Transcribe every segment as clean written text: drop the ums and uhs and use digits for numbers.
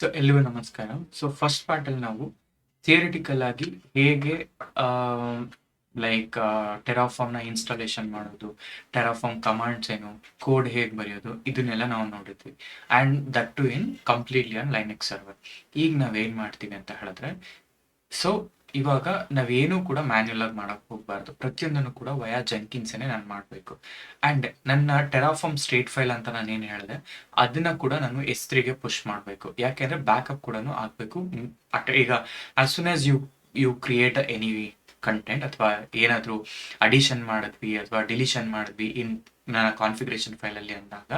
So ಎಲ್ರಿಗೂ ನಮಸ್ಕಾರ. So first ಪಾರ್ಟಲ್ಲಿ ನಾವು ಥಿಯರಿಟಿಕಲ್ ಆಗಿ ಹೇಗೆ ಲೈಕ್ ಟೆರಾಫಾರ್ಮ್ನ ಇನ್ಸ್ಟಾಲೇಷನ್ ಮಾಡೋದು, ಟೆರಾಫಾರ್ಮ್ ಕಮಾಂಡ್ಸ್ ಏನು, ಕೋಡ್ ಹೇಗೆ ಬರೆಯೋದು, ಇದನ್ನೆಲ್ಲ ನಾವು ನೋಡಿದ್ವಿ. And that too in completely on Linux server. ಈಗ ನಾವೇನು ಮಾಡ್ತೀವಿ ಅಂತ ಹೇಳಿದ್ರೆ, ಸೊ ಇವಾಗ ನಾವೇನು ಕೂಡ ಮ್ಯಾನ್ಯುಯಲ್ ಆಗಿ ಮಾಡಕ್ ಹೋಗ್ಬಾರ್ದು. ಪ್ರತಿಯೊಂದನ್ನು ಕೂಡ ವಯಾ ಜೆಂಕಿನ್ಸೇನೆ ನಾನು ಮಾಡಬೇಕು. ಆ್ಯಂಡ್ ನನ್ನ ಟೆರಾಫಾರ್ಮ್ ಸ್ಟೇಟ್ ಫೈಲ್ ಅಂತ ನಾನು ಏನು ಹೇಳಿದೆ, ಅದನ್ನ ಕೂಡ ನಾನು S3ಗೆ ಪುಷ್ ಮಾಡಬೇಕು. ಯಾಕೆಂದ್ರೆ ಬ್ಯಾಕಪ್ ಕೂಡ ಆಗಬೇಕು. ಈಗ as soon as you create any content ಅಥವಾ ಏನಾದರೂ ಅಡಿಷನ್ ಮಾಡಿದ್ವಿ ಅಥವಾ ಡಿಲಿಷನ್ ಮಾಡಿದ್ವಿ ನನ್ನ ಕಾನ್ಫಿಗರೇಷನ್ ಫೈಲಲ್ಲಿ ಅಂದಾಗ,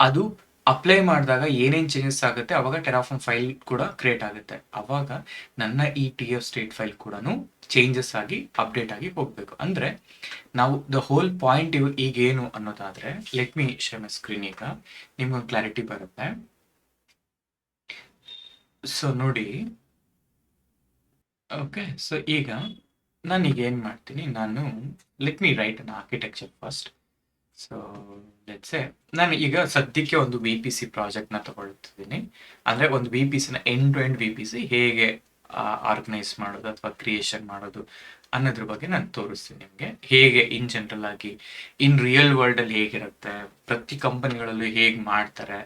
ಅದು ಅಪ್ಲೈ ಮಾಡಿದಾಗ ಏನೇನು ಚೇಂಜಸ್ ಆಗುತ್ತೆ ಅವಾಗ ಟೆರಾಫಾರ್ಮ್ ಫೈಲ್ ಕೂಡ ಕ್ರಿಯೇಟ್ ಆಗುತ್ತೆ. ಅವಾಗ ನನ್ನ ಈ TF ಸ್ಟೇಟ್ ಫೈಲ್ ಕೂಡ ಚೇಂಜಸ್ ಆಗಿ ಅಪ್ಡೇಟ್ ಆಗಿ ಹೋಗಬೇಕು. ಅಂದರೆ ನಾವು ದ ಹೋಲ್ ಪಾಯಿಂಟ್ ಈಗೇನು ಅನ್ನೋದಾದರೆ, let me share my screen. ಈಗ ನಿಮ್ಗೊಂದು ಕ್ಲಾರಿಟಿ ಬರುತ್ತೆ. ಸೊ ನೋಡಿ, ಓಕೆ. ಸೊ ಈಗ ನಾನೀಗ ಏನು ಮಾಡ್ತೀನಿ, ಲೆಟ್ ಮೀ ರೈಟ್ ಅನ್ ಆರ್ಕಿಟೆಕ್ಚರ್ ಫಸ್ಟ್. ಸೊ ಲೆಟ್ಸೆ ನಾನು ಈಗ ಸದ್ಯಕ್ಕೆ ಒಂದು VPC ಪ್ರಾಜೆಕ್ಟ್ನ ತಗೊಳ್ತಿದ್ದೀನಿ. ಅಂದರೆ ಒಂದು VPCನ ಎಂಡ್ ಟು ಎಂಡ್ VPC ಹೇಗೆ ಆರ್ಗನೈಸ್ ಮಾಡೋದು ಅಥವಾ ಕ್ರಿಯೇಷನ್ ಮಾಡೋದು ಅನ್ನೋದ್ರ ಬಗ್ಗೆ ನಾನು ತೋರಿಸ್ತೀನಿ ನಿಮಗೆ. ಹೇಗೆ ಇನ್ ಜನರಲ್ ಆಗಿ ಇನ್ ರಿಯಲ್ ವರ್ಲ್ಡಲ್ಲಿ ಹೇಗಿರುತ್ತೆ, ಪ್ರತಿ ಕಂಪನಿಗಳಲ್ಲೂ ಹೇಗೆ ಮಾಡ್ತಾರೆ,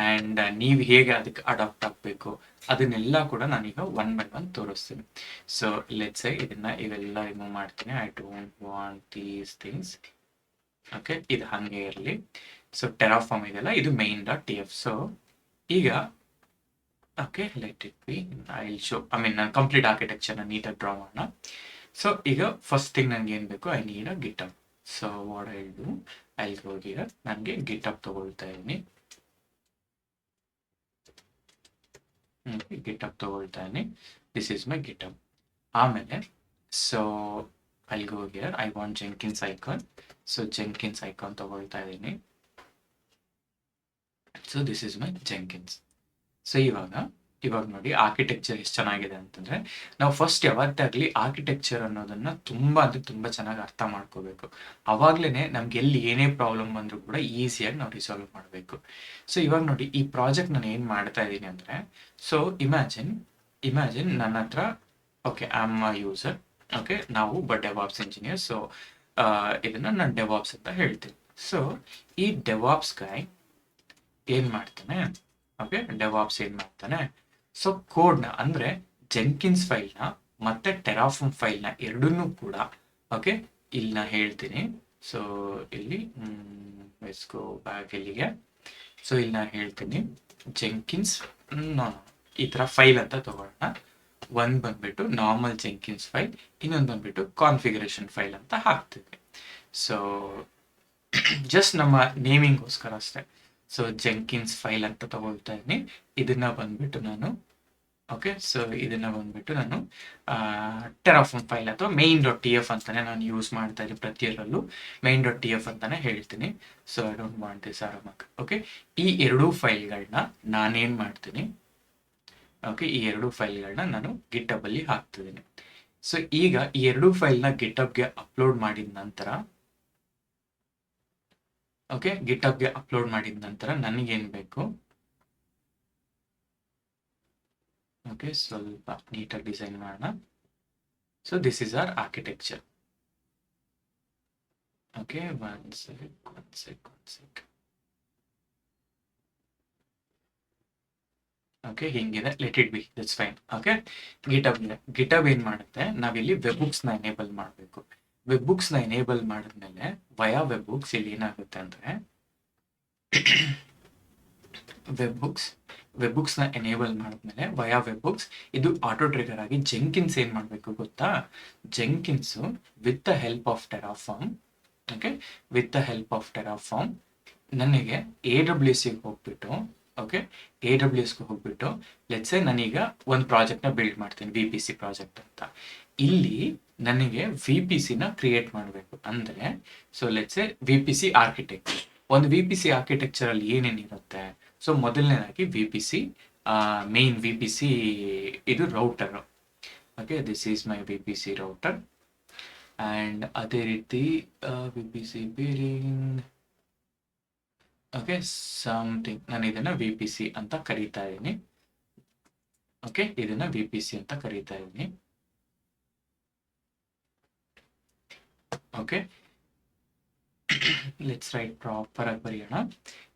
ಆ್ಯಂಡ್ ನೀವು ಹೇಗೆ ಅದಕ್ಕೆ ಅಡಾಪ್ಟ್ ಆಗಬೇಕು, ಅದನ್ನೆಲ್ಲ ಕೂಡ ನಾನೀಗ ಒನ್ ಬೈ ಒನ್ ತೋರಿಸ್ತೀನಿ. ಸೊ ಲೆಟ್ಸೆ ಇವೆಲ್ಲ ರಿಮೂವ್ ಮಾಡ್ತೀನಿ. I don't want these things. Okay, ಇದು ಹಾಗೆ ಇರಲಿ. ಸೊ ಟೆರಾಫಾರ್ಮ್ ಇದೆಲ್ಲ, ಇದು main.tf. ಸೊ ಈಗ ಓಕೆ, ಲೆಟ್ ಇಟ್ ಬಿ. ನಾನು ಕಂಪ್ಲೀಟ್ ಆರ್ಕಿಟೆಕ್ಚರ್ನ ನೀಟಾಗಿ ಡ್ರಾ ಮಾಡೋಣ. ಸೊ ಈಗ ಫಸ್ಟ್ ಥಿಂಗ್ ನನಗೆ ಏನು ಬೇಕು, I need a GitHub. So what I do, I go here. ನನಗೆ ಗಿಟಪ್ ತಗೊಳ್ತಾ ಇದ್ದೀನಿ. ಗಿಟಪ್ ತಗೊಳ್ತಾ ಇದ್ದೀನಿ. This is my GitHub. ಆಮೇಲೆ so I'll go here. I want Jenkins icon. So Jenkins icon ತಗೊಳ್ತಾ ಇದ್ದೀನಿ. So this is my Jenkins. So ಇವಾಗ ನೋಡಿ ಆರ್ಕಿಟೆಕ್ಚರ್ ಎಷ್ಟು ಚೆನ್ನಾಗಿದೆ ಅಂತಂದ್ರೆ, ನಾವು ಫಸ್ಟ್ ಯಾವತ್ತಾಗಲಿ ಆರ್ಕಿಟೆಕ್ಚರ್ ಅನ್ನೋದನ್ನ ತುಂಬಾ ಚೆನ್ನಾಗಿ ಅರ್ಥ ಮಾಡ್ಕೋಬೇಕು. ಅವಾಗ್ಲೇನೆ ನಮ್ಗೆ ಎಲ್ಲಿ ಏನೇ ಪ್ರಾಬ್ಲಮ್ ಬಂದರೂ ಕೂಡ ಈಸಿಯಾಗಿ ನಾವು ರಿಸಾಲ್ವ್ ಮಾಡಬೇಕು. ಸೊ ಇವಾಗ ನೋಡಿ, ಈ ಪ್ರಾಜೆಕ್ಟ್ ನಾನು ಏನು ಮಾಡ್ತಾ ಇದ್ದೀನಿ ಅಂದರೆ, ಸೊ ಇಮ್ಯಾಜಿನ್ ನನ್ನ ಹತ್ರ, okay, I am a user. Okay, ನಾವು ಡೆವಾಪ್ಸ್ ಇಂಜಿನಿಯರ್. ಸೊ ಇದನ್ನ ನಾನು ಡೆವಾಪ್ಸ್ ಅಂತ ಹೇಳ್ತೀನಿ. ಸೊ ಈ ಡೆವಾಪ್ಸ್ ಗಾಯ್ ಏನ್ ಮಾಡ್ತಾನೆ, ಓಕೆ, ಡೆವಾಪ್ಸ್ ಏನ್ ಮಾಡ್ತಾನೆ, ಸೊ ಕೋಡ್ನ ಅಂದ್ರೆ ಜೆಂಕಿನ್ಸ್ ಫೈಲ್ನ ಮತ್ತೆ ಟೆರಾಫಾರ್ಮ್ ಫೈಲ್ನ ಎರಡನ್ನೂ ಕೂಡ, ಓಕೆ, ಇಲ್ಲಿ ನಾ ಹೇಳ್ತೀನಿ. ಸೊ ಇಲ್ಲಿ ಲೆಟ್ಸ್ ಗೋ ಬ್ಯಾಕ್ ಇಲ್ಲಿಗೆ. ಸೊ ಇಲ್ಲಿ ನಾನು ಹೇಳ್ತೀನಿ ಜೆಂಕಿನ್ಸ್ ಈ ಥರ ಫೈಲ್ ಅಂತ ತಗೊಳ್ಳೋಣ. ಒಂದು ಬಂದ್ಬಿಟ್ಟು ನಾರ್ಮಲ್ ಜೆಂಕಿನ್ಸ್ ಫೈಲ್, ಇನ್ನೊಂದು ಬಂದ್ಬಿಟ್ಟು ಕಾನ್ಫಿಗರೇಷನ್ ಫೈಲ್ ಅಂತ ಹಾಕ್ತೀವಿ. ಸೊ ಜಸ್ಟ್ ನಮ್ಮ ನೇಮಿಂಗ್ಗೋಸ್ಕರ ಅಷ್ಟೇ. ಸೊ ಜೆಂಕಿನ್ಸ್ ಫೈಲ್ ಅಂತ ತಗೊಳ್ತಾ ಇದ್ದೀನಿ. ಇದನ್ನ ಬಂದ್ಬಿಟ್ಟು ನಾನು, ಓಕೆ, ಸೊ ಇದನ್ನ ಬಂದ್ಬಿಟ್ಟು ನಾನು ಟೆರಾಫಾರ್ಮ್ ಫೈಲ್ ಅಥವಾ main.tf ಅಂತಾನೆ ನಾನು ಯೂಸ್ ಮಾಡ್ತಾ ಇದ್ದೀನಿ. ಪ್ರತಿಯೊಂದರಲ್ಲೂ main.tf ಅಂತಾನೆ ಹೇಳ್ತೀನಿ. So I don't want this ಆರಾಮಾಗಿ. ಓಕೆ, ಈ ಎರಡೂ ಫೈಲ್ಗಳನ್ನ ನಾನೇನು ಮಾಡ್ತೀನಿ, ಓಕೆ, ಈ ಎರಡು ಫೈಲ್ಗಳನ್ನ ನಾನು ಗಿಟಬ್ ಅಲ್ಲಿ ಹಾಕ್ತಿದ್ದೀನಿ. ಸೊ ಈಗ ಈ ಎರಡು ಫೈಲ್ನ ಗಿಟಬ್ಗೆ ಅಪ್ಲೋಡ್ ಮಾಡಿದ ನಂತರ, ಓಕೆ, ಗಿಟಬ್ಗೆ ಅಪ್ಲೋಡ್ ಮಾಡಿದ ನಂತರ ನನಗೇನು ಬೇಕು, ಓಕೆ, ಸ್ವಲ್ಪ ನೀಟಾಗಿ ಡಿಸೈನ್ ಮಾಡೋಣ. So this is our architecture. Okay, one sec. Okay, ಹಿಂಗಿದೆ, let it be, that's fine. Okay, GitHub ಏನ್ ಮಾಡುತ್ತೆ, ನಾವಿಲ್ಲಿ ವೆಬ್ ಬುಕ್ಸ್ ನ ಎನೇಬಲ್ ಮಾಡಬೇಕು. ವೆಬ್ ಬುಕ್ಸ್ ನ ಎನೇಬಲ್ ಮಾಡಿದ್ಮೇಲೆ ವಯಾ ವೆಬ್ ಬುಕ್ಸ್ ಇಲ್ಲಿ ಏನಾಗುತ್ತೆ ಅಂದ್ರೆ, ವೆಬ್ ಬುಕ್ಸ್ ನ ಎನೇಬಲ್ ಮಾಡಿದ್ಮೇಲೆ ವಯಾ ವೆಬ್ ಬುಕ್ಸ್ ಇದು ಆಟೋ ಟ್ರಿಗರ್ ಆಗಿ ಜೆಂಕಿನ್ಸ್ ಏನ್ ಮಾಡಬೇಕು ಗೊತ್ತಾ, Jenkins with the help of Terraform, okay, with the help of Terraform ನನಗೆ AWS ಗೆ ಹೋಗ್ಬಿಟ್ಟು, ಓಕೆ, AWSಗೆ ಹೋಗ್ಬಿಟ್ಟು ಲೆಟ್ಸೆ ನಾನೀಗ ಒಂದು ಪ್ರಾಜೆಕ್ಟ್ನ ಬಿಲ್ಡ್ ಮಾಡ್ತೀನಿ, VPC ಪ್ರಾಜೆಕ್ಟ್ ಅಂತ. ಇಲ್ಲಿ ನನಗೆ VPCನ ಕ್ರಿಯೇಟ್ ಮಾಡಬೇಕು. ಅಂದರೆ ಸೊ ಲೆಟ್ಸೆ VPC ಆರ್ಕಿಟೆಕ್ಚರ್. ಒಂದು VPC ಆರ್ಕಿಟೆಕ್ಚರ್ ಅಲ್ಲಿ ಏನೇನಿರುತ್ತೆ, ಸೊ ಮೊದಲನೇದಾಗಿ VPC ಮೇನ್ VPC ಇದು router. Okay, this is my VPC router. And ಅದೇ ರೀತಿ VPC ಬೇರಿಂಗ್, ಓಕೆ, ಸಮಥಿಂಗ್, ನಾನು ಇದನ್ನ VPC ಅಂತ ಕರೀತಾ ಇದ್ದೀನಿ. ಓಕೆ, ಇದನ್ನ VPC ಅಂತ ಕರೀತಾ ಇದ್ದೀನಿ. ಓಕೆ, ಲೆಟ್ಸ್ ರೈಟ್ ಪ್ರಾಪರ್ ಆಗಿ ಬರೆಯೋಣ.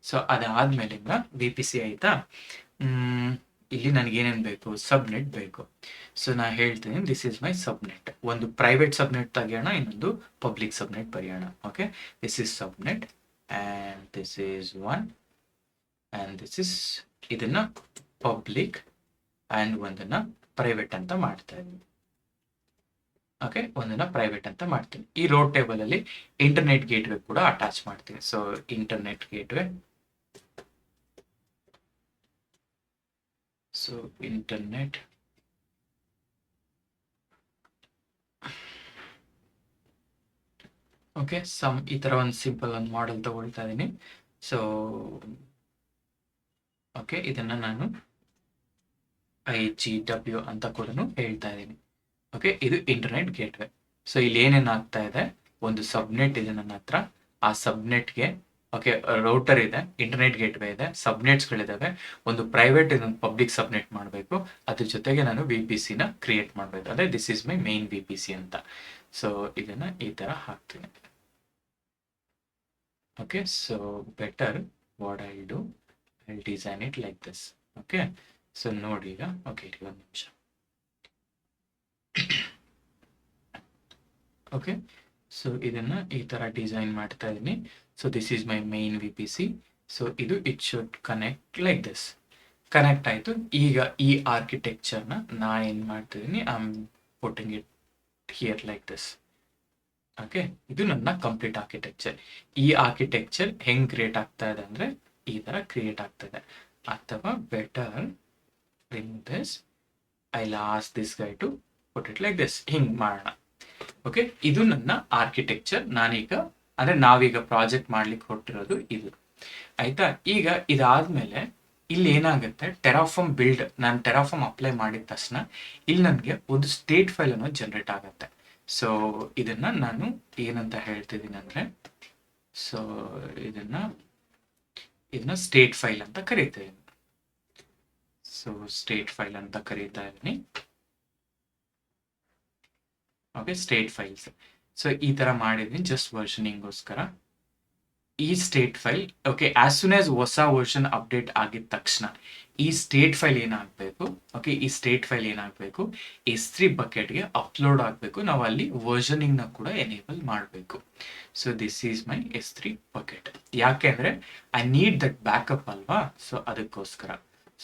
ಸೊ ಅದಾದ್ಮೇಲೆ VPC ಆಯ್ತಾ. ಇಲ್ಲಿ ನನಗೆ ಏನೇನು ಬೇಕು, ಸಬ್ನೆಟ್ ಬೇಕು. ಸೊ ನಾ ಹೇಳ್ತೀನಿ, ದಿಸ್ ಇಸ್ ಮೈ ಸಬ್ನೆಟ್. ಒಂದು ಪ್ರೈವೇಟ್ ಸಬ್ನೆಟ್ ತೆಗೆಯೋಣ, ಇನ್ನೊಂದು ಪಬ್ಲಿಕ್ ಸಬ್ನೆಟ್ ಬರೆಯೋಣ. Okay, this is ಸಬ್ನೆಟ್ and this is one and this is, ಇದನ್ನ ಪಬ್ಲಿಕ್ ಆ್ಯಂಡ್ ಒಂದನ್ನ ಪ್ರೈವೇಟ್ ಅಂತ ಮಾಡ್ತಾ ಇದ್ದೀನಿ. ಓಕೆ, ಒಂದನ್ನ ಪ್ರೈವೇಟ್ ಅಂತ ಮಾಡ್ತೀನಿ. ಈ ರೋ ಟೇಬಲ್ ಅಲ್ಲಿ ಇಂಟರ್ನೆಟ್ ಗೇಟ್ವೇ ಕೂಡ ಅಟ್ಯಾಚ್ ಮಾಡ್ತೀನಿ. So internet gateway, so internet okay, ಈ ತರ ಒಂದು ಸಿಂಪಲ್ ಒಂದು ಮಾಡೆಲ್ ತಗೊಳ್ತಾ ಇದ್ದೀನಿ. ಸೊ ಓಕೆ, ಇದನ್ನ ನಾನು IGW ಅಂತ ಕೂಡ ಹೇಳ್ತಾ ಇದ್ದೀನಿ. ಓಕೆ, ಇದು ಇಂಟರ್ನೆಟ್ ಗೇಟ್ವೇ. ಸೊ ಇಲ್ಲಿ ಏನೇನು ಆಗ್ತಾ ಇದೆ, ಒಂದು ಸಬ್ನೆಟ್ ಇದೆ ನನ್ನ ಹತ್ರ. ಆ ಸಬ್ನೆಟ್ಗೆ ಓಕೆ ರೌಟರ್ ಇದೆ, ಇಂಟರ್ನೆಟ್ ಗೇಟ್ವೇ ಇದೆ, ಸಬ್ನೆಟ್ಸ್ಗಳಿದಾವೆ. ಒಂದು ಪ್ರೈವೇಟ್ ಇನ್ನೊಂದು ಪಬ್ಲಿಕ್ ಸಬ್ನೆಟ್ ಮಾಡಬೇಕು. ಅದ್ರ ಜೊತೆಗೆ ನಾನು VPC ನ ಕ್ರಿಯೇಟ್ ಮಾಡಬೇಕು. ಅದೇ this is my main VPC ಅಂತ. ಸೊ ಇದನ್ನ ಈ ತರ ಹಾಕ್ತೀನಿ. Okay, so better what I do, I design it like this. Okay, so ನೋಡಿ ಈಗ. ಓಕೆ, ಒಂದು ನಿಮಿಷ. ಓಕೆ, ಸೊ ಇದನ್ನ ಈ ತರ ಡಿಸೈನ್ ಮಾಡ್ತಾ ಇದ್ದೀನಿ. So this is my main VPC. So ಇದು it should connect like this. Connect ಆಯ್ತು. ಈಗ ಈ ಆರ್ಕಿಟೆಕ್ಚರ್ನ ನಾನು ಏನು ಮಾಡ್ತಿದ್ದೀನಿ, I am putting it here like this. Okay, ಇದು ನನ್ನ ಕಂಪ್ಲೀಟ್ ಆರ್ಕಿಟೆಕ್ಚರ್. ಈ ಆರ್ಕಿಟೆಕ್ಚರ್ ಹೆಂಗ್ ಕ್ರಿಯೇಟ್ ಆಗ್ತಾ ಇದೆ ಅಂದ್ರೆ ಈ ತರ ಕ್ರಿಯೇಟ್ ಆಗ್ತದೆ. ಅಥವಾ better bring this, I last this guy to put it like this. ಹಿಂಗ್ ಮಾಡೋಣ. ಓಕೆ, ಇದು ನನ್ನ ಆರ್ಕಿಟೆಕ್ಚರ್. ನಾವೀಗ ಪ್ರಾಜೆಕ್ಟ್ ಮಾಡ್ಲಿಕ್ಕೆ ಹೊರಟಿರೋದು ಇದು ಆಯ್ತಾ. ಈಗ ಇದಾದ್ಮೇಲೆ ಇಲ್ಲಿ ಏನಾಗುತ್ತೆ, ಟೆರಾಫಾರ್ಮ್ ಬಿಲ್ಡ್, ನಾನು ಟೆರಾಫಾರ್ಮ್ ಅಪ್ಲೈ ಮಾಡಿದ ತಕ್ಷಣ ಇಲ್ಲಿ ನನಗೆ ಒಂದು ಸ್ಟೇಟ್ ಫೈಲ್ ಅನ್ನೋದು ಜನರೇಟ್ ಆಗುತ್ತೆ. ಸೊ ಇದನ್ನ ನಾನು ಏನಂತ ಹೇಳ್ತಿದ್ದೀನಿ ಅಂದ್ರೆ, ಸೊ ಇದನ್ನ ಸ್ಟೇಟ್ ಫೈಲ್ ಅಂತ ಕರೀತಾ ಇದ್ದೀನಿ. ಸೊ ಸ್ಟೇಟ್ ಫೈಲ್ ಅಂತ ಕರೀತಾ ಇದ್ದೀನಿ. Okay, state files. ಸೊ ಈ ತರ ಮಾಡಿದ್ದೀನಿ ಜಸ್ಟ್ ವರ್ಷನಿಂಗೋಸ್ಕರ. ಈ state file okay, as soon as ಹೊಸ ವರ್ಷನ್ ಅಪ್ಡೇಟ್ ಆಗಿದ ತಕ್ಷಣ ಈ ಸ್ಟೇಟ್ ಫೈಲ್ ಏನಾಗಬೇಕು, ಓಕೆ, ಈ ಸ್ಟೇಟ್ ಫೈಲ್ ಏನಾಗಬೇಕು, S3 ಬಕೆಟ್ಗೆ ಅಪ್ಲೋಡ್ ಆಗಬೇಕು. ನಾವು ಅಲ್ಲಿ ವರ್ಷನಿಂಗ್ನ ಕೂಡ ಎನೇಬಲ್ ಮಾಡಬೇಕು. So this is my S3 bucket. ಯಾಕೆಂದ್ರೆ ಐ ನೀಡ್ ದಟ್ ಬ್ಯಾಕಪ್ ಅಲ್ವಾ. ಸೊ ಅದಕ್ಕೋಸ್ಕರ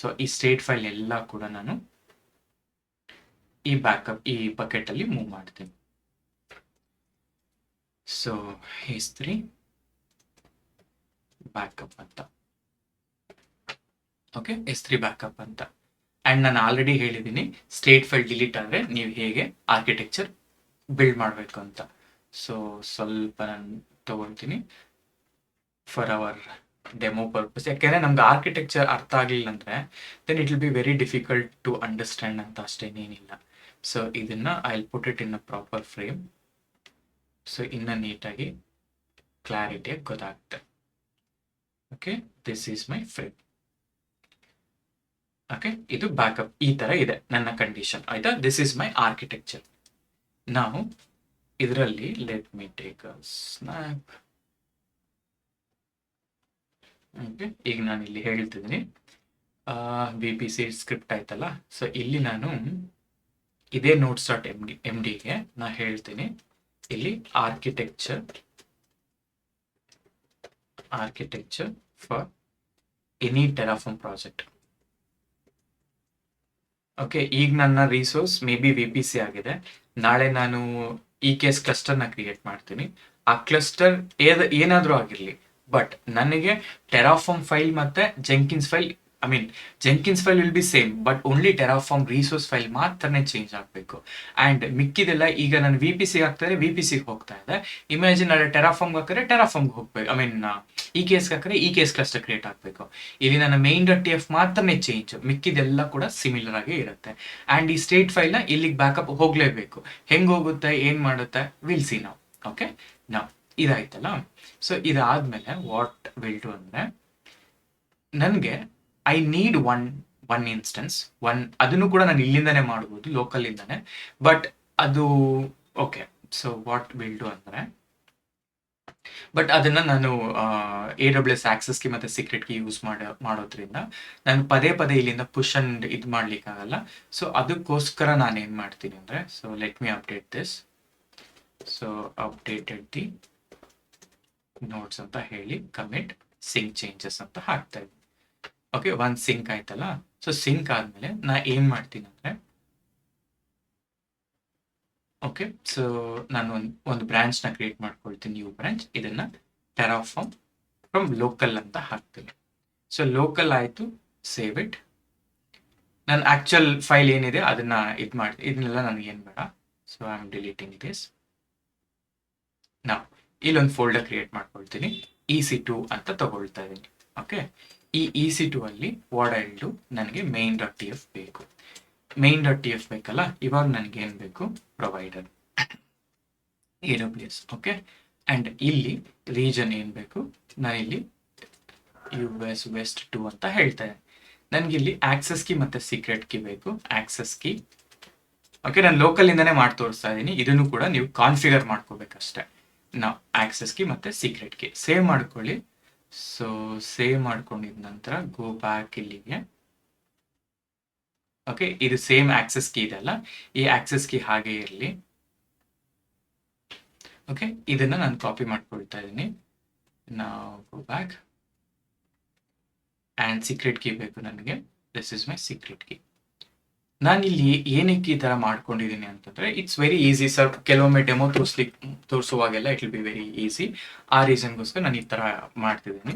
ಸೊ ಈ ಸ್ಟೇಟ್ ಫೈಲ್ ಎಲ್ಲ ಕೂಡ ನಾನು ಈ ಬ್ಯಾಕಪ್ ಈ ಬಕೆಟ್ ಅಲ್ಲಿ ಮೂವ್ ಮಾಡ್ತೀನಿ. ಸೊ S3 ಬ್ಯಾಕಪ್ ಅಂತ. ಓಕೆ, S3 ಬ್ಯಾಕಪ್ ಅಂತ. ಅಂಡ್ ನಾನು ಆಲ್ರೆಡಿ ಹೇಳಿದ್ದೀನಿ ಸ್ಟೇಟ್ ಫೈಲ್ ಡಿಲೀಟ್ ಆದರೆ ನೀವು ಹೇಗೆ ಆರ್ಕಿಟೆಕ್ಚರ್ ಬಿಲ್ಡ್ ಮಾಡಬೇಕು ಅಂತ. ಸೊ ಸ್ವಲ್ಪ ನಾನು ತಗೊಳ್ತೀನಿ ಫಾರ್ ಅವರ್ ಡೆಮೋ ಪರ್ಪಸ್. ಯಾಕೆಂದ್ರೆ ನಮ್ಗೆ ಆರ್ಕಿಟೆಕ್ಚರ್ ಅರ್ಥ ಆಗಲಿಲ್ಲ ಅಂದ್ರೆ then it will be very difficult to understand ಅಂತ ಅಷ್ಟೇನೇನಿಲ್ಲ. ಸೊ ಇದನ್ನ I will put it in a proper frame. So ಇನ್ನ ನೀಟಾಗಿ ಕ್ಲಾರಿಟಿಯಾಗಿ ಗೊತ್ತಾಗುತ್ತೆ. Okay, this is my frame. Okay, ಇದು ಬ್ಯಾಕಪ್ ಈ ತರ ಇದೆ ನನ್ನ ಕಂಡೀಷನ್ ಆಯ್ತಾ. This is my architecture. ನಾವು ಇದರಲ್ಲಿ let me take a snap. Okay, ಈಗ ನಾನು ಇಲ್ಲಿ ಹೇಳ್ತಿದ್ದೀನಿ VPC ಸ್ಕ್ರಿಪ್ಟ್ ಆಯ್ತಲ್ಲ. ಸೊ ಇಲ್ಲಿ ನಾನು ಇದೇ ನೋಟ್ಸ್ ಡಾಟ್ MDಗೆ ನಾ ಹೇಳ್ತೀನಿ ಇಲ್ಲಿ architecture for any Terraform project. Okay, ಈಗ ನನ್ನ ರಿಸೋರ್ಸ್ ಮೇ ಬಿ VPC ಆಗಿದೆ. ನಾಳೆ ನಾನು EKS ಕ್ಲಸ್ಟರ್ನ ಕ್ರಿಯೇಟ್ ಮಾಡ್ತೀನಿ. ಆ ಕ್ಲಸ್ಟರ್ ಏನಾದರೂ ಆಗಿರಲಿ, ಬಟ್ ನನಗೆ ಟೆರಾಫಾರ್ಮ್ ಫೈಲ್ ಮತ್ತೆ Jenkins file, I mean Jenkins file will be same, but only Terraform resource file ಮಾತ್ರನೇ ಚೇಂಜ್ ಆಗಬೇಕು. ಆ್ಯಂಡ್ ಮಿಕ್ಕಿದೆಲ್ಲ ಈಗ ನಾನು VPC ಹಾಕ್ತಾರೆ VPCಗೆ ಹೋಗ್ತಾ ಇದೆ. ಇಮ್ಯಾಜಿನ್ ನಾಳೆ ಟೆರಾಫಾರ್ಮ್ಗೆ ಹಾಕಿದ್ರೆ ಟೆರಾಫಾರ್ಮ್ಗೆ ಹೋಗ್ಬೇಕು, ಐ ಮೀನ್ EKSಗೆ ಹಾಕಿದ್ರೆ EKS ಕ್ಲಸ್ಟರ್ ಕ್ರಿಯೇಟ್ ಆಗಬೇಕು. ಇಲ್ಲಿ ನನ್ನ main.tf ಮಾತ್ರನೇ ಚೇಂಜ್, ಮಿಕ್ಕಿದೆಲ್ಲ ಕೂಡ ಸಿಮಿಲರ್ ಆಗಿ ಇರುತ್ತೆ. ಆ್ಯಂಡ್ ಈ ಸ್ಟೇಟ್ ಫೈಲ್ನ ಇಲ್ಲಿಗೆ ಬ್ಯಾಕಪ್ ಹೋಗಲೇಬೇಕು. ಹೆಂಗೆ ಹೋಗುತ್ತೆ, ಏನು ಮಾಡುತ್ತೆ, ವಿಲ್ ಸಿ ನಾವು. ಓಕೆ, ನಾವು ಇದಾಯ್ತಲ್ಲ. ಸೊ ಇದಾದ್ಮೇಲೆ ವಾಟ್ ವಿಲ್ ಡು ಅಂದರೆ, ನನಗೆ I need one one instance, ಅದನ್ನು ಕೂಡ ನಾನು ಇಲ್ಲಿಂದಾನೇ ಮಾಡ್ಬೋದು, ಲೋಕಲ್ ಇಂದಾನೆ. ಬಟ್ ಅದು okay. So what will do ಅಂದ್ರೆ, ಬಟ್ ಅದನ್ನ ನಾನು AWS ಆಕ್ಸೆಸ್ ಕೀ ಮತ್ತೆ ಸೀಕ್ರೆಟ್ ಕೀ ಯೂಸ್ ಮಾಡೋದ್ರಿಂದ ನಾನು ಪದೇ ಪದೇ ಇಲ್ಲಿಂದ ಪುಷ್ ಅಂಡ್ ಇದು ಮಾಡ್ಲಿಕ್ಕಾಗಲ್ಲ. ಸೊ ಅದಕ್ಕೋಸ್ಕರ ನಾನು ಏನ್ ಮಾಡ್ತೀನಿ ಅಂದ್ರೆ, so let me update this. So updated the notes ಅಂತ ಹೇಳಿ ಕಮಿಟ್ ಸಿಂಕ್ ಚೇಂಜಸ್ ಅಂತ ಹಾಕ್ತಾ ಇದ್ದೀನಿ. ಓಕೆ, ಒಂದ್ ಸಿಂಕ್ ಆಯ್ತಲ್ಲ. ಸೊ ಸಿಂಕ್ ಆದ್ಮೇಲೆ ನಾ ಏನ್ ಮಾಡ್ತೀನಿ ಅಂದ್ರೆ, ಓಕೆ, ಸೊ ನಾನು ಒಂದು ಬ್ರಾಂಚ್ ನ ಕ್ರಿಯೇಟ್ ಮಾಡ್ಕೊಳ್ತೀನಿ, ನ್ಯೂ ಬ್ರಾಂಚ್. ಇದನ್ನ ಟೆರಾಫಾರ್ಮ್ ಫ್ರಮ್ ಲೋಕಲ್ ಅಂತ ಹಾಕ್ತೀನಿ. ಸೊ ಲೋಕಲ್ ಆಯ್ತು, ಸೇವ್ ಇಟ್. ನನ್ನ ಆಕ್ಚುಯಲ್ ಫೈಲ್ ಏನಿದೆ ಅದನ್ನ ಇದು ಮಾಡ್ತೀನಿ, ಇದನ್ನೆಲ್ಲ ನನಗೆ ಏನ್ ಬೇಡ. So I am deleting this. ನಾವು ಇಲ್ಲೊಂದು ಫೋಲ್ಡರ್ ಕ್ರಿಯೇಟ್ ಮಾಡ್ಕೊಳ್ತೀನಿ, EC2 ಅಂತ ತಗೊಳ್ತಾ ಇದ್ದೀನಿ. ಓಕೆ, ಈ EC2 ಅಲ್ಲಿ ವಾಟ್ ಐ ವಿಲ್ ಡು, ನನಗೆ main.tf ಬೇಕು. main.tf ಬೇಕಲ್ಲ, ಇವಾಗ ನನಗೆ ಏನ್ ಬೇಕು, ಪ್ರೊವೈಡರ್ AWS. ಓಕೆ, ಅಂಡ್ ಇಲ್ಲಿ ರೀಜನ್ ಏನ್ ಬೇಕು, ನಾನಿಲ್ಲಿ US West 2 ಅಂತ ಹೇಳ್ತಾ ಇದ್ದೀನಿ. ನನಗೆ ಇಲ್ಲಿ ಆಕ್ಸೆಸ್ ಕೀ ಮತ್ತೆ ಸೀಕ್ರೆಟ್ ಕೀ ಬೇಕು. ಆಕ್ಸೆಸ್ ಕೀ, ಓಕೆ, ನಾನು ಲೋಕಲ್ ಇಂದಾನೆ ಮಾಡಿ ತೋರಿಸ್ತಾ ಇದ್ದೀನಿ, ಇದನ್ನು ಕೂಡ ನೀವು ಕಾನ್ಫಿಗರ್ ಮಾಡ್ಕೋಬೇಕಷ್ಟೇ. ನಾವು ಆಕ್ಸೆಸ್ ಕೀ ಮತ್ತೆ ಸೀಕ್ರೆಟ್ ಕೀ ಸೇವ್ ಮಾಡ್ಕೊಳ್ಳಿ. ಸೊ ಸೇವ್ ಮಾಡ್ಕೊಂಡಿದ ನಂತರ ಗೋ ಬ್ಯಾಕ್ ಇಲ್ಲಿಗೆ. ಓಕೆ, ಇದು ಸೇಮ್ ಆಕ್ಸೆಸ್ ಕೀ ಇದೆ ಅಲ್ಲ, ಈ ಆಕ್ಸೆಸ್ ಕೀ ಹಾಗೆ ಇರಲಿ. ಓಕೆ, ಇದನ್ನ ನಾನು ಕಾಪಿ ಮಾಡ್ಕೊಳ್ತಾ ಇದ್ದೀನಿ. ನಾವು go back and secret key ಬೇಕು ನನಗೆ. This is my secret key. ನಾನಿಲ್ಲಿ ಏನಕ್ಕೆ ಈ ತರ ಮಾಡ್ಕೊಂಡಿದ್ದೀನಿ ಅಂತಂದ್ರೆ, ಇಟ್ಸ್ ವೆರಿ ಈಸಿ ಸರ್. ಕೆಲವೊಮ್ಮೆ ಡೆಮೋ ತೋರಿಸುವಾಗೆಲ್ಲ it will be very easy. ಆ ರೀಸನ್ಗೋಸ್ಕರ ನಾನು ಈ ತರ ಮಾಡ್ತಿದ್ದೀನಿ.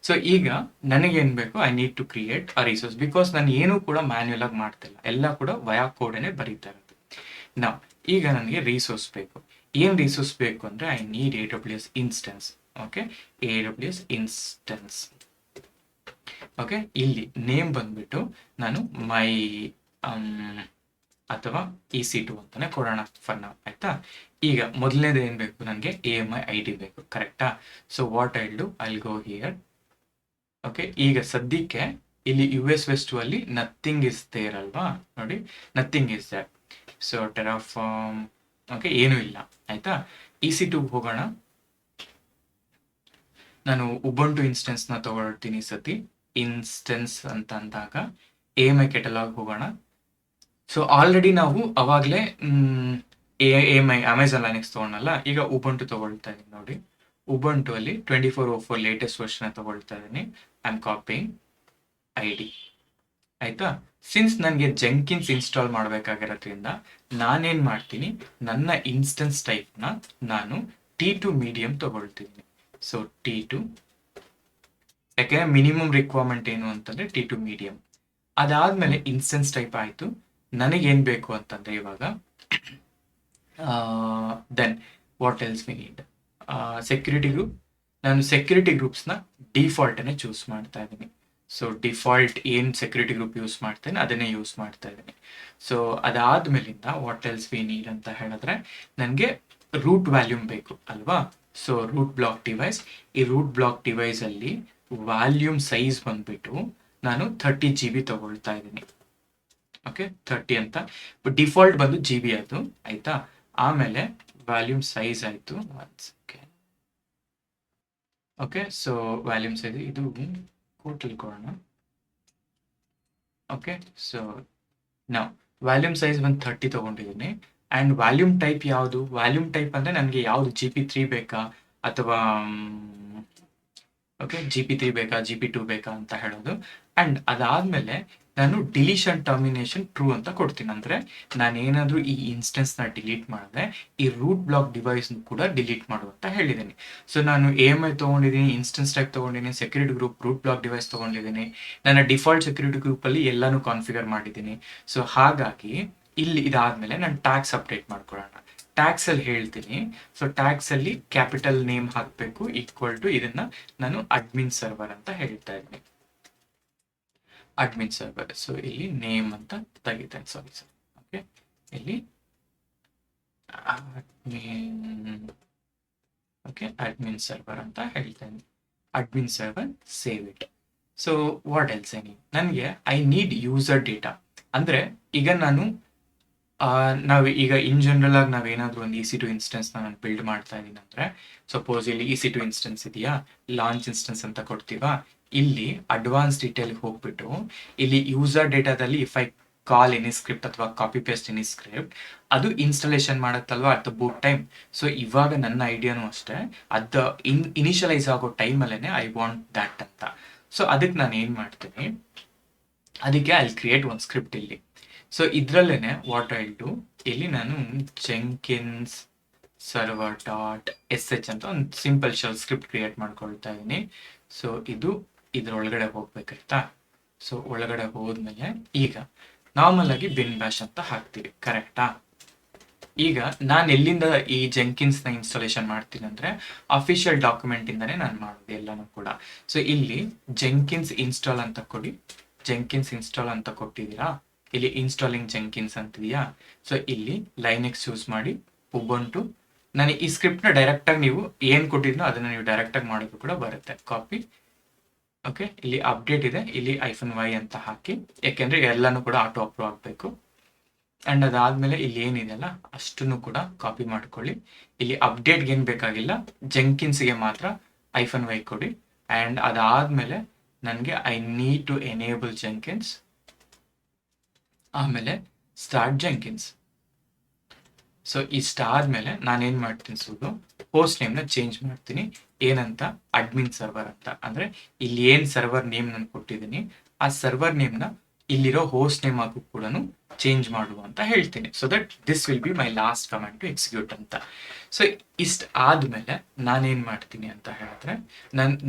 ಸೊ ಈಗ ನನಗೇನು ಬೇಕು, I need to create a resource. Because ನಾನು ಏನೂ ಕೂಡ ಮ್ಯಾನ್ಯುಯಲ್ ಆಗಿ ಮಾಡ್ತಿಲ್ಲ, ಎಲ್ಲ ಕೂಡ ವಯಾ ಕೋಡೇನೆ ಬರೀತಾ ಇರೋದು. ನಾವು ಈಗ ನನಗೆ ರಿಸೋರ್ಸ್ ಬೇಕು. ಏನ್ ರಿಸೋರ್ಸ್ ಬೇಕು ಅಂದ್ರೆ, I need AWS instance. Okay, AWS instance. Okay, ಇಲ್ಲಿ ನೇಮ್ ಬಂದ್ಬಿಟ್ಟು ನಾನು ಮೈ ಅಥವಾ EC2 ಅಂತಾನೆ ಕೊಡೋಣ ಫರ್ ನೌ, ಆಯ್ತಾ. ಈಗ ಮೊದಲನೇದು ಏನ್ ಬೇಕು, ನನಗೆ AMI ID ಬೇಕು, ಕರೆಕ್ಟಾ. So what I do, I go here. Okay, ಈಗ ಸದ್ಯಕ್ಕೆ ಇಲ್ಲಿ US West 2 ಅಲ್ಲಿ ನಥಿಂಗ್ ಇಸ್ ದೇರ್ ಅಲ್ವಾ, ನೋಡಿ, nothing is there. So Terraform, okay, ಏನೂ ಇಲ್ಲ, ಆಯ್ತಾ. EC2 ಹೋಗೋಣ. ನಾನು ಉಬುಂಟು ಇನ್ಸ್ಟೆನ್ಸ್ ನ ತಗೊಳ್ತೀನಿ ಸತಿ. ಇನ್ಸ್ಟೆನ್ಸ್ ಅಂತ ಅಂದಾಗ AMI ಕೆಟಲಾಗ್ ಹೋಗೋಣ. ಸೊ ಆಲ್ರೆಡಿ ನಾವು ಅವಾಗಲೇ AMI ಅಮೆಝಾನ್ ಲೈನೆಕ್ಸ್ ತಗೊಂಡಲ್ಲ, ಈಗ ಉಬುಂಟು ತಗೊಳ್ತಾ ಇದ್ದೀನಿ. ನೋಡಿ, ಉಬುಂಟು ಅಲ್ಲಿ 2404 ಲೇಟೆಸ್ಟ್ ವರ್ಷನ್ ತಗೊಳ್ತಾ ಇದ್ದೀನಿ. ಐ ಆಮ್ ಕಾಪಿಂಗ್ ID, ಆಯ್ತಾ. ಸಿನ್ಸ್ ನನಗೆ ಜೆಂಕಿನ್ಸ್ ಇನ್ಸ್ಟಾಲ್ ಮಾಡಬೇಕಾಗಿರೋದ್ರಿಂದ ನಾನೇನ್ ಮಾಡ್ತೀನಿ, ನನ್ನ ಇನ್ಸ್ಟೆನ್ಸ್ ಟೈಪ್ ನ ನಾನು T2 ಮೀಡಿಯಂ ತಗೊಳ್ತೀನಿ. ಸೊ T2, ಯಾಕೆಂದ್ರೆ ಮಿನಿಮಮ್ ರಿಕ್ವೈರ್ಮೆಂಟ್ ಏನು ಅಂತಂದ್ರೆ T2 ಮೀಡಿಯಂ. ಅದಾದ್ಮೇಲೆ ಇನ್ಸ್ಟೆನ್ಸ್ ಟೈಪ್ ಆಯ್ತು. ನನಗೇನ್ ಬೇಕು ಅಂತಂದ್ರೆ ಇವಾಗ then what else we need, security group. ನಾನು ಸೆಕ್ಯೂರಿಟಿ ಗ್ರೂಪ್ಸ್ನ ಡಿಫಾಲ್ಟನ್ನೇ ಚೂಸ್ ಮಾಡ್ತಾ ಇದ್ದೀನಿ. ಸೊ ಡಿಫಾಲ್ಟ್ ಏನು ಸೆಕ್ಯೂರಿಟಿ ಗ್ರೂಪ್ ಯೂಸ್ ಮಾಡ್ತೇನೆ ಅದನ್ನೇ ಯೂಸ್ ಮಾಡ್ತಾ ಇದ್ದೀನಿ. ಸೊ ಅದಾದ್ಮೇಲಿಂದ ವಾಟ್ ಎಲ್ಸ್ ವಿ ನೀಡ್ ಅಂತ ಹೇಳಿದ್ರೆ, ನನಗೆ ರೂಟ್ ವ್ಯಾಲ್ಯೂಮ್ ಬೇಕು ಅಲ್ವಾ. ಸೊ ರೂಟ್ ಬ್ಲಾಕ್ ಡಿವೈಸ್, ಈ ರೂಟ್ ಬ್ಲಾಕ್ ಡಿವೈಸ್ ಅಲ್ಲಿ ವ್ಯಾಲ್ಯೂಮ್ ಸೈಜ್ ಬಂದ್ಬಿಟ್ಟು ನಾನು 30 GB ತಗೊಳ್ತಾ ಇದ್ದೀನಿ. ಓಕೆ, 30 ಅಂತ ಡಿಫಾಲ್ಟ್ ಬಂದು GB ಆಯ್ತು, ಆಯ್ತಾ. ಆಮೇಲೆ ವ್ಯಾಲ್ಯೂಮ್ ಸೈಜ್ ಆಯ್ತು. ಓಕೆ, ಸೊ ವ್ಯಾಲ್ಯೂಮ್ ಸೈಜ್ ಇದು ಕೋಟಲ್ ಕೊಡೋಣ. ಓಕೆ, ಸೊ ನಾವು ವ್ಯಾಲ್ಯೂಮ್ ಸೈಜ್ ಒಂದು 30 ತಗೊಂಡಿದ್ದೀನಿ. ಅಂಡ್ ವ್ಯಾಲ್ಯೂಮ್ ಟೈಪ್ ಯಾವುದು, ವ್ಯಾಲ್ಯೂಮ್ ಟೈಪ್ ಅಂದ್ರೆ ನನಗೆ ಯಾವುದು GP3 ಬೇಕಾ ಅಥವಾ ಓಕೆ GP3 ಬೇಕಾ GP2 ಬೇಕಾ ಅಂತ ಹೇಳೋದು. ಅಂಡ್ ಅದಾದ್ಮೇಲೆ ನಾನು ಡಿಲೀಷನ್ ಟರ್ಮಿನೇಷನ್ ಟ್ರೂ ಅಂತ ಕೊಡ್ತೀನಿ. ಅಂದ್ರೆ ನಾನು ಏನಾದ್ರೂ ಈ ಇನ್ಸ್ಟೆನ್ಸ್ ನ ಡಿಲೀಟ್ ಮಾಡಿದ್ರೆ ಈ ರೂಟ್ ಬ್ಲಾಕ್ ಡಿವೈಸ್ ಕೂಡ ಡಿಲೀಟ್ ಮಾಡು ಅಂತ ಹೇಳಿದ್ದೀನಿ. ಸೊ ನಾನು AMI ತಗೊಂಡಿದ್ದೀನಿ, ಇನ್ಸ್ಟೆನ್ಸ್ ಟೈಪ್ ತಗೊಂಡಿದ್ದೀನಿ, security group, root block device ತಗೊಂಡಿದ್ದೀನಿ. ನನ್ನ ಡಿಫಾಲ್ಟ್ ಸೆಕ್ಯೂರಿಟಿ ಗ್ರೂಪ್ ಅಲ್ಲಿ ಎಲ್ಲಾನು ಕಾನ್ಫಿಗರ್ ಮಾಡಿದ್ದೀನಿ. ಸೊ ಹಾಗಾಗಿ ಇಲ್ಲಿ ಇದಾದ್ಮೇಲೆ ನಾನು ಟ್ಯಾಗ್ಸ್ ಅಪ್ಡೇಟ್ ಮಾಡ್ಕೊಳ್ಳೋಣ. ಟ್ಯಾಗ್ಸ್ ಅಲ್ಲಿ ಹೇಳ್ತೀನಿ. ಸೊ ಟ್ಯಾಗ್ಸ್ ಅಲ್ಲಿ ಕ್ಯಾಪಿಟಲ್ ನೇಮ್ ಹಾಕಬೇಕು, ಈಕ್ವಲ್ ಟು ಇದನ್ನ ನಾನು ಅಡ್ಮಿನ್ ಸರ್ವರ್ ಅಂತ ಹೇಳ್ತಾ ಇದ್ದೀನಿ. Admin server. ಸೊ ಇಲ್ಲಿ ನೇಮ್ ಅಂತ ತೆಗಿತೇನೆ, ಸಾರಿ ಸರ್. ಓಕೆ, ಇಲ್ಲಿ ಅಡ್ಮಿನ್, ಓಕೆ, ಅಡ್ಮಿನ್ ಸರ್ವರ್ ಅಂತ ಹೇಳ್ತೇನೆ. Admin server, save it. So what else ನನಗೆ ಐ ನೀಡ್ ಯೂಸರ್ ಡೇಟಾ. ಅಂದರೆ ಈಗ ನಾನು ನಾವು ಈಗ ಇನ್ ಜನರಲ್ ಆಗಿ ನಾವೇನಾದರೂ ಒಂದು EC2 ಇನ್ಸ್ಟೆನ್ಸ್ನ ನಾನು ಬಿಲ್ಡ್ ಮಾಡ್ತಾ ಇದ್ದೀನಿ ಅಂದರೆ, ಸಪೋಸ್ ಇಲ್ಲಿ EC2 ಇನ್ಸ್ಟೆನ್ಸ್ ಇದೆಯಾ, ಲಾಂಚ್ ಇನ್ಸ್ಟೆನ್ಸ್ ಅಂತ ಕೊಡ್ತೀವಾ, ಇಲ್ಲಿ ಅಡ್ವಾನ್ಸ್ ಡೀಟೇಲ್ಗೆ ಹೋಗ್ಬಿಟ್ಟು ಇಲ್ಲಿ ಯೂಸರ್ ಡೇಟಾದಲ್ಲಿ if I call any script ಅಥವಾ ಕಾಪಿ ಪೇಸ್ಟ್ ಎನಿ ಸ್ಕ್ರಿಪ್ಟ್, ಅದು ಇನ್ಸ್ಟಾಲೇಷನ್ ಮಾಡುತ್ತಲ್ವಾ at the boot time. So ಇವಾಗ ನನ್ನ ಐಡಿಯಾನು ಅಷ್ಟೇ, ಅದು ಇನಿಷಿಯಲೈಸ್ ಆಗೋ ಟೈಮಲ್ಲೇ ಐ ವಾಂಟ್ ದ್ಯಾಟ್ ಅಂತ. ಸೊ ಅದಕ್ಕೆ ನಾನು ಏನು ಮಾಡ್ತೀನಿ, ಅದಕ್ಕೆ ಐ ಕ್ರಿಯೇಟ್ ಒಂದು ಸ್ಕ್ರಿಪ್ಟ್ ಇಲ್ಲಿ. ಸೊ ಇದರಲ್ಲೇ ವಾಟ್ ಐ ಡು, ಇಲ್ಲಿ ನಾನು ಜೆಂಕಿನ್ಸ್ ಸರ್ವರ್ ಡಾಟ್ sh ಅಂತ ಒಂದು ಸಿಂಪಲ್ ಶೆಲ್ ಸ್ಕ್ರಿಪ್ಟ್ ಕ್ರಿಯೇಟ್ ಮಾಡ್ಕೊಳ್ತಾ ಇದ್ದೀನಿ. ಸೊ ಇದು ಇದ್ರೊಳಗಡೆ ಹೋಗ್ಬೇಕಾಯ್ತಾ. ಸೊ ಒಳಗಡೆ ಹೋದ್ಮೇಲೆ ಈಗ ನಾರ್ಮಲ್ ಆಗಿ ಬಿನ್ ಬ್ಯಾಶ್ ಅಂತ ಹಾಕ್ತೀವಿ, ಕರೆಕ್ಟಾ. ಈಗ ನಾನು ಎಲ್ಲಿಂದ ಈ ಜೆಂಕಿನ್ಸ್ನ ಇನ್ಸ್ಟಾಲೇಷನ್ ಮಾಡ್ತೀನಿ ಅಂದರೆ ಅಫಿಷಿಯಲ್ ಡಾಕ್ಯುಮೆಂಟ್ ಇಂದಾನೆ ನಾನು ಮಾಡೋದು ಎಲ್ಲನೂ ಕೂಡ. ಸೊ ಇಲ್ಲಿ ಜೆಂಕಿನ್ಸ್ ಇನ್ಸ್ಟಾಲ್ ಅಂತ ಕೊಡಿ, ಜೆಂಕಿನ್ಸ್ ಇನ್ಸ್ಟಾಲ್ ಅಂತ ಕೊಟ್ಟಿದ್ದೀರಾ, ಇಲ್ಲಿ ಇನ್ಸ್ಟಾಲಿಂಗ್ ಜೆಂಕಿನ್ಸ್ ಅಂತಿದೆಯಾ. ಸೊ ಇಲ್ಲಿ ಲೈನೆಕ್ಸ್ ಯೂಸ್ ಮಾಡಿ ಉಬುಂಟು, ನಾನು ಈ ಸ್ಕ್ರಿಪ್ಟ್ನ ಡೈರೆಕ್ಟಾಗಿ ನೀವು ಏನು ಕೊಟ್ಟಿದ್ನೋ ಅದನ್ನು ನೀವು ಡೈರೆಕ್ಟಾಗಿ ಮಾಡೋದು ಕೂಡ ಬರುತ್ತೆ. ಕಾಪಿ, ಓಕೆ, ಇಲ್ಲಿ ಅಪ್ಡೇಟ್ ಇದೆ, ಇಲ್ಲಿ -y ಅಂತ ಹಾಕಿ, ಯಾಕೆಂದರೆ ಎಲ್ಲನೂ ಕೂಡ ಆಟೋ ಅಪ್ರೂವ್ ಆಗಬೇಕು. ಆ್ಯಂಡ್ ಅದಾದಮೇಲೆ ಇಲ್ಲಿ ಏನಿದೆಯಲ್ಲ ಅಷ್ಟನ್ನು ಕೂಡ ಕಾಪಿ ಮಾಡ್ಕೊಳ್ಳಿ. ಇಲ್ಲಿ ಅಪ್ಡೇಟ್ಗೆ ಏನು ಬೇಕಾಗಿಲ್ಲ, ಜೆಂಕಿನ್ಸ್ಗೆ ಮಾತ್ರ -y ಕೊಡಿ. ಆ್ಯಂಡ್ ಅದಾದಮೇಲೆ ನನಗೆ ಐ ನೀಡ್ ಟು ಎನೇಬಲ್ ಜೆಂಕಿನ್ಸ್, ಆಮೇಲೆ ಸ್ಟಾರ್ಟ್ ಜೆಂಕಿನ್ಸ್. ಸೊ ಇಷ್ಟಾದ್ಮೇಲೆ ನಾನೇನು ಮಾಡ್ತೀನಿ, ಸುದು ಹೋಸ್ಟ್ ನೇಮ್ನ ಚೇಂಜ್ ಮಾಡ್ತೀನಿ. ಏನಂತ, ಅಡ್ಮಿನ್ ಸರ್ವರ್ ಅಂತ. ಅಂದರೆ ಇಲ್ಲಿ ಏನು ಸರ್ವರ್ ನೇಮ್ ನಾನು ಕೊಟ್ಟಿದ್ದೀನಿ ಆ ಸರ್ವರ್ ನೇಮ್ನ ಇಲ್ಲಿರೋ ಹೋಸ್ಟ್ ನೇಮ್ ಆಗು ಕೂಡ ಚೇಂಜ್ ಮಾಡುವ ಅಂತ ಹೇಳ್ತೀನಿ. So that this will be my last command to execute ಅಂತ. ಸೊ ಇಷ್ಟು ಆದಮೇಲೆ ನಾನೇನು ಮಾಡ್ತೀನಿ ಅಂತ ಹೇಳಿದ್ರೆ,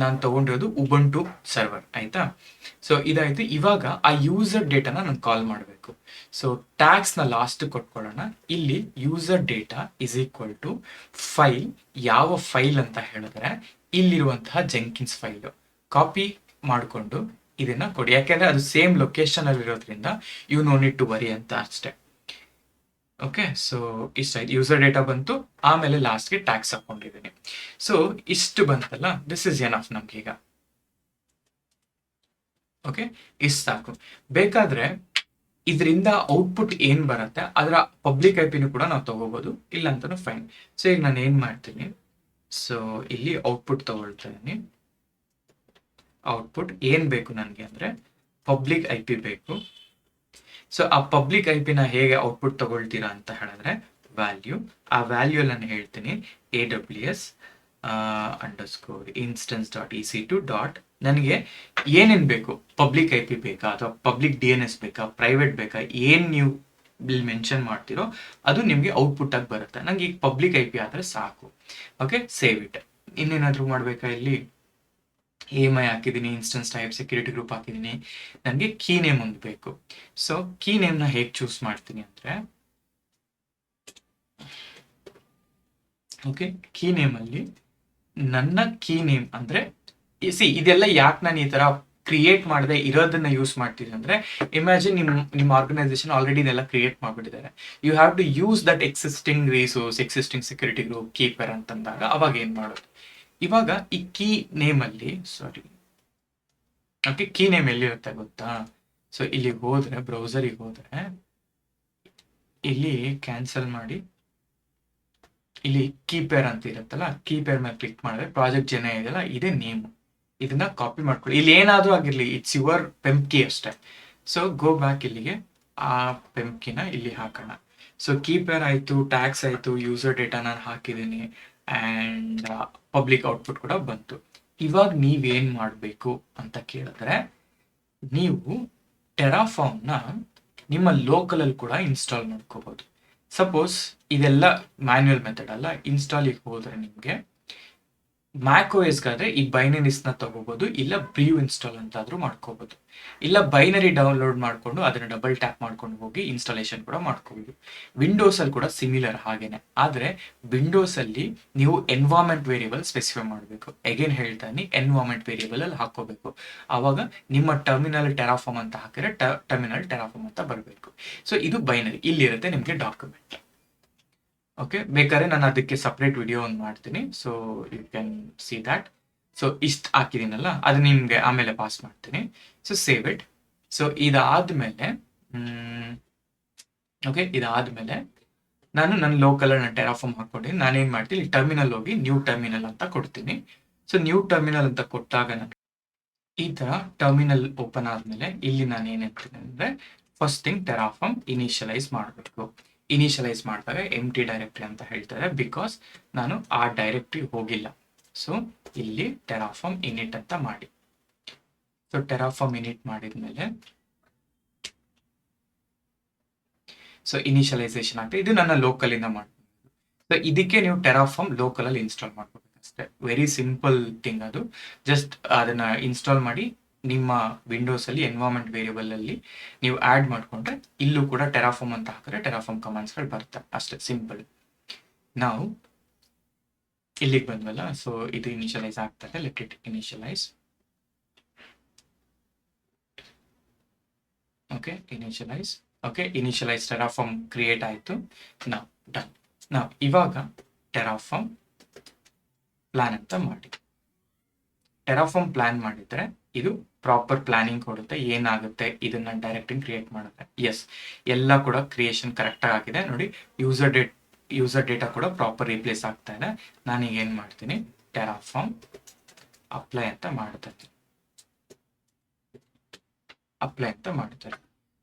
ನಾನು ತೊಗೊಂಡಿರೋದು ಉಬುಂಟು ಸರ್ವರ್ ಆಯಿತಾ. ಸೊ ಇದಾಯಿತು. ಇವಾಗ ಆ ಯೂಸರ್ ಡೇಟಾನ ನಾನು ಕಾಲ್ ಮಾಡಬೇಕು. ಸೊ ಟ್ಯಾಗ್ಸ್ನ ಲಾಸ್ಟ್ ಕೊಟ್ಕೊಳ್ಳೋಣ. ಇಲ್ಲಿ user data is equal to file, ಯಾವ ಫೈಲ್ ಅಂತ ಹೇಳಿದ್ರೆ ಇಲ್ಲಿರುವಂತಹ ಜೆಂಕಿನ್ಸ್ ಫೈಲು ಕಾಪಿ ಮಾಡಿಕೊಂಡು ಇದನ್ನ ಕೊಡಿ. ಯಾಕೆಂದ್ರೆ ಅದು ಸೇಮ್ ಲೊಕೇಶನ್ ಅಲ್ಲಿ ಇರೋದ್ರಿಂದ you no need to worry ಅಂತ ಅಷ್ಟೇ. ಓಕೆ, ಸೊ ಇಷ್ಟ ಆಯ್ತು, ಯೂಸರ್ ಡೇಟಾ ಬಂತು, ಆಮೇಲೆ ಲಾಸ್ಟ್ಗೆ ಟ್ಯಾಕ್ಸ್ ಹಾಕೊಂಡಿದ್ದೀನಿ. ಸೊ ಇಷ್ಟು ಬಂತಲ್ಲ, ದಿಸ್ ಇಸ್ ಎನಫ್ ನಮ್ಗೀಗ. ಓಕೆ, ಇಷ್ಟು ಸಾಕು. ಬೇಕಾದ್ರೆ ಇದರಿಂದ ಔಟ್ಪುಟ್ ಏನ್ ಬರುತ್ತೆ ಅದರ ಪಬ್ಲಿಕ್ IP ಕೂಡ ನಾವು ತಗೋಬಹುದು, ಇಲ್ಲ ಅಂತಾನು ಫೈನ್. ಸೊ ಈಗ ನಾನು ಏನ್ ಮಾಡ್ತೀನಿ, ಸೊ ಇಲ್ಲಿ ಔಟ್ಪುಟ್ ತಗೊಳ್ತಾ ಇದ್ದೀನಿ. ಔಟ್ಪುಟ್ ಏನ್ ಬೇಕು ನನಗೆ ಅಂದ್ರೆ ಪಬ್ಲಿಕ್ IP ಬೇಕು. ಸೊ ಆ ಪಬ್ಲಿಕ್ IP ನ ಹೇಗೆ ಔಟ್ಪುಟ್ ತಗೊಳ್ತೀರಾ ಅಂತ ಹೇಳಿದ್ರೆ ವ್ಯಾಲ್ಯೂ, ಆ ವ್ಯಾಲ್ಯೂ ನಾನು ಹೇಳ್ತೀನಿ AWS _instance.ec2 ನನಗೆ ಏನೇನು ಬೇಕು, ಪಬ್ಲಿಕ್ IP ಬೇಕಾ ಅಥವಾ ಪಬ್ಲಿಕ್ DNS ಬೇಕಾ, ಪ್ರೈವೇಟ್ ಬೇಕಾ, ಏನು ನೀವು ಇಲ್ಲಿ ಮೆನ್ಷನ್ ಮಾಡ್ತಿರೋ ಅದು ನಿಮಗೆ ಔಟ್ಪುಟ್ ಆಗಿ ಬರುತ್ತೆ. ನಂಗೆ ಈಗ ಪಬ್ಲಿಕ್ IP ಆದರೆ ಸಾಕು. Okay, save it. ಇನ್ನೇನಾದರೂ ಮಾಡಬೇಕಾ, ಇಲ್ಲಿ AMI ಹಾಕಿದ್ದೀನಿ, ಇನ್ಸ್ಟೆನ್ಸ್ ಟೈಪ್ ಸೆಕ್ಯೂರಿಟಿ ಗ್ರೂಪ್ ಹಾಕಿದ್ದೀನಿ, ನನಗೆ ಕೀ ನೇಮ್ ಒಂದು ಬೇಕು. ಸೊ ಕೀ ನೇಮ್ನ ಹೇಗೆ ಚೂಸ್ ಮಾಡ್ತೀನಿ ಅಂದರೆ, ಓಕೆ, ಕೀ ನೇಮಲ್ಲಿ ನನ್ನ ಕೀ ನೇಮ್ ಅಂದರೆ ಇದೆಲ್ಲ ಯಾಕೆ ನಾನು ಈ ಥರ ಕ್ರಿಯೇಟ್ ಮಾಡದೆ ಇರೋದನ್ನ ಯೂಸ್ ಮಾಡ್ತೀನಿ ಅಂದರೆ, ಇಮ್ಯಾಜಿನ್ ನಿಮ್ಮ ಆರ್ಗನೈಸೇಷನ್ ಆಲ್ರೆಡಿ ಇದೆಲ್ಲ ಕ್ರಿಯೇಟ್ ಮಾಡಿಬಿಟ್ಟಿದ್ದಾರೆ. You have to use that existing resource, existing security group key pair ಅಂತಂದಾಗ ಅವಾಗ ಏನು ಮಾಡೋದು. ಇವಾಗ ಈ ಕೀ ನೇಮಲ್ಲಿ ಓಕೆ, ಕೀ ನೇಮ್ ಎಲ್ಲಿರುತ್ತೆ ಗೊತ್ತಾ. ಸೊ ಇಲ್ಲಿಗೆ ಹೋದ್ರೆ, ಬ್ರೌಸರಿಗೆ ಹೋದ್ರೆ ಇಲ್ಲಿ ಕ್ಯಾನ್ಸಲ್ ಮಾಡಿ, ಇಲ್ಲಿ ಕೀಪೇರ್ ಅಂತ ಇರುತ್ತಲ್ಲ, ಕೀಪೇರ್ ಮೇಲೆ ಕ್ಲಿಕ್ ಮಾಡಿದ್ರೆ ಪ್ರಾಜೆಕ್ಟ್ ಜನ ಇದೆಯಲ್ಲ ಇದೇ ನೇಮ್, ಇದನ್ನ ಕಾಪಿ ಮಾಡ್ಕೊಳ್ಳಿ. ಇಲ್ಲಿ ಏನಾದರೂ ಆಗಿರಲಿ, ಇಟ್ಸ್ ಯುವರ್ ಪೆಂಪ್ ಕೀ ಅಷ್ಟೇ. ಸೊ ಗೋ ಬ್ಯಾಕ್, ಇಲ್ಲಿಗೆ ಆ ಪೆಂಪ್ ಕೀನ ಇಲ್ಲಿ ಹಾಕೋಣ. ಸೊ ಕೀಪೇರ್ ಆಯಿತು, ಟ್ಯಾಕ್ಸ್ ಆಯಿತು, ಯೂಸರ್ ಡೇಟಾ ನಾನು ಹಾಕಿದ್ದೀನಿ, ಆ್ಯಂಡ್ ಪಬ್ಲಿಕ್ ಔಟ್ಪುಟ್ ಕೂಡ ಬಂತು. ಇವಾಗ ನೀವೇನು ಮಾಡಬೇಕು ಅಂತ ಕೇಳಿದ್ರೆ, ನೀವು ಟೆರಾಫಾರ್ಮ್ನ ನಿಮ್ಮ ಲೋಕಲಲ್ಲಿ ಕೂಡ ಇನ್ಸ್ಟಾಲ್ ಮಾಡ್ಕೋಬೋದು. ಸಪೋಸ್ ಇದೆಲ್ಲ ಮ್ಯಾನ್ಯುಯಲ್ ಮೆಥಡ್ ಅಲ್ಲ, ಇನ್ಸ್ಟಾಲಿಗೆ ಹೋದರೆ ನಿಮಗೆ ಮ್ಯಾಕ್ OSಗಾದ್ರೆ ಈ ಬೈನರೀಸ್ನ ತಗೋಬೋದು, ಇಲ್ಲ ಬ್ರೀವ್ ಇನ್ಸ್ಟಾಲ್ ಅಂತಾದರೂ ಮಾಡ್ಕೋಬೋದು, ಇಲ್ಲ ಬೈನರಿ ಡೌನ್ಲೋಡ್ ಮಾಡಿಕೊಂಡು ಅದನ್ನು ಡಬಲ್ ಟ್ಯಾಪ್ ಮಾಡ್ಕೊಂಡು ಹೋಗಿ ಇನ್ಸ್ಟಾಲೇಷನ್ ಕೂಡ ಮಾಡ್ಕೋಬೋದು. ವಿಂಡೋಸಲ್ಲಿ ಕೂಡ ಸಿಮಿಲರ್ ಹಾಗೇನೆ. ಆದರೆ ವಿಂಡೋಸಲ್ಲಿ ನೀವು ಎನ್ವಾರ್ಮೆಂಟ್ ವೇರಿಯಬಲ್ ಸ್ಪೆಸಿಫೈ ಮಾಡಬೇಕು. ಅಗೇನ್ ಹೇಳ್ತಾನೆ, ಎನ್ವಾರ್ಮೆಂಟ್ ವೇರಿಯಬಲ್ ಅಲ್ಲಿ ಹಾಕೋಬೇಕು. ಆವಾಗ ನಿಮ್ಮ ಟರ್ಮಿನಲ್ ಟೆರಾಫಾರ್ಮ್ ಅಂತ ಹಾಕಿದ್ರೆ ಟರ್ಮಿನಲ್ ಟೆರಾಫಾರ್ಮ್ ಅಂತ ಬರಬೇಕು. ಸೊ ಇದು ಬೈನರಿ, ಇಲ್ಲಿರುತ್ತೆ ನಿಮಗೆ ಡಾಕ್ಯುಮೆಂಟ್. ಓಕೆ, ಬೇಕಾದ್ರೆ ನಾನು ಅದಕ್ಕೆ ಸಪ್ರೇಟ್ ವಿಡಿಯೋ ಒಂದು ಮಾಡ್ತೀನಿ, so you can see that. So ಇಷ್ಟು ಹಾಕಿದ್ದೀನಲ್ಲ ಅದು ನಿಮಗೆ ಆಮೇಲೆ ಪಾಸ್ ಮಾಡ್ತೀನಿ. So save it. ಸೊ ಇದಾದ್ಮೇಲೆ ಓಕೆ, ಇದಾದ್ಮೇಲೆ ನಾನು ನನ್ನ ಲೋಕಲಲ್ಲಿ ನಾನು ಟೆರಾಫಾರ್ಮ್ ಹಾಕ್ಕೊಂಡು ನಾನೇನು ಮಾಡ್ತೀನಿ, ಟರ್ಮಿನಲ್ ಹೋಗಿ ನ್ಯೂ ಟರ್ಮಿನಲ್ ಅಂತ ಕೊಡ್ತೀನಿ. ಸೊ ನ್ಯೂ ಟರ್ಮಿನಲ್ ಅಂತ ಕೊಟ್ಟಾಗ ನಾನು ಈ ಥರ ಟರ್ಮಿನಲ್ ಓಪನ್ ಆದಮೇಲೆ ಇಲ್ಲಿ ನಾನು ಏನು ಹೇಳ್ತೀನಿ ಅಂದರೆ, ಫಸ್ಟ್ ಥಿಂಗ್ ಟೆರಾಫಾರ್ಮ್ ಇನಿಷಿಯಲೈಸ್ ಮಾಡಬೇಕು. ಇನಿಷಿಯಲೈಸ್ ಮಾಡಿದಾಗ ಎಂಟಿ ಡೈರೆಕ್ಟ್ರಿ ಅಂತ ಹೇಳ್ತಾರೆ, ಬಿಕಾಸ್ ನಾನು ಆ ಡೈರೆಕ್ಟ್ರಿ ಹೋಗಿಲ್ಲ. ಸೊ ಇಲ್ಲಿ ಟೆರಾಫಾರ್ಮ್ ಇನಿಟ್ ಅಂತ ಮಾಡಿ. ಸೊ ಟೆರಾಫಾರ್ಮ್ ಇನಿಟ್ ಮಾಡಿದ್ಮೇಲೆ ಸೊ ಇನಿಷಿಯಲೈಸೇಷನ್ ಆಗ್ತದೆ. ಇದು ನನ್ನ ಲೋಕಲಿಂದ ಮಾಡ್ಬೋದು. ಸೊ ಇದಕ್ಕೆ ನೀವು ಟೆರಾಫಾರ್ಮ್ ಲೋಕಲಲ್ಲಿ ಇನ್ಸ್ಟಾಲ್ ಮಾಡ್ಕೋಬೇಕು ಅಷ್ಟೇ. ವೆರಿ ಸಿಂಪಲ್ ಥಿಂಗ್ ಅದು. ಜಸ್ಟ್ ಅದನ್ನ ಇನ್ಸ್ಟಾಲ್ ಮಾಡಿ ನಿಮ್ಮ ವಿಂಡೋಸಲ್ಲಿ ಎನ್ವೈರನ್ಮೆಂಟ್ ವೇರಿಯಬಲಲ್ಲಿ ನೀವು ಆ್ಯಡ್ ಮಾಡಿಕೊಂಡ್ರೆ ಇಲ್ಲೂ ಕೂಡ ಟೆರಾಫಾರ್ಮ್ ಅಂತ ಹಾಕಿದ್ರೆ ಟೆರಾಫಾರ್ಮ್ ಕಮಾಂಡ್ಸ್ಗಳು ಬರ್ತವೆ ಅಷ್ಟೇ, ಸಿಂಪಲ್. ನಾವು ಇಲ್ಲಿಗೆ ಬಂದ್ವಲ್ಲ, ಸೊ ಇದು ಇನಿಷಿಯಲೈಸ್ ಆಗ್ತದೆ. Let it initialize. Okay, initialize. Okay, initialize Terraform create ಆಯಿತು. ನಾವು ಡನ್. ನಾವು ಇವಾಗ ಟೆರಾಫಾರ್ಮ್ ಪ್ಲಾನ್ ಅಂತ ಮಾಡಿ. ಟೆರಾಫಾರ್ಮ್ ಪ್ಲಾನ್ ಮಾಡಿದ್ರೆ ಇದು ಪ್ರಾಪರ್ ಪ್ಲಾನಿಂಗ್ ಕೊಡುತ್ತೆ, ಏನಾಗುತ್ತೆ ಇದನ್ನ ಡೈರೆಕ್ಟಿಂಗ್ ಕ್ರಿಯೇಟ್ ಮಾಡುತ್ತೆ. ಎಸ್, ಎಲ್ಲ ಕೂಡ ಕ್ರಿಯೇಷನ್ ಕರೆಕ್ಟಾಗಿ ಆಗಿದೆ ನೋಡಿ. ಯೂಸರ್ ಡೇಟಾ ಕೂಡ ಪ್ರಾಪರ್ ರೀಪ್ಲೇಸ್ ಆಗ್ತಾ ಇದೆ. ನಾನೀಗ ಏನು ಮಾಡ್ತೀನಿ, ಟೆರಾಫಾರ್ಮ್ ಅಪ್ಲೈ ಅಂತ ಮಾಡ್ತೀನಿ. ಅಪ್ಲೈ ಅಂತ ಮಾಡ್ತಾರೆ.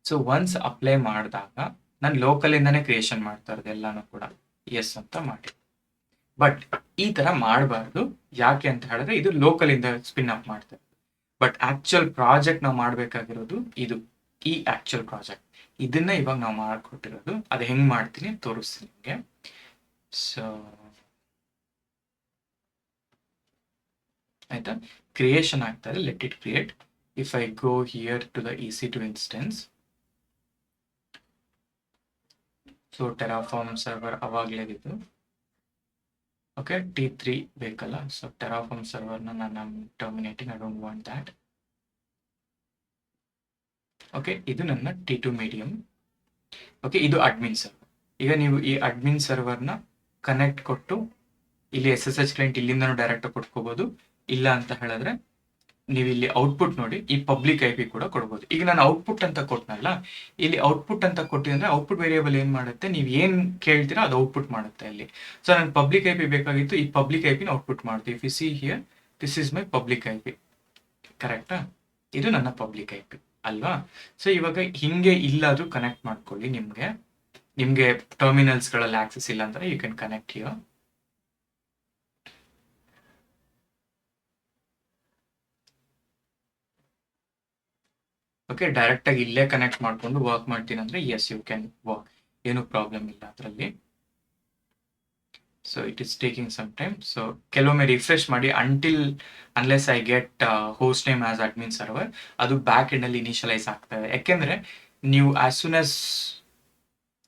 ಸೊ ಒನ್ಸ್ ಅಪ್ಲೈ ಮಾಡಿದಾಗ ನಾನು ಲೋಕಲಿಂದಾನೇ ಕ್ರಿಯೇಷನ್ ಮಾಡ್ತಾ ಇರೋದು ಎಲ್ಲಾನು ಕೂಡ. ಎಸ್ ಅಂತ ಮಾಡಿ. ಬಟ್ ಈ ತರ ಮಾಡಬಾರ್ದು. ಯಾಕೆ ಅಂತ ಹೇಳಿದ್ರೆ ಇದು ಲೋಕಲಿಂದ ಸ್ಪಿನ್ ಅಪ್ ಮಾಡ್ತಾರೆ. ಬಟ್ ಆಕ್ಚುಯಲ್ ಪ್ರಾಜೆಕ್ಟ್ ನಾವು ಮಾಡಬೇಕಾಗಿರೋದು ಇದು, ಈ ಆಕ್ಚುಯಲ್ ಪ್ರಾಜೆಕ್ಟ್. ಇದನ್ನ ಇವಾಗ ನಾವು ಮಾಡಿಕೊಟ್ಟಿರೋದು. ಅದು ಹೆಂಗ್ ಮಾಡ್ತೀನಿ ತೋರಿಸ್ತೀನಿ ನಿಮಗೆ. ಸೊ ಆಯ್ತಾ, ಕ್ರಿಯೇಷನ್ ಆಗ್ತಾರೆ. Let it create. If I go here to the EC2 instance, so Terraform server ಅವಾಗಲೇ ಇದು. ಓಕೆ, T3 ಬೇಕಲ್ಲ. ಸೊ Terraform server ನಾನು terminating. I don't want that. Okay, ಇದು ನನ್ನ T2 medium. ಓಕೆ, ಇದು ಅಡ್ಮಿನ್ ಸರ್ವರ್. ಈಗ ನೀವು ಈ ಅಡ್ಮಿನ್ ಸರ್ವರ್ನ ಕನೆಕ್ಟ್ ಕೊಟ್ಟು ಇಲ್ಲಿ SSH ಕ್ಲೈಂಟ್ ಇಲ್ಲಿಂದನೂ ಡೈರೆಕ್ಟ್ ಕೊಟ್ಕೋಬಹುದು. ಇಲ್ಲ ಅಂತ ಹೇಳಿದ್ರೆ ನೀವು ಇಲ್ಲಿ ಔಟ್ಪುಟ್ ನೋಡಿ, ಈ ಪಬ್ಲಿಕ್ IP ಕೂಡ ಕೊಡ್ಬೋದು. ಈಗ ನಾನು ಔಟ್ಪುಟ್ ಅಂತ ಕೊಟ್ಟನಲ್ಲ, ಇಲ್ಲಿ ಔಟ್ಪುಟ್ ಅಂತ ಕೊಟ್ಟಿದ್ರೆ ಔಟ್ಪುಟ್ ವೇರಿಯೇಬಲ್ ಏನು ಮಾಡುತ್ತೆ, ನೀವು ಏನು ಕೇಳ್ತೀರಾ ಅದು ಔಟ್ಪುಟ್ ಮಾಡುತ್ತೆ ಇಲ್ಲಿ. ಸೊ ನಾನು ಪಬ್ಲಿಕ್ IP ಬೇಕಾಗಿತ್ತು, ಈ ಪಬ್ಲಿಕ್ IP ನ ಔಟ್ಪುಟ್ ಮಾಡ್ತೀವಿ. If U see here, this is my public IP. ಕರೆಕ್ಟಾ? ಇದು ನನ್ನ ಪಬ್ಲಿಕ್ IP ಅಲ್ವಾ? ಸೊ ಇವಾಗ ಹಿಂಗೆ ಇಲ್ಲಾದ್ರೂ ಕನೆಕ್ಟ್ ಮಾಡ್ಕೊಳ್ಳಿ. ನಿಮಗೆ ಟರ್ಮಿನಲ್ಸ್ಗಳಲ್ಲಿ ಆಕ್ಸೆಸ್ ಇಲ್ಲ ಅಂದ್ರೆ you can connect here. Okay, direct ಆಗಿ ಇಲ್ಲೇ ಕನೆಕ್ಟ್ ಮಾಡ್ಕೊಂಡು ವರ್ಕ್ ಮಾಡ್ತೀನಿ ಅಂದ್ರೆ ಎಸ್ ಯು ಕ್ಯಾನ್ ವರ್ಕ್, ಏನು ಪ್ರಾಬ್ಲಮ್ ಇಲ್ಲ ಅದರಲ್ಲಿ. So it is taking some time. So ಕೆಲವೊಮ್ಮೆ ರಿಫ್ರೆಶ್ ಮಾಡಿ unless I get host name as admin server, ಅದು ಬ್ಯಾಕ್ ಎಂಡ್ ಅಲ್ಲಿ ಇನಿಷಿಯಲೈಸ್ ಆಗ್ತದೆ. ಯಾಕೆಂದ್ರೆ ನೀವು ಆಸ್ ಸೂನ್ ಆಸ್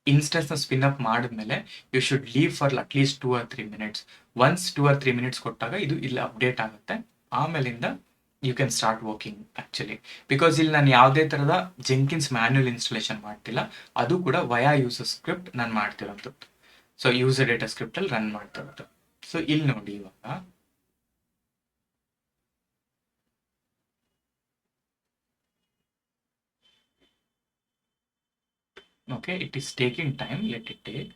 ಇನ್ಸ್ಟೆನ್ಸ್ನ ಸ್ಪಿನ್ ಅಪ್ ಮಾಡಿದ್ಮೇಲೆ you should leave for at least 2 or 3 minutes. Once 2 or 3 minutes ಕೊಟ್ಟಾಗ ಇದು ಇಲ್ಲಿ ಅಪ್ಡೇಟ್ ಆಗುತ್ತೆ. ಆಮೇಲಿಂದ you can start working actually. Because ಇಲ್ಲಿ ನಾನು ಯಾವುದೇ ಥರದ ಜೆಂಕಿನ್ಸ್ ಮ್ಯಾನ್ಯುಯಲ್ ಇನ್ಸ್ಟಾಲೇಷನ್ ಮಾಡ್ತಿಲ್ಲ, ಅದು ಕೂಡ ವಯಾ ಯೂಸರ್ ಸ್ಕ್ರಿಪ್ಟ್ ನಾನು ಮಾಡ್ತಿರೋದು. ಸೊ ಯೂಸರ್ ಡೇಟಾ ಸ್ಕ್ರಿಪ್ಟ್ ಅಲ್ಲಿ ರನ್ ಮಾಡ್ತಾ ಇರೋದು. ಸೊ ಇಲ್ಲಿ ನೋಡಿ ಇವಾಗ okay, it is taking time. Let it take.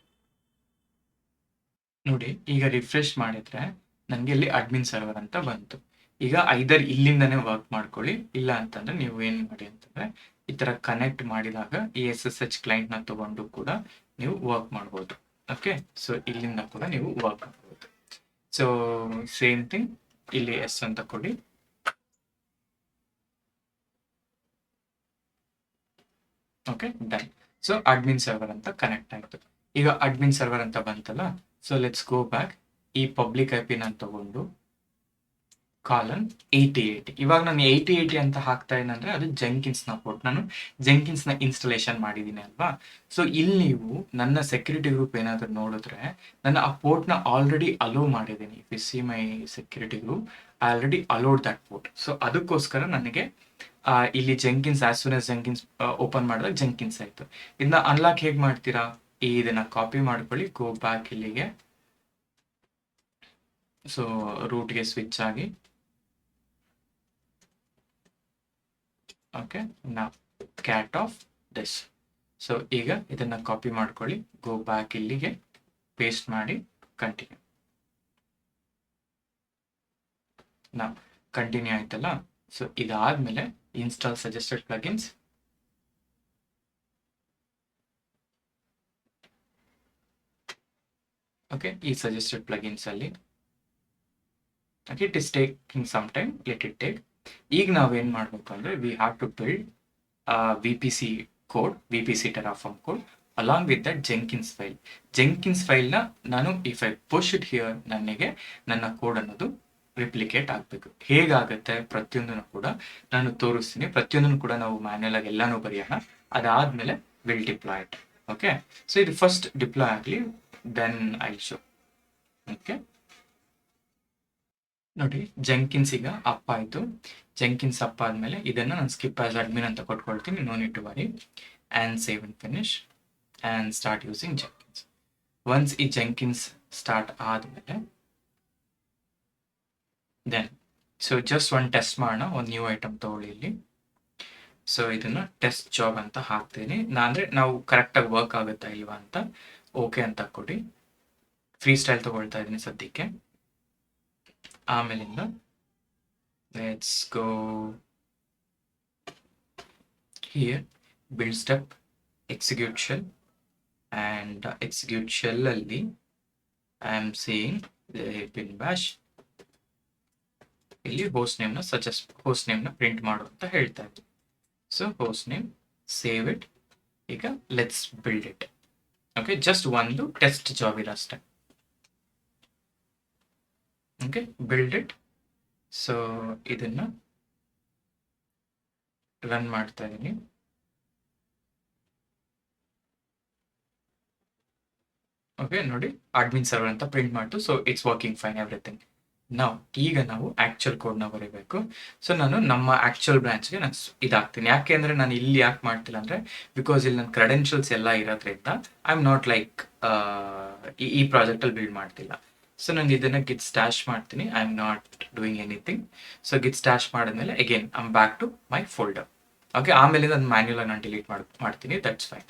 ನೋಡಿ ಈಗ ರಿಫ್ರೆಶ್ ಮಾಡಿದ್ರೆ ನನಗೆ ಇಲ್ಲಿ ಅಡ್ಮಿನ್ ಸರ್ವರ್ ಅಂತ ಬಂತು. ಈಗ ಐದರ್ ಇಲ್ಲಿಂದನೇ ವರ್ಕ್ ಮಾಡ್ಕೊಳ್ಳಿ, ಇಲ್ಲ ಅಂತಂದ್ರೆ ನೀವು ಏನು ಮಾಡಿ ಅಂತಂದ್ರೆ ಈ ತರ ಕನೆಕ್ಟ್ ಮಾಡಿದಾಗ ಈ SSH ಕ್ಲೈಂಟ್ನ ತಗೊಂಡು ಕೂಡ ನೀವು ವರ್ಕ್ ಮಾಡ್ಬೋದು. ಓಕೆ, ಸೊ ಇಲ್ಲಿಂದ ಕೂಡ ನೀವು ವರ್ಕ್ ಮಾಡ್ಬೋದು. ಸೊ ಸೇಮ್ ಥಿಂಗ್ ಇಲ್ಲಿ ಎಸ್ ಅಂತ ಕೊಡಿ. Okay, done. So admin server ಅಂತ ಕನೆಕ್ಟ್ ಆಯ್ತು. ಈಗ ಅಡ್ಮಿನ್ ಸರ್ವರ್ ಅಂತ ಬಂತಲ್ಲ, ಸೊ ಲೆಟ್ಸ್ ಗೋ ಬ್ಯಾಕ್. ಈ ಪಬ್ಲಿಕ್ IP ನಾನು ತಗೊಂಡು ಕಾಲನ್ 8080. ಇವಾಗ ನಾನು 8080 ಅಂತ ಹಾಕ್ತಾ ಇದ್ದಂದ್ರೆ ಅದು ಜೆಂಕಿನ್ಸ್ನ ಪೋರ್ಟ್. ನಾನು ಜೆಂಕಿನ್ಸ್ನ ಇನ್ಸ್ಟಾಲೇಷನ್ ಮಾಡಿದ್ದೀನಿ ಅಲ್ವಾ? ಸೊ ಇಲ್ಲಿ ನೀವು ನನ್ನ ಸೆಕ್ಯೂರಿಟಿ ಗ್ರೂಪ್ ಏನಾದರೂ ನೋಡಿದ್ರೆ ನಾನು ಆ ಪೋರ್ಟ್ನ ಆಲ್ರೆಡಿ ಅಲೋ ಮಾಡಿದ್ದೀನಿ. If U see my security group, I already allowed that port. So ಅದಕ್ಕೋಸ್ಕರ ನನಗೆ ಇಲ್ಲಿ ಜೆಂಕಿನ್ಸ್ ಆಸ್ ಸೂನ್ ಆಸ್ ಜೆಂಕಿನ್ಸ್ ಓಪನ್ ಮಾಡಿದಾಗ ಜೆಂಕಿನ್ಸ್ ಆಯಿತು. ಇದನ್ನ ಅನ್ಲಾಕ್ ಹೇಗೆ ಮಾಡ್ತೀರಾ? ಇದನ್ನ ಕಾಪಿ ಮಾಡ್ಕೊಳ್ಳಿ, ಗೋ ಬ್ಯಾಕ್ ಇಲ್ಲಿಗೆ. ಸೊ ರೂಟ್ಗೆ ಸ್ವಿಚ್ ಆಗಿ ಓಕೆ, ನಾವು ಕ್ಯಾಟ್ ಆಫ್ ದಿಸ್. ಸೊ ಈಗ ಇದನ್ನ ಕಾಪಿ ಮಾಡ್ಕೊಳ್ಳಿ, ಗೋ ಬ್ಯಾಕ್ ಇಲ್ಲಿಗೆ ಪೇಸ್ಟ್ ಮಾಡಿ ಕಂಟಿನ್ಯೂ. ನಾವು ಕಂಟಿನ್ಯೂ ಆಯ್ತಲ್ಲ. ಸೊ ಇದಾದ್ಮೇಲೆ ಇನ್ಸ್ಟಾಲ್ ಸಜೆಸ್ಟೆಡ್ ಪ್ಲಗಿನ್ಸ್. ಓಕೆ, ಈ ಸಜೆಸ್ಟೆಡ್ ಪ್ಲಗಿನ್ಸ್ ಅಲ್ಲಿ it is taking some time, let it take. ಈಗ ನಾವೇನ್ ಮಾಡ್ಬೇಕು ಅಂದ್ರೆ we have to build VPC code, VPC Terraform code along with that Jenkins file. Jenkins ಫೈಲ್ನ ನಾನು if I push it here, ನನಗೆ ನನ್ನ ಕೋಡ್ ಅನ್ನೋದು ರಿಪ್ಲಿಕೇಟ್ ಆಗಬೇಕು. ಹೇಗಾಗುತ್ತೆ ಪ್ರತಿಯೊಂದನ್ನು ಕೂಡ ನಾನು ತೋರಿಸ್ತೀನಿ. ಪ್ರತಿಯೊಂದನ್ನು ಕೂಡ ನಾವು ಮ್ಯಾನ್ಯಲ್ ಆಗಿ ಎಲ್ಲಾನು ಬರೆಯೋಣ, ಅದಾದ್ಮೇಲೆ will deploy it. Okay, so ಇದು ಫಸ್ಟ್ ಡಿಪ್ಲಾಯ್ ಆಗಲಿ, ದೆನ್ ಐ ಶೋ. ಓಕೆ ನೋಡಿ, ಜೆಂಕಿನ್ಸ್ ಈಗ ಅಪ್ ಆಯಿತು. ಜೆಂಕಿನ್ಸ್ ಅಪ್ ಆದಮೇಲೆ ಇದನ್ನು ನಾನು ಸ್ಕಿಪ್ ಆಸ್ ಅಡ್ಮಿನ್ ಅಂತ ಕೊಟ್ಕೊಳ್ತೀನಿ, no need to worry, and save and finish and start using Jenkins. Once ಈ ಜೆಂಕಿನ್ಸ್ ಸ್ಟಾರ್ಟ್ ಆದಮೇಲೆ ದೆನ್ ಸೊ ಜಸ್ಟ್ ಒಂದು ಟೆಸ್ಟ್ ಮಾಡೋಣ. ಒಂದು ನ್ಯೂ ಐಟಮ್ ತೊಗೊಳ್ಳಿ ಇಲ್ಲಿ. ಸೊ ಇದನ್ನು ಟೆಸ್ಟ್ ಜಾಬ್ ಅಂತ ಹಾಕ್ತೀನಿ ಅಂದರೆ ನಾವು ಕರೆಕ್ಟಾಗಿ ವರ್ಕ್ ಆಗುತ್ತಾ ಇಲ್ವಾ ಅಂತ. ಓಕೆ ಅಂತ ಕೊಡಿ. ಫ್ರೀ ಸ್ಟೈಲ್ ತೊಗೊಳ್ತಾ ಇದ್ದೀನಿ ಸದ್ಯಕ್ಕೆ. ಆಮೇಲಿಂದ let's go here, build step, execute shell, and execute shell ಅಲ್ಲಿ I am saying bin bash. ಇಲ್ಲಿ ಹೋಸ್ಟ್ ನೇಮ್ನ ಹೋಸ್ಟ್ ನೇಮ್ನ ಪ್ರಿಂಟ್ ಮಾಡು ಅಂತ ಹೇಳ್ತಾ ಇದ್ದೀನಿ. So host name, save it. ಈಗ let's build it. Okay, just ಒಂದು ಟೆಸ್ಟ್ ಜಾಬ್ ಇರಷ್ಟೇ. Okay, build it. ಸೊ ಇದನ್ನ ರನ್ ಮಾಡ್ತಾ ಇದ್ದೀನಿ. ಓಕೆ ನೋಡಿ, ಅಡ್ಮಿನ್ ಸರ್ವರ್ ಅಂತ ಪ್ರಿಂಟ್ ಮಾಡ್ತು. So it's working fine, everything. ಈಗ ನಾವು ಆಕ್ಚುಯಲ್ ಕೋಡ್ನ ಬರೀಬೇಕು. ಸೊ ನಾನು ನಮ್ಮ ಆಕ್ಚುಯಲ್ ಬ್ರಾಂಚ್ಗೆ ನಾನು ಇದಾಗ್ತೀನಿ. ಯಾಕೆ ಅಂದರೆ ನಾನು ಇಲ್ಲಿ ಯಾಕೆ ಮಾಡ್ತಿಲ್ಲ ಅಂದರೆ, ಬಿಕಾಸ್ ಇಲ್ಲಿ ನನ್ನ ಕ್ರೆಡೆನ್ಷಿಯಲ್ಸ್ ಎಲ್ಲ ಇರೋದ್ರಿಂದ ಐ ಆಮ್ ನಾಟ್ ಲೈಕ್ ಈ ಪ್ರಾಜೆಕ್ಟಲ್ಲಿ ಬಿಲ್ಡ್ ಮಾಡ್ತಿಲ್ಲ. ಸೊ ನಾನು ಇದನ್ನು ಗಿಟ್ ಸ್ಟ್ಯಾಶ್ ಮಾಡ್ತೀನಿ. I am not doing anything. So git stash ಮಾಡಿದ್ಮೇಲೆ again I am back to my folder. Okay, ಆಮೇಲೆ ನಾನು ಮ್ಯಾನ್ಯುಯಲ್ ನಾನು ಡಿಲೀಟ್ ಮಾಡ್ತೀನಿ. That's fine.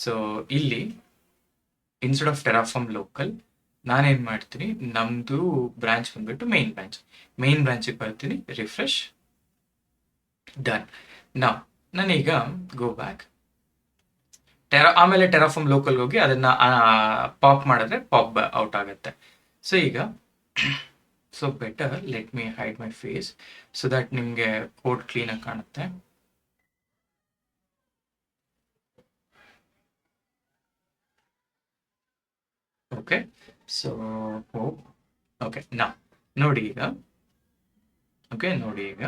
ಸೊ ಇಲ್ಲಿ ಇನ್ಸ್ಟೆಡ್ ಆಫ್ ಟೆರಾಫಾರ್ಮ್ ಲೋಕಲ್ ನಾನೇನು ಮಾಡ್ತೀನಿ, ನಮ್ಮದು ಬ್ರಾಂಚ್ ಬಂದ್ಬಿಟ್ಟು ಮೇನ್ ಬ್ರಾಂಚಿಗೆ ಬರ್ತೀನಿ, ರಿಫ್ರೆಶ್, ಡನ್. ನಾನೀಗ ಗೋ ಬ್ಯಾಕ್, ಆಮೇಲೆ ಟೆರಾಫಾರ್ಮ್ ಲೋಕಲ್ಗೆ ಹೋಗಿ ಅದನ್ನು ಪಾಪ್ ಮಾಡಿದ್ರೆ ಪಾಪ್ ಔಟ್ ಆಗುತ್ತೆ. ಸೊ ಈಗ so better let me hide my face so that ನಿಮಗೆ ಕೋಡ್ ಕ್ಲೀನಾಗಿ ಕಾಣುತ್ತೆ. ಓಕೆ, ಸೊ ಓಕೆ, ನೋಡಿ ಈಗ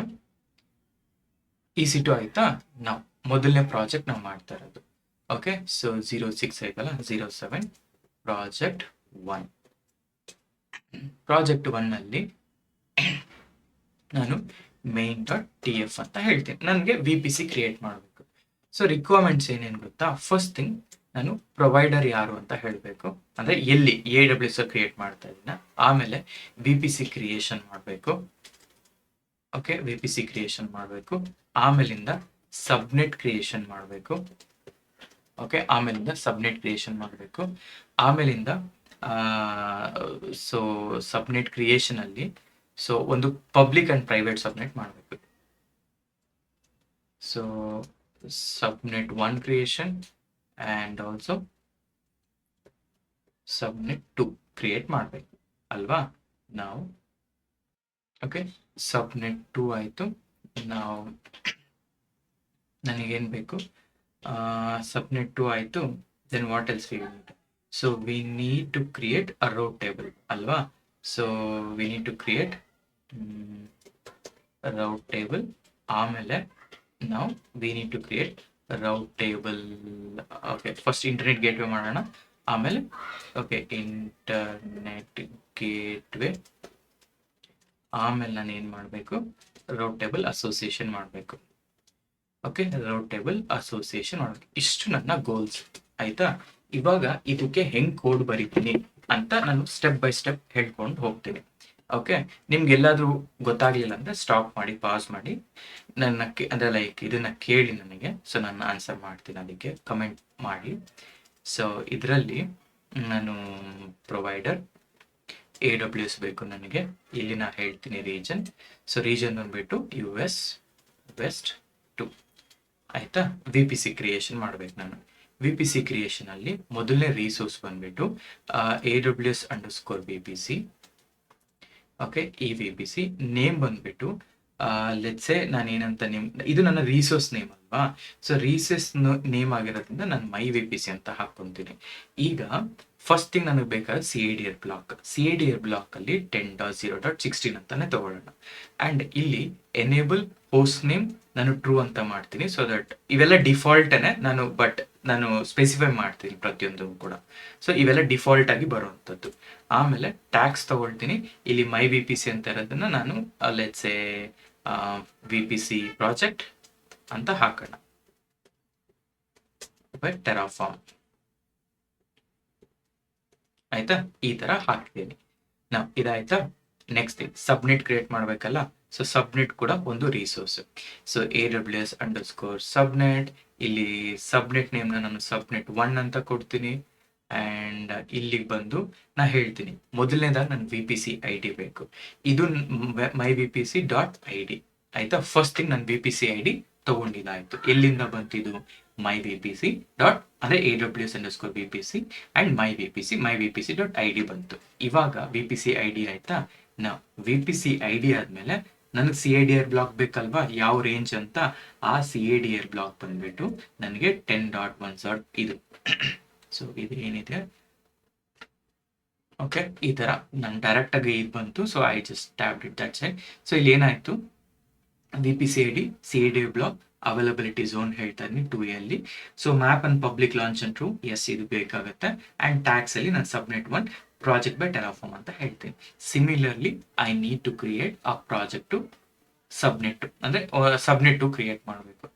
EC2 ಆಯ್ತಾ. ನಾವು ಮೊದಲನೇ ಪ್ರಾಜೆಕ್ಟ್ ನಾವು ಮಾಡ್ತಾ ಇರೋದು. ಓಕೆ, ಸೊ 06 ಆಯ್ತಲ್ಲ, 07 ಪ್ರಾಜೆಕ್ಟ್ 1. ಪ್ರಾಜೆಕ್ಟ್ 1 ನಾನು main.tf ಅಂತ ಹೇಳ್ತೀನಿ. ನನಗೆ VPC ಕ್ರಿಯೇಟ್ ಮಾಡಬೇಕು. ಸೊ ರಿಕ್ವೈರ್ಮೆಂಟ್ಸ್ ಏನೇನು ಗೊತ್ತಾ, ಫಸ್ಟ್ ಥಿಂಗ್ ನಾನು ಪ್ರೊವೈಡರ್ ಯಾರು ಅಂತ ಹೇಳಬೇಕು, ಅಂದರೆ ಎಲ್ಲಿ AWS ಕ್ರಿಯೇಟ್ ಮಾಡ್ತಾ ಇದ್ದೀನ. ಆಮೇಲೆ VPC ಕ್ರಿಯೇಷನ್ ಮಾಡಬೇಕು. ಓಕೆ, VPC ಕ್ರಿಯೇಷನ್ ಮಾಡಬೇಕು. ಆಮೇಲಿಂದ ಸಬ್ನೆಟ್ ಕ್ರಿಯೇಷನ್ ಮಾಡಬೇಕು. ಓಕೆ, ಆಮೇಲಿಂದ ಸಬ್ನೆಟ್ ಕ್ರಿಯೇಷನ್ ಮಾಡಬೇಕು. ಆಮೇಲಿಂದ ಸೊ ಸಬ್ನೆಟ್ ಕ್ರಿಯೇಷನಲ್ಲಿ ಸೊ ಒಂದು ಪಬ್ಲಿಕ್ ಆ್ಯಂಡ್ ಪ್ರೈವೇಟ್ ಸಬ್ನೆಟ್ ಮಾಡಬೇಕು. So subnet 1 creation and also subnet 2 create ಮಾಡಬೇಕು ಅಲ್ವಾ. ನಾವು ಓಕೆ, subnet 2 ಆಯಿತು. ನಾವು ನನಗೇನು ಬೇಕು, subnet 2 ಆಯಿತು. then what else we need? So we need to create a row table ಅಲ್ವಾ. so we need to create row table. ಆಮೇಲೆ now we need to create route table. okay, first internet gateway ಮಾಡೋಣ. ಆಮೇಲೆ okay, internet gateway. ಆಮೇಲೆ ನಾನು ಏನು ಮಾಡಬೇಕು, route table association ಮಾಡಬೇಕು. Okay, route table association ಮಾಡಬೇಕು. ಇಷ್ಟು ನನ್ನ ಗೋಲ್ಸ್ ಆಯ್ತಾ. ಇವಾಗ ಇದಕ್ಕೆ ಹೆಂಗೆ ಕೋಡ್ ಬರೀತೀನಿ ಅಂತ ನಾನು ಸ್ಟೆಪ್ ಬೈ ಸ್ಟೆಪ್ ಹೇಳ್ಕೊಂಡು ಹೋಗ್ತೀನಿ. ಓಕೆ, ನಿಮ್ಗೆಲ್ಲಾದ್ರೂ ಗೊತ್ತಾಗ್ಲಿಲ್ಲ ಅಂದ್ರೆ ಸ್ಟಾಪ್ ಮಾಡಿ, ಪಾಸ್ ಮಾಡಿ, ಅಂದ್ರೆ ಲೈಕ್ ಇದನ್ನ ಕೇಳಿ ನನಗೆ, ಸೊ ನಾನು ಆನ್ಸರ್ ಮಾಡ್ತೀನಿ, ಅದಕ್ಕೆ ಕಮೆಂಟ್ ಮಾಡಿ. ಸೊ ಇದರಲ್ಲಿ ನಾನು ಪ್ರೊವೈಡರ್ AWS ಬೇಕು ನನಗೆ. ಇಲ್ಲಿ ನಾನು ಹೇಳ್ತೀನಿ ರೀಜನ್. ಸೊ ರೀಜನ್ ಬಂದ್ಬಿಟ್ಟು US ವೆಸ್ಟ್ 2 ಆಯ್ತಾ. VPC ಕ್ರಿಯೇಷನ್ ಮಾಡ್ಬೇಕು ನಾನು. VPC ಕ್ರಿಯೇಷನ್ ಅಲ್ಲಿ ಮೊದಲನೇ ರಿಸೋರ್ಸ್ ಬಂದ್ಬಿಟ್ಟು AWS_VPC. ಓಕೆ, ಈ VPC ನೇಮ್ ಬಂದ್ಬಿಟ್ಟು ಲೆಟ್ಸೆ ನಾನು ಏನಂತ ನೇಮ್, ಇದು ನನ್ನ ರಿಸೋರ್ಸ್ ನೇಮ್ ಅಲ್ವಾ. ಸೊ ರಿಸೋರ್ಸ್ ನೇಮ್ ಆಗಿರೋದ್ರಿಂದ ನಾನು ಮೈ VPC ಅಂತ ಹಾಕೊಂತೀನಿ. ಈಗ ಫಸ್ಟ್ ಥಿಂಗ್ ನನಗೆ ಬೇಕಾದ್ರೆ CIDR ಬ್ಲಾಕ್. CIDR ಬ್ಲಾಕ್ ಅಲ್ಲಿ 10.0.16 ಅಂತಾನೆ ತಗೊಳ್ಳೋಣ. ಅಂಡ್ ಇಲ್ಲಿ ಎನೇಬಲ್ ಹೋಸ್ಟ್ ನೇಮ್ ನಾನು ಟ್ರೂ ಅಂತ ಮಾಡ್ತೀನಿ. ಸೊ ದಟ್ ಇವೆಲ್ಲ ಡಿಫಾಲ್ಟೇನೆ, ನಾನು ಸ್ಪೆಸಿಫೈ ಮಾಡ್ತೀನಿ ಪ್ರತಿಯೊಂದು ಕೂಡ. ಸೊ ಇವೆಲ್ಲ ಡಿಫಾಲ್ಟ್ ಆಗಿ ಬರುವಂಥದ್ದು. ಆಮೇಲೆ ಟ್ಯಾಕ್ಸ್ ತಗೊಳ್ತೀನಿ. ಇಲ್ಲಿ ಮೈ VPC ಅಂತ ಇರೋದನ್ನ ನಾನು ಲೆಟ್ಸೆ VPC ಪ್ರಾಜೆಕ್ಟ್ ಅಂತ ಹಾಕೋಣ ಬೈ ಟೆರಾಫಾರ್ಮ್. ಆಯ್ತಾ, ಈ ತರ ಹಾಕಿದ್ದೀನಿ ನಾವು. ಇದಾಯ್ತಾ. ನೆಕ್ಸ್ಟ್ ಥಿಂಗ್ ಸಬ್ನೆಟ್ ಕ್ರಿಯೇಟ್ ಮಾಡ್ಬೇಕಲ್ಲ. ಸೊ ಸಬ್ನೆಟ್ ಕೂಡ ಒಂದು ರಿಸೋರ್ಸ್. So AWS_subnet. ಇಲ್ಲಿ ಸಬ್ನೆಟ್ ನೇಮ್ನ ನಾನು subnet 1 ಅಂತ ಕೊಡ್ತೀನಿ. ಆ್ಯಂಡ್ ಇಲ್ಲಿಗೆ ಬಂದು ನಾ ಹೇಳ್ತೀನಿ, ಮೊದಲನೇದಾಗಿ ನನ್ನ VPC ID ಬೇಕು. ಇದು ಮೈ VPC.id. ಆಯ್ತಾ. ಫಸ್ಟ್ ಥಿಂಗ್ ನನ್ನ VPC ID ತಗೊಂಡಿದ್ದಾಯ್ತು. ಎಲ್ಲಿಂದ ಬಂತು ಇದು? ಮೈ VPC ಅಂದ್ರೆ AWS_VPC ಅಂಡ್ ಮೈ VPC.id ಬಂತು. ಇವಾಗ VPC ID ಆಯ್ತಾ. ನಾವು VPC ID ಆದ್ಮೇಲೆ ನನಗೆ CIDR ಬ್ಲಾಕ್ ಬೇಕಲ್ವಾ, ಯಾವ ರೇಂಜ್ ಅಂತ. ಆ CIDR ಬ್ಲಾಕ್ ಬಂದ್ಬಿಟ್ಟು ನನಗೆ 10.1 ಇದು. ಸೊ ಇದು ಏನಿದೆ, ಓಕೆ, ಈ ತರ ನಾನು ಡೈರೆಕ್ಟ್ ಆಗಿ ಇದು ಬಂತು. So I just tabbed it, that's it. So ಇಲ್ಲಿ ಏನಾಯ್ತು, VPC ID CIDR block availability zone ಹೇಳ್ತಾ ಇದ್ದೀನಿ 2A ಅಲ್ಲಿ. So map and public launch and true, yes ಇದು ಬೇಕಾಗುತ್ತೆ. ಅಂಡ್ ಟ್ಯಾಕ್ಸ್ ಅಲ್ಲಿ ನಾನು subnet 1 ಪ್ರಾಜೆಕ್ಟ್ ಬೈ ಟೆರಾಫಾರ್ಮ್ ಅಂತ ಹೇಳ್ತೀನಿ. Similarly I need to create a project two subnet, ಅಂದ್ರೆ subnet 2 ಕ್ರಿಯೇಟ್ ಮಾಡಬೇಕು.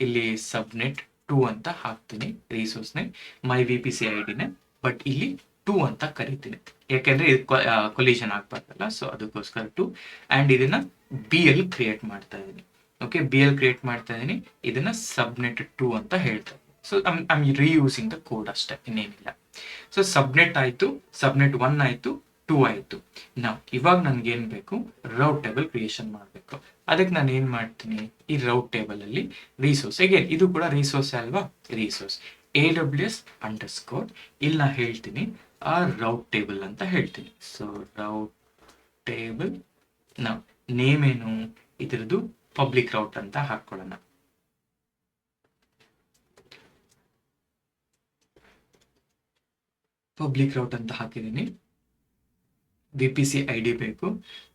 ಇಲ್ಲಿ subnet 2 ಅಂತ ಹಾಕ್ತೀನಿ ರಿಸೋರ್ಸ್ನೇ, ಮೈ VPC ಐಡಿನೇ, ಬಟ್ ಇಲ್ಲಿ 2 ಅಂತ ಕರಿತೀನಿ, ಯಾಕೆಂದ್ರೆ ಇದು ಕೊಲಿಷನ್ ಆಗ್ಬಾರ್ದಲ್ಲ. ಸೊ ಅದಕ್ಕೋಸ್ಕರ 2. ಆ್ಯಂಡ್ ಇದನ್ನ BL ಕ್ರಿಯೇಟ್ ಮಾಡ್ತಾ ಇದ್ದೀನಿ. ಓಕೆ, BL ಕ್ರಿಯೇಟ್ ಮಾಡ್ತಾ ಇದ್ದೀನಿ. ಇದನ್ನ subnet 2 ಅಂತ ಹೇಳ್ತಾ ಇದ್ದೀನಿ. ಸೊ ಐಮ್ ರೀಯೂಸಿಂಗ್ ದ ಕೋಡ್ ಅಷ್ಟೇ, ಇನ್ನೇನಿಲ್ಲ. ಸೊ subnet ಆಯ್ತು, subnet 1 ಆಯ್ತು, 2 ಆಯ್ತು. ನಾವು ಇವಾಗ ನನ್ಗೇನ್ ಬೇಕು, ರೌಟ್ ಟೇಬಲ್ ಕ್ರಿಯೇಷನ್ ಮಾಡಬೇಕು. ಅದಕ್ಕೆ ನಾನು ಏನ್ ಮಾಡ್ತೀನಿ, ಈ ರೌಟ್ ಟೇಬಲ್ ಅಲ್ಲಿ ರಿಸೋರ್ಸ್, ಹೇಗೆ ಇದು ಕೂಡ ರಿಸೋರ್ಸ್ ಅಲ್ವಾ, ರಿಸೋರ್ಸ್ AWS ಅಂಡರ್ಸ್ಕೋರ್, ಇಲ್ಲಿ ನಾ ಹೇಳ್ತೀನಿ ಆ ರೌಟ್ ಟೇಬಲ್ ಅಂತ ಹೇಳ್ತೀನಿ. ಸೊ ರೌಟ್ ಟೇಬಲ್, ನಾವು ನೇಮ್ ಏನು ಇದ್ರದ್ದು, ಪಬ್ಲಿಕ್ ರೌಟ್ ಅಂತ ಹಾಕೊಳ್ಳೋಣ. ಪಬ್ಲಿಕ್ ರೌಟ್ ಅಂತ ಹಾಕಿದ್ದೀನಿ. VPC ID ಬೇಕು.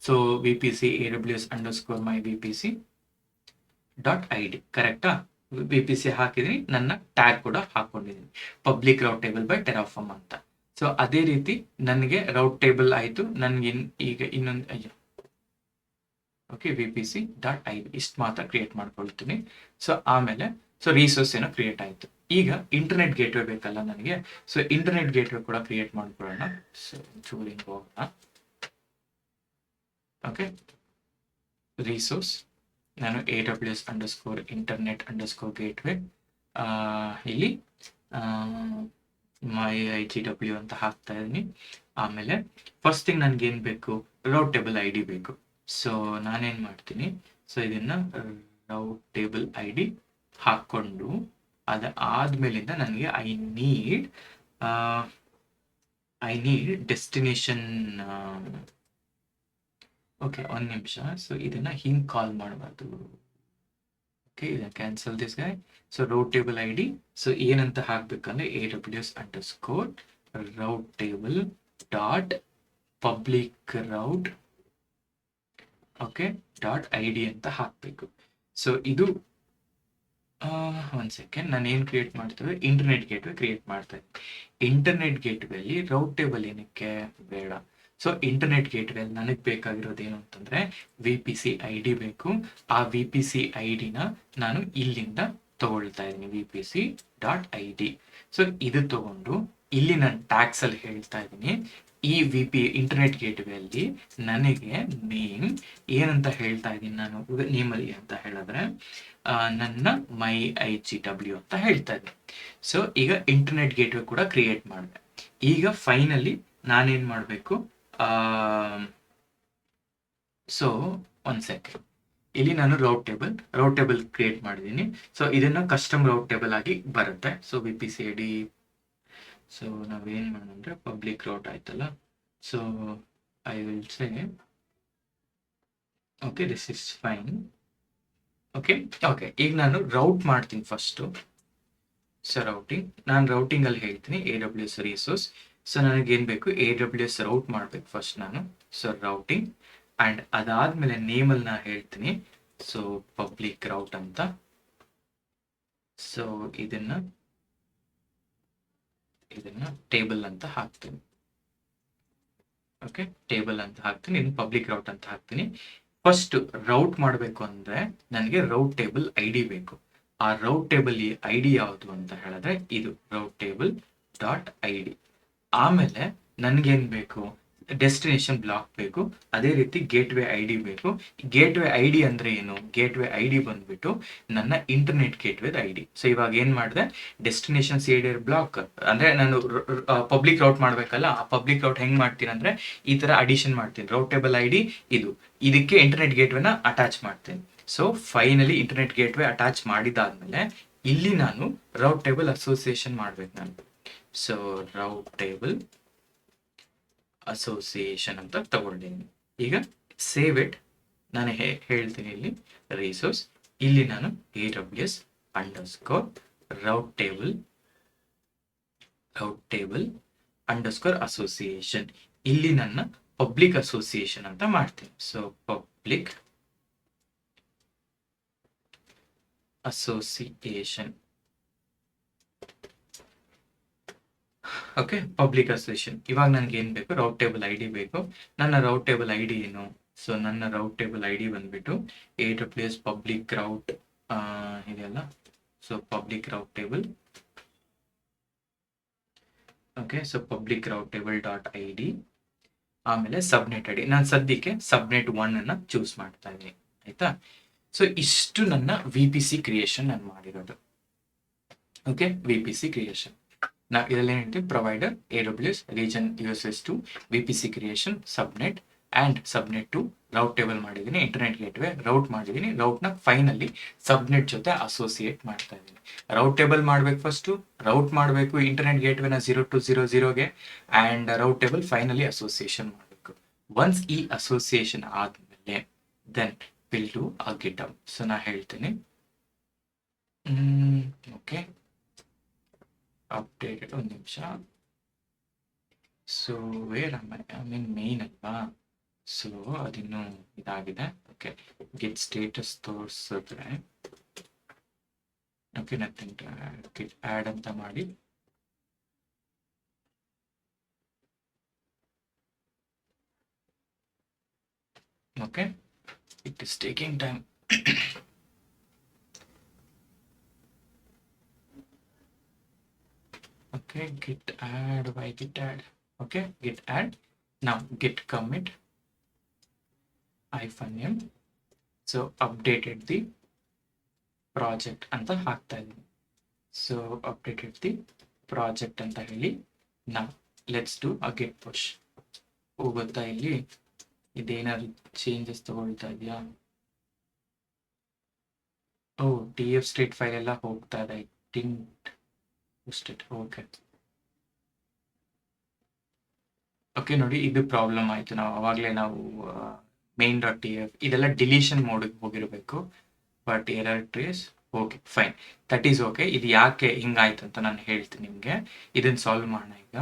ಸೊ VPC AWS_my VPC.id ಕರೆಕ್ಟಾ. VPC ಹಾಕಿದ್ದೀನಿ, ನನ್ನ ಟ್ಯಾಗ್ ಕೂಡ ಹಾಕೊಂಡಿದ್ದೀನಿ, public route table by Terraform ಅಂತ. ಸೊ ಅದೇ ರೀತಿ ನನಗೆ ರೌಟ್ ಟೇಬಲ್ ಆಯ್ತು. ನನ್ಗೆ ಈಗ ಇನ್ನೊಂದು ಓಕೆ, VPC.id ಇಷ್ಟು ಮಾತ್ರ ಕ್ರಿಯೇಟ್ ಮಾಡ್ಕೊಳ್ತೀನಿ. ಸೊ ಆಮೇಲೆ ರಿಸೋರ್ಸ್ ಏನೋ ಕ್ರಿಯೇಟ್ ಆಯ್ತು. ಈಗ ಇಂಟರ್ನೆಟ್ ಗೇಟ್ವೇ ಬೇಕಲ್ಲ ನನಗೆ. ಸೊ ಇಂಟರ್ನೆಟ್ ಗೇಟ್ವೇ ಕೂಡ ಕ್ರಿಯೇಟ್ ಮಾಡ್ಕೊಳ್ಳೋಣ. ಸೊ ಚೂರಿಂಗ್ ಹೋಗೋಣ. ಓಕೆ, ರಿಸೋರ್ಸ್ ನಾನು AWS_internet_gateway ಇಲ್ಲಿ ಮೈ IGW ಅಂತ ಹಾಕ್ತಾ ಇದ್ದೀನಿ. ಆಮೇಲೆ ಫಸ್ಟ್ ಥಿಂಗ್ ನನ್ಗೇನು ಬೇಕು, ರೌಟ್ ಟೇಬಲ್ ID ಬೇಕು. ಸೊ ನಾನೇನು ಮಾಡ್ತೀನಿ, ಸೊ ಇದನ್ನ ರೌಟ್ ಟೇಬಲ್ ID ಹಾಕ್ಕೊಂಡು ಆದ್ಮೇಲಿಂದ ನನಗೆ ಐ ನೀಡ್ ಡೆಸ್ಟಿನೇಷನ್. ಓಕೆ, ಒಂದು ನಿಮಿಷ. ಸೊ ಇದನ್ನ ಹಿಂಗೆ ಕಾಲ್ ಮಾಡಬಾರ್ದು. ಓಕೆ, ಇದನ್ನ cancel this guy. So route table ID, so ಏನಂತ ಹಾಕ್ಬೇಕಂದ್ರೆ AWS_route table dot public route okay .id ಅಂತ ಹಾಕಬೇಕು. ಸೊ ಇದು ಒಂದು ಸೆಕೆಂಡ್, ನಾನು ಏನು ಕ್ರಿಯೇಟ್ ಮಾಡ್ತೇವೆ, ಇಂಟರ್ನೆಟ್ ಗೇಟ್ವೇ ಕ್ರಿಯೇಟ್ ಮಾಡ್ತಾ ಇದ್ದೀನಿ. ಇಂಟರ್ನೆಟ್ ಗೇಟ್ವೇ ಅಲ್ಲಿ ರೌಟ್ ಟೇಬಲ್ ಏನಕ್ಕೆ ಬೇಡ. ಸೊ ಇಂಟರ್ನೆಟ್ ಗೇಟ್ವೇ ಅಲ್ಲಿ ನನಗೆ ಬೇಕಾಗಿರೋದು ಏನು ಅಂತಂದ್ರೆ VPC ID ಬೇಕು. ಆ VPC ID-ನ ನಾನು ಇಲ್ಲಿಂದ ತಗೊಳ್ತಾ ಇದ್ದೀನಿ, VPC.id. ಸೊ ಇದು ತಗೊಂಡು ಇಲ್ಲಿ ನಾನು ಟ್ಯಾಕ್ಸ್ ಅಲ್ಲಿ ಹೇಳ್ತಾ ಇದ್ದೀನಿ, ಈ VP ಇಂಟರ್ನೆಟ್ ಗೇಟ್ವೇ ಅಲ್ಲಿ ನನಗೆ ನೇಮ್ ಏನಂತ ಹೇಳ್ತಾ ಇದ್ದೀನಿ ನಾನು, ನೇಮಲ್ಲಿ ಅಂತ ಹೇಳಿದ್ರೆ ನನ್ನ MyIGW ಅಂತ ಹೇಳ್ತಾ ಇದ್ದೀನಿ. ಸೊ ಈಗ ಇಂಟರ್ನೆಟ್ ಗೇಟ್ವೇ ಕೂಡ ಕ್ರಿಯೇಟ್ ಮಾಡಿದೆ. ಈಗ ಫೈನಲಿ ನಾನೇನ್ ಮಾಡಬೇಕು, ಸೊ ಒನ್ ಸೆಕೆಂಡ್, ಇಲ್ಲಿ ನಾನು ರೌಟ್ ಟೇಬಲ್ ಕ್ರಿಯೇಟ್ ಮಾಡಿದ್ದೀನಿ. ಸೊ ಇದನ್ನ ಕಸ್ಟಮ್ ರೌಟ್ ಟೇಬಲ್ ಆಗಿ ಬರುತ್ತೆ. ಸೊ VPCID, ಸೊ ನಾವೇನ್ ಮಾಡೋಣ, ಪಬ್ಲಿಕ್ ರೌಟ್ ಆಯ್ತಲ್ಲ. So I will say okay, this is fine. Okay, ಈಗ ನಾನು ರೌಟ್ ಮಾಡ್ತೀನಿ ಫಸ್ಟ್. ಸೊ ನಾನು ರೌಟಿಂಗ್ ಅಲ್ಲಿ ಹೇಳ್ತೀನಿ AWS ರಿಸೋರ್ಸ್. ಸೊ ನನಗೇನ್ ಬೇಕು, AWS ರೌಟ್ ಮಾಡ್ಬೇಕು ಫಸ್ಟ್ ನಾನು. ಸೊ ರೌಟಿಂಗ್, ಅಂಡ್ ಅದಾದ್ಮೇಲೆ ನೇಮಲ್ಲಿ ನಾ ಹೇಳ್ತೀನಿ ಸೊ ಪಬ್ಲಿಕ್ ರೌಟ್ ಅಂತ. ಸೊ ಇದನ್ನ ಟೇಬಲ್ ಅಂತ ಹಾಕ್ತೀನಿ. ಓಕೆ, ಟೇಬಲ್ ಅಂತ ಹಾಕ್ತೀನಿ, ಇದನ್ನ ಪಬ್ಲಿಕ್ ರೌಟ್ ಅಂತ ಹಾಕ್ತೀನಿ. ಫಸ್ಟ್ ರೌಟ್ ಮಾಡಬೇಕು ಅಂದ್ರೆ ನನಗೆ ರೌಟ್ ಟೇಬಲ್ ID ಬೇಕು. ಆ ರೌಟ್ ಟೇಬಲ್ ID ಯಾವುದು ಅಂತ ಹೇಳಿದ್ರೆ ಇದು ರೌಟ್ ಟೇಬಲ್ ಡಾಟ್ ID. ಆಮೇಲೆ ನನ್ಗೇನ್ ಬೇಕು, ಡೆಸ್ಟಿನೇಷನ್ ಬ್ಲಾಕ್ ಬೇಕು, ಅದೇ ರೀತಿ ಗೇಟ್ವೇ ID ಬೇಕು. ಗೇಟ್ವೇ ID ಅಂದ್ರೆ ಏನು, ಗೇಟ್ವೇ ID ಬಂದ್ಬಿಟ್ಟು ನನ್ನ ಇಂಟರ್ನೆಟ್ ಗೇಟ್ವೇ ID. ಸೊ ಇವಾಗ ಏನ್ ಮಾಡಿದೆ, ಡೆಸ್ಟಿನೇಷನ್ CIDR ಬ್ಲಾಕ್ ಅಂದ್ರೆ ನಾನು ಪಬ್ಲಿಕ್ ರೌಟ್ ಮಾಡ್ಬೇಕಲ್ಲ, ಆ ಪಬ್ಲಿಕ್ ರೌಟ್ ಹೆಂಗ್ ಮಾಡ್ತೀನಿ ಅಂದ್ರೆ ಈ ತರ ಅಡಿಷನ್ ಮಾಡ್ತೀನಿ. ರೌಟ್ ಟೇಬಲ್ ID ಇದಕ್ಕೆ ಇಂಟರ್ನೆಟ್ ಗೇಟ್ವೇನ ಅಟ್ಯಾಚ್ ಮಾಡ್ತೀನಿ. So finally internet gateway attach ಮಾಡಿದಾದ್ಮೇಲೆ ಇಲ್ಲಿ ನಾನು ರೌಟ್ ಟೇಬಲ್ ಅಸೋಸಿಯೇಷನ್ ಮಾಡ್ಬೇಕು ನಾನು. ಸೊ ರೌಟ್ ಟೇಬಲ್ ಅಸೋಸಿಯೇಷನ್ ಅಂತ ತಗೊಂಡಿದ್ದೀನಿ. ಈಗ ಸೇವ್ ಇಟ್. ನಾನು ಹೇಳ್ತೀನಿ ಇಲ್ಲಿ ರಿಸೋರ್ಸ್, ಇಲ್ಲಿ ನಾನು AWS underscore route table underscore association, ಇಲ್ಲಿ ನನ್ನ ಪಬ್ಲಿಕ್ ಅಸೋಸಿಯೇಷನ್ ಅಂತ ಮಾಡ್ತೀನಿ. So public association. Okay, public association. ಇವಾಗ ನನಗೆ ಏನ್ ಬೇಕು, ರೌಟ್ ಟೇಬಲ್ ID ಬೇಕು. ನನ್ನ ರೌಟ್ ಟೇಬಲ್ ID ಏನು, ಸೊ ನನ್ನ ರೌಟ್ ಟೇಬಲ್ ID ಬಂದ್ಬಿಟ್ಟು AWS ಪಬ್ಲಿಕ್ ರೌಟ್ ಇದೆಯಲ್ಲ, so public route table. Okay, so public route table dot ID, ಆಮೇಲೆ ಸಬ್ನೆಟ್ ID. ನಾನು ಸದ್ಯಕ್ಕೆ ಸಬ್ನೆಟ್ 1 ಅನ್ನ ಚೂಸ್ ಮಾಡ್ತಾ ಇದ್ದೀನಿ, ಆಯ್ತಾ. ಸೊ ಇಷ್ಟು ನನ್ನ VPC ಕ್ರಿಯೇಷನ್ ನಾನು ಮಾಡಿರೋದು. ಓಕೆ, VPC ಕ್ರಿಯೇಷನ್ ನಾವು ಇದರಲ್ಲಿ ಏನು ಹೇಳ್ತೀವಿ, provider AWS region US2 VPC creation subnet and subnet to route table ಮಾಡಿದ್ದೀನಿ, ಇಂಟರ್ನೆಟ್ ಗೇಟ್ವೇ ರೌಟ್ ಮಾಡಿದ್ದೀನಿ. ರೌಟ್ನ ಫೈನಲಿ ಸಬ್ನೆಟ್ ಜೊತೆ ಅಸೋಸಿಯೇಟ್ ಮಾಡ್ತಾ ಇದ್ದೀನಿ. ರೌಟ್ ಟೇಬಲ್ ಮಾಡಬೇಕು, ಫಸ್ಟು ರೌಟ್ ಮಾಡಬೇಕು ಇಂಟರ್ನೆಟ್ ಗೇಟ್ವೇನ 0 to 0 and route table finally association ಮಾಡಬೇಕು. ಒನ್ಸ್ ಈ ಅಸೋಸಿಯೇಷನ್ ಆದಮೇಲೆ then will do a GitHub. So ನಾ ಹೇಳ್ತೀನಿ ಓಕೆ, ಅಪ್ಡೇಟೆಡ್, ಒಂದು ನಿಮಿಷ. So where I mean main ಅಲ್ವಾ, ಸೊ ಅದಿನ್ನೂ ಇದಾಗಿದೆ. ಓಕೆ, ಗೆಟ್ ಸ್ಟೇಟಸ್ ತೋರಿಸಿದ್ರೆ ಓಕೆ, ನಥಿಂಗ್ ಗೆಟ್ ಆ್ಯಡ್ ಅಂತ ಮಾಡಿ. Okay, it is taking time. Okay, git add, why git add? Okay, git add. Now git commit -m. So updated the project ಅಂತ ಹಾಕ್ತಾ ಇದ್ದೀನಿ. So updated the project ಅಂತ ಹೇಳಿ. Now let's do a git push. ಹೋಗುತ್ತಾ ಇಲ್ಲಿ ಇದೇನಾದ್ರು changes ತಗೊಳ್ತಾ ಇದೆಯಾ? ಓ, TF state file ಎಲ್ಲ ಹೋಗ್ತಾ ಇದೆ. ಓಕೆ, ನೋಡಿ ಇದು ಪ್ರಾಬ್ಲಮ್ ಆಯ್ತು. ನಾವು main.tf ಇದೆಲ್ಲ ಡಿಲೀಷನ್ ಮೋಡಿಗೆ ಹೋಗಿರಬೇಕು, but error trace. Okay fine, that is okay. ಇದು ಯಾಕೆ ಹಿಂಗಾಯ್ತು ಅಂತ ನಾನು ಹೇಳ್ತೀನಿ ನಿಮಗೆ. ಇದನ್ನ ಸಾಲ್ವ್ ಮಾಡೋಣ ಈಗ.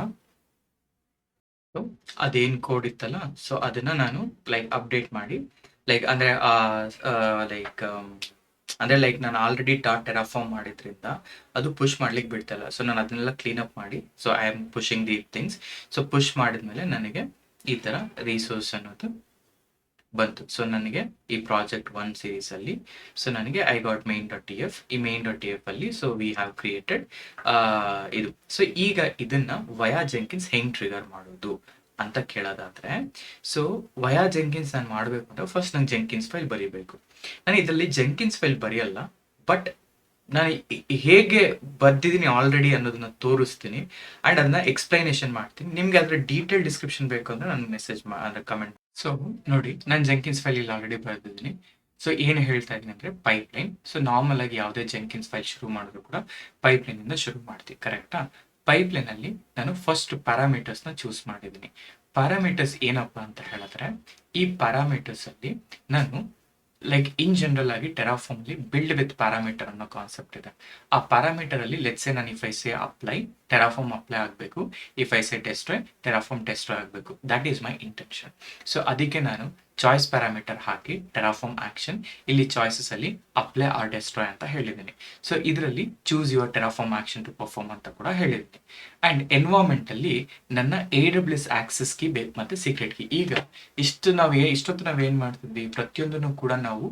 ಅದೇನು ಕೋಡ್ ಇತ್ತಲ್ಲ, ಸೊ ಅದನ್ನ ನಾನು ಅಪ್ಡೇಟ್ ಮಾಡಿ ಲೈಕ್ ನಾನು ಆಲ್ರೆಡಿ ಟೆರಾಫಾರ್ಮ್ ಮಾಡಿದ್ರಿಂದ ಅದು ಪುಷ್ ಮಾಡ್ಲಿಕ್ಕೆ ಬಿಡ್ತಲ್ಲ. ಸೊ ನಾನು ಅದನ್ನೆಲ್ಲ ಕ್ಲೀನ್ ಅಪ್ ಮಾಡಿ, so I am pushing the things. So push ಮಾಡಿದ್ಮೇಲೆ ನನಗೆ ಈ ತರ ರಿಸೋರ್ಸ್ ಅನ್ನೋದು ಬಂತು. ಸೊ ನನಗೆ ಈ ಪ್ರಾಜೆಕ್ಟ್ 1 ಸೀರೀಸ್ ಅಲ್ಲಿ ಸೊ ನನಗೆ ಐ ಗಾಟ್ main.tf. ಈ main.tf ಅಲ್ಲಿ ಸೊ ವಿ ಹ್ಯಾವ್ ಕ್ರಿಯೇಟೆಡ್ ಇದು. ಸೊ ಈಗ ಇದನ್ನ ವಯಾ ಜೆಂಕಿನ್ಸ್ ಹೆಂಗ್ ಟ್ರಿಗರ್ ಮಾಡೋದು ಅಂತ ಕೇಳೋದಾದ್ರೆ, ಸೊ ವಯಾ ಜೆಂಕಿನ್ಸ್ ನಾನು ಮಾಡಬೇಕು ಅಂದ್ರೆ ಫಸ್ಟ್ ನಂಗೆ ಜೆಂಕಿನ್ಸ್ ಫೈಲ್ ಬರೀಬೇಕು. ನಾನು ಇದರಲ್ಲಿ ಜೆಂಕಿನ್ಸ್ ಫೈಲ್ ಬರೆಯಲ್ಲ, ಬಟ್ ನಾನು ಹೇಗೆ ಬರ್ದಿದ್ದೀನಿ ಆಲ್ರೆಡಿ ಅನ್ನೋದನ್ನ ತೋರಿಸ್ತೀನಿ ಆ್ಯಂಡ್ ಅದನ್ನ ಎಕ್ಸ್ಪ್ಲೈನೇಷನ್ ಮಾಡ್ತೀನಿ. ನಿಮ್ಗೆ ಅದರ ಡೀಟೇಲ್ ಡಿಸ್ಕ್ರಿಪ್ಷನ್ ಬೇಕು ಅಂದ್ರೆ ನನಗೆ ಮೆಸೇಜ್ ಅಂದರೆ ಕಮೆಂಟ್. ಸೊ ನೋಡಿ, ನಾನು ಜೆಂಕಿನ್ಸ್ ಫೈಲ್ ಇಲ್ಲಿ ಆಲ್ರೆಡಿ ಬರೆದಿದ್ದೀನಿ. ಸೊ ಏನು ಹೇಳ್ತಾ ಇದ್ದೀನಿ ಅಂದರೆ ಪೈಪ್ಲೈನ್. ಸೊ ನಾರ್ಮಲ್ ಆಗಿ ಯಾವುದೇ ಜೆಂಕಿನ್ಸ್ ಫೈಲ್ ಶುರು ಮಾಡಿದ್ರು ಕೂಡ ಪೈಪ್ಲೈನಿಂದ ಶುರು ಮಾಡ್ತೀವಿ, ಕರೆಕ್ಟಾ? ಪೈಪ್ಲೈನಲ್ಲಿ ನಾನು ಫಸ್ಟ್ ಪ್ಯಾರಾಮೀಟರ್ಸ್ನ ಚೂಸ್ ಮಾಡಿದ್ದೀನಿ. ಪ್ಯಾರಾಮೀಟರ್ಸ್ ಏನಪ್ಪ ಅಂತ ಹೇಳಿದ್ರೆ, ಈ ಪ್ಯಾರಾಮೀಟರ್ಸಲ್ಲಿ ನಾನು ಲೈಕ್ ಇನ್ ಜನರಲ್ ಆಗಿ ಟೆರಾಫಾರ್ಮ್ಲಿ ಬಿಲ್ಡ್ ವಿತ್ ಪ್ಯಾರಾಮೀಟರ್ ಅನ್ನೋ ಕಾನ್ಸೆಪ್ಟ್ ಇದೆ. ಆ ಪ್ಯಾರಾಮೀಟರ್ ಅಲ್ಲಿ ಲೆಟ್ಸ್ ನಾನು if I say apply, Terraform apply ಆಗಬೇಕು. If I say destroy, Terraform destroy ಆಗಬೇಕು. That is my intention. So ಅದಕ್ಕೆ ನಾನು ಚಾಯ್ಸ್ ಪ್ಯಾರಾಮೀಟರ್ ಹಾಕಿ ಟೆರಾಫಾರ್ಮ್ ಆಕ್ಷನ್, ಇಲ್ಲಿ ಚಾಯ್ಸಸ್ ಅಲ್ಲಿ ಅಪ್ಲೈ ಆರ್ ಡೆಸ್ಟ್ರಾಯ್ ಅಂತ ಹೇಳಿದ್ದೀನಿ. ಸೊ ಇದರಲ್ಲಿ choose your Terraform action to perform ಅಂತ ಕೂಡ ಹೇಳಿದ್ದೀನಿ. ಅಂಡ್ ಎನ್ವೈರನ್ಮೆಂಟ್ ಅಲ್ಲಿ ನನ್ನ AWS ಆಕ್ಸೆಸ್ ಕೀ ಬೇಕು ಮತ್ತೆ ಸೀಕ್ರೆಟ್ ಕೀ. ಈಗ ಇಷ್ಟೊತ್ತು ನಾವೇನ್ ಮಾಡ್ತಿದ್ವಿ, ಪ್ರತಿಯೊಂದನ್ನು ಕೂಡ ನಾವು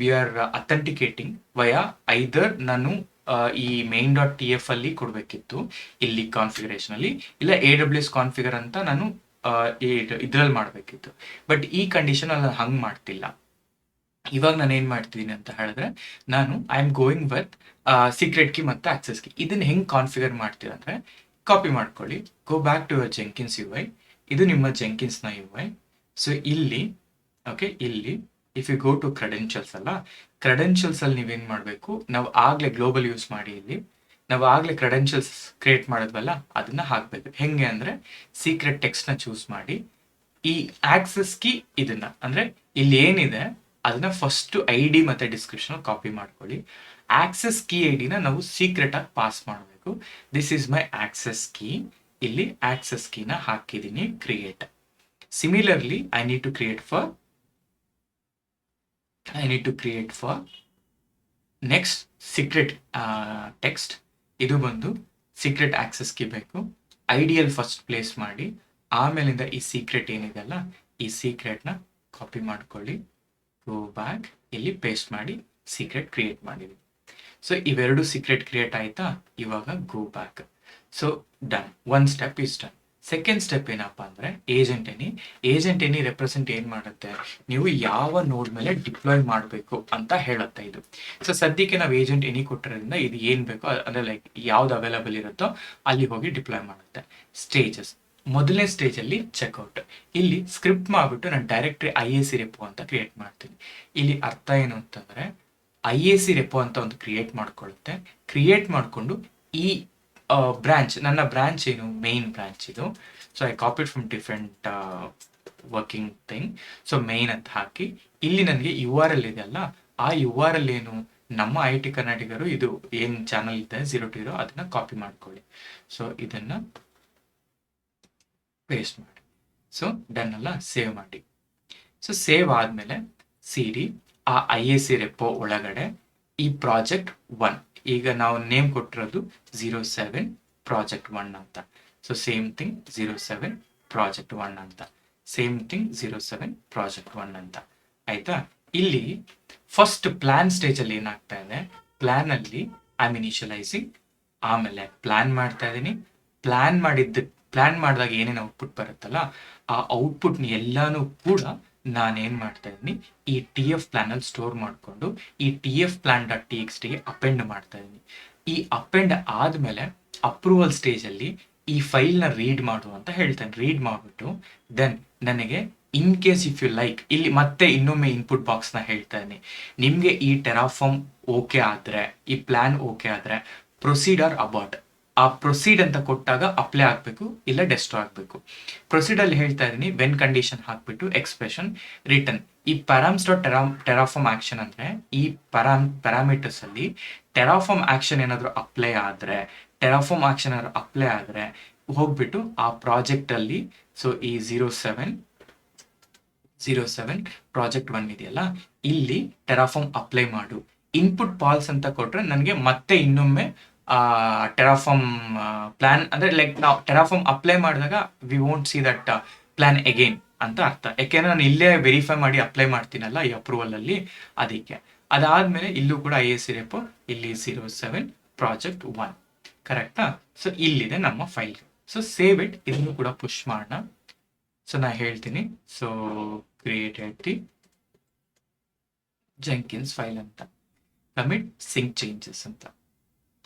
ವಿ ಆರ್ ಅಥೆಂಟಿಕೇಟಿಂಗ್ ವಯಾ ಐದರ್ ನಾನು ಈ main.tf ಅಲ್ಲಿ ಕೊಡಬೇಕಿತ್ತು, ಇಲ್ಲಿ ಕಾನ್ಫಿಗರೇಷನ್ ಅಲ್ಲಿ, ಇಲ್ಲ AWS ಕಾನ್ಫಿಗರ್ ಅಂತ ನಾನು ಇದ್ರಲ್ಲಿ ಮಾಡಬೇಕಿತ್ತು. ಬಟ್ ಈ ಕಂಡೀಷನ್ ಅಲ್ಲಿ ಹಂಗೆ ಮಾಡ್ತಿಲ್ಲ. ಇವಾಗ ನಾನು ಏನ್ ಮಾಡ್ತಿದ್ದೀನಿ ಅಂತ ಹೇಳಿದ್ರೆ, ನಾನು I am going with secret key ಮತ್ತೆ ಆಕ್ಸೆಸ್ ಕೀ. ಇದನ್ನ ಹೆಂಗ್ ಕಾನ್ಫಿಗರ್ ಮಾಡ್ತೀರ ಅಂದ್ರೆ, ಕಾಪಿ ಮಾಡ್ಕೊಳ್ಳಿ, go back to your Jenkins UI. ಇದು ನಿಮ್ಮ ಜೆಂಕಿನ್ಸ್ ನ UI. ಸೊ ಇಲ್ಲಿ ಓಕೆ, ಇಲ್ಲಿ if you go to credentials ಅಲ್ಲ, ಕ್ರೆಡೆನ್ಷಿಯಲ್ಸ್ ಅಲ್ಲಿ ನೀವೇನ್ ಮಾಡಬೇಕು, ನಾವು ಆಗ್ಲೇ ಗ್ಲೋಬಲ್ ಯೂಸ್ ಮಾಡಿ ಇಲ್ಲಿ ನಾವು ಆಗ್ಲೇ ಕ್ರೆಡೆನ್ಷಿಯಲ್ಸ್ ಕ್ರಿಯೇಟ್ ಮಾಡಿದ್ವಲ್ಲ, ಅದನ್ನ ಹಾಕ್ಬೇಕು. ಹೆಂಗೆ ಅಂದ್ರೆ, ಸೀಕ್ರೆಟ್ ಟೆಕ್ಸ್ಟ್ ನ ಚೂಸ್ ಮಾಡಿ, ಈ ಆಕ್ಸೆಸ್ ಕೀ ಇದನ್ನ ಅಂದ್ರೆ ಇಲ್ಲಿ ಏನಿದೆ ಅದನ್ನ ಫಸ್ಟ್ ID ಮತ್ತೆ ಡಿಸ್ಕ್ರಿಪ್ಷನ್ ಕಾಪಿ ಮಾಡ್ಕೊಳ್ಳಿ. ಆಕ್ಸೆಸ್ ಕೀ ID ನ ನಾವು ಸೀಕ್ರೆಟ್ ಆಗಿ ಪಾಸ್ ಮಾಡಬೇಕು. This is my access key. ಇಲ್ಲಿ ಆಕ್ಸೆಸ್ ಕೀನ ಹಾಕಿದೀನಿ, create. Similarly I need to create for next secret text. ಇದು ಬಂದು ಸೀಕ್ರೆಟ್ ಆಕ್ಸೆಸ್ ಕೀ ಬೇಕು. ಐಡಿಯಲ್ ಫಸ್ಟ್ ಪ್ಲೇಸ್ ಮಾಡಿ, ಆಮೇಲಿಂದ ಈ ಸೀಕ್ರೆಟ್ ಏನಿದೆ ಅಲ್ಲ, ಈ ಸೀಕ್ರೆಟ್ನ ಕಾಪಿ ಮಾಡ್ಕೊಳ್ಳಿ, ಗೋ ಬ್ಯಾಕ್, ಇಲ್ಲಿ ಪೇಸ್ಟ್ ಮಾಡಿ ಸೀಕ್ರೆಟ್ ಕ್ರಿಯೇಟ್ ಮಾಡಿದ್ವಿ. ಸೊ ಇವೆರಡು ಸೀಕ್ರೆಟ್ ಕ್ರಿಯೇಟ್ ಆಯ್ತಾ? ಇವಾಗ go back. So done, one step is done. Second step ಏನಪ್ಪಾ ಅಂದ್ರೆ, ಏಜೆಂಟ್ ಎನಿ ರೆಪ್ರೆಸೆಂಟ್ ಏನ್ ಮಾಡುತ್ತೆ, ನೀವು ಯಾವ ನೋಡ್ ಮೇಲೆ ಡಿಪ್ಲಾಯ್ ಮಾಡಬೇಕು ಅಂತ ಹೇಳುತ್ತೆ ಇದು. ಸೊ ಸದ್ಯಕ್ಕೆ ನಾವು ಏಜೆಂಟ್ ಎನಿ ಕೊಟ್ಟಿರೋದ್ರಿಂದ ಇದು ಏನ್ ಬೇಕೋ ಅಂದ್ರೆ ಲೈಕ್ ಯಾವ್ದು ಅವೈಲಬಲ್ ಇರುತ್ತೋ ಅಲ್ಲಿ ಹೋಗಿ ಡಿಪ್ಲಾಯ್ ಮಾಡುತ್ತೆ. ಸ್ಟೇಜಸ್, ಮೊದಲನೇ ಸ್ಟೇಜ್ ಅಲ್ಲಿ ಚೆಕ್ಔಟ್. ಇಲ್ಲಿ ಸ್ಕ್ರಿಪ್ಟ್ ಮಾಡ್ಬಿಟ್ಟು ನಾನು ಡೈರೆಕ್ಟ್ರಿ IAC ರೆಪೋ ಅಂತ ಕ್ರಿಯೇಟ್ ಮಾಡ್ತೀನಿ. ಇಲ್ಲಿ ಅರ್ಥ ಏನು ಅಂತಂದ್ರೆ, IAC ರೆಪೋ ಅಂತ ಒಂದು ಕ್ರಿಯೇಟ್ ಮಾಡ್ಕೊಳ್ಳುತ್ತೆ. ಕ್ರಿಯೇಟ್ ಮಾಡಿಕೊಂಡು ಈ ಬ್ರಾಂಚ್, ನನ್ನ ಬ್ರಾಂಚ್ ಏನು, ಮೇನ್ ಬ್ರಾಂಚ್ ಇದು. So I copied from different working thing. So main ಅಂತ ಹಾಕಿ, ಇಲ್ಲಿ ನನಗೆ URL ಇದೆ ಅಲ್ಲ, ಆ URL ಏನು, ನಮ್ಮ IT ಕರ್ನಾಟಕರು ಇದು ಏನ್ ಚಾನಲ್ ಇದೆ 0 to 0, ಅದನ್ನ ಕಾಪಿ ಮಾಡ್ಕೊಳ್ಳಿ. ಸೊ ಇದನ್ನ ಪೇಸ್ಟ್ ಮಾಡಿ. ಸೊ ಡನ್ ಅಲ್ಲ, ಸೇವ್ ಮಾಡಿ. ಸೊ ಸೇವ್ ಆದ್ಮೇಲೆ CD ಆ IAC ರೆಪೋ ಒಳಗಡೆ ಈ ಪ್ರಾಜೆಕ್ಟ್ 1, ಈಗ ನಾವು ನೇಮ್ ಕೊಟ್ಟಿರೋದು 07 ಪ್ರಾಜೆಕ್ಟ್ 1 ಅಂತ. ಸೊ ಸೇಮ್ ಥಿಂಗ್ 07 ಪ್ರಾಜೆಕ್ಟ್ 1 ಅಂತ, ಸೇಮ್ ಥಿಂಗ್ 07 ಪ್ರಾಜೆಕ್ಟ್ 1 ಅಂತ. ಆಯ್ತಾ? ಇಲ್ಲಿ ಫಸ್ಟ್ ಪ್ಲಾನ್ ಸ್ಟೇಜ್ ಅಲ್ಲಿ ಏನಾಗ್ತಾ ಇದೆ, ಪ್ಲಾನ್ ಅಲ್ಲಿ ಐ ಆಮ್ ಇನಿಷಿಯಲೈಸಿಂಗ್, ಆಮೇಲೆ ಪ್ಲಾನ್ ಮಾಡ್ತಾ ಇದ್ದೀನಿ. ಪ್ಲಾನ್ ಮಾಡಿದಾಗ ಏನೇನು ಔಟ್ಪುಟ್ ಬರುತ್ತಲ್ಲ, ಆ ಔಟ್ಪುಟ್ನ ಎಲ್ಲಾನು ಕೂಡ ನಾನೇನ್ ಮಾಡ್ತಾ ಇದ್ದೀನಿ, ಈ TF ಪ್ಲಾನ್ ಅಲ್ಲಿ ಸ್ಟೋರ್ ಮಾಡಿಕೊಂಡು ಈ TF plan.txt ಗೆ ಅಪೆಂಡ್ ಮಾಡ್ತಾ ಇದ್ದೀನಿ. ಈ ಅಪೆಂಡ್ ಆದ್ಮೇಲೆ ಅಪ್ರೂವಲ್ ಸ್ಟೇಜ್ ಅಲ್ಲಿ ಈ ಫೈಲ್ ನ ರೀಡ್ ಮಾಡು ಅಂತ ಹೇಳ್ತೇನೆ. ರೀಡ್ ಮಾಡ್ಬಿಟ್ಟು ದೆನ್ ನನಗೆ in case if you like, ಇಲ್ಲಿ ಮತ್ತೆ ಇನ್ನೊಮ್ಮೆ ಇನ್ಪುಟ್ ಬಾಕ್ಸ್ ನ ಹೇಳ್ತಾ ಇದ್ದೀನಿ. ನಿಮ್ಗೆ ಈ ಟೆರಾಫಾರ್ಮ್ ಓಕೆ ಆದ್ರೆ, ಈ ಪ್ಲಾನ್ ಓಕೆ ಆದ್ರೆ ಪ್ರೊಸೀಡ್ ಆರ್ ಅಬಾರ್ಟ್. ಆ ಪ್ರೊಸೀಡ್ ಅಂತ ಕೊಟ್ಟಾಗ ಅಪ್ಲೈ ಆಗ್ಬೇಕು, ಇಲ್ಲ ಡೆಸ್ಟ್ರಾಯ್ ಆಗ್ಬೇಕು. ಪ್ರೊಸೀಡ್ ಅಲ್ಲಿ ಹೇಳ್ತಾ ಇದೀನಿ, ವೆನ್ ಕಂಡೀಷನ್ ಹಾಕ್ಬಿಟ್ಟು ಎಕ್ಸ್ಪ್ರೆಷನ್ ರಿಟರ್ನ್. ಈ ಟೆರಾಫಾರ್ಮ್ ಆಕ್ಷನ್ ಅಂದ್ರೆ ಈ ಪ್ಯಾರಾಮೀಟರ್ಸ್ ಅಲ್ಲಿ ಟೆರಾಫಾರ್ಮ್ ಆಕ್ಷನ್ ಏನಾದ್ರು ಅಪ್ಲೈ ಆದ್ರೆ ಹೋಗ್ಬಿಟ್ಟು ಆ ಪ್ರಾಜೆಕ್ಟ್ ಅಲ್ಲಿ, ಸೊ ಈ 07 ಪ್ರಾಜೆಕ್ಟ್ 1 ಇದೆಯಲ್ಲ, ಇಲ್ಲಿ ಟೆರಾಫಾರ್ಮ್ ಅಪ್ಲೈ ಮಾಡು. ಇನ್ಪುಟ್ ಪಾಲ್ಸ್ ಅಂತ ಕೊಟ್ರೆ ನನಗೆ ಮತ್ತೆ ಇನ್ನೊಮ್ಮೆ ಟೆರಾಫಾರ್ಮ್ ಪ್ಲಾನ್ ಅಂದ್ರೆ ಲೈಕ್ ನಾವು ಟೆರಾಫಾರ್ಮ್ ಅಪ್ಲೈ ಮಾಡಿದಾಗ we won't see that plan again ಅಂತ ಅರ್ಥ. ಯಾಕೆಂದ್ರೆ ನಾನು ಇಲ್ಲೇ ವೆರಿಫೈ ಮಾಡಿ ಅಪ್ಲೈ ಮಾಡ್ತೀನಲ್ಲ ಈ ಅಪ್ರೂವಲ್ ಅಲ್ಲಿ, ಅದಕ್ಕೆ. ಅದಾದ್ಮೇಲೆ ಇಲ್ಲೂ ಕೂಡ IAC ರೆಪೋ, ಇಲ್ಲಿ 07 ಪ್ರಾಜೆಕ್ಟ್ 1, ಕರೆಕ್ಟಾ? ಸೊ ಇಲ್ಲಿದೆ ನಮ್ಮ ಫೈಲ್. So save it. ಇದನ್ನು ಕೂಡ ಪುಷ್ ಮಾಡೋಣ. ಸೊ ನಾ ಹೇಳ್ತೀನಿ. ಸೊ ಕ್ರಿಯೇಟೆಡ್ ದಿ ಜೆಂಕಿನ್ಸ್ ಫೈಲ್ ಅಂತ, ಕಮಿಟ್ ಸಿಂಕ್ ಚೇಂಜಸ್ ಅಂತ.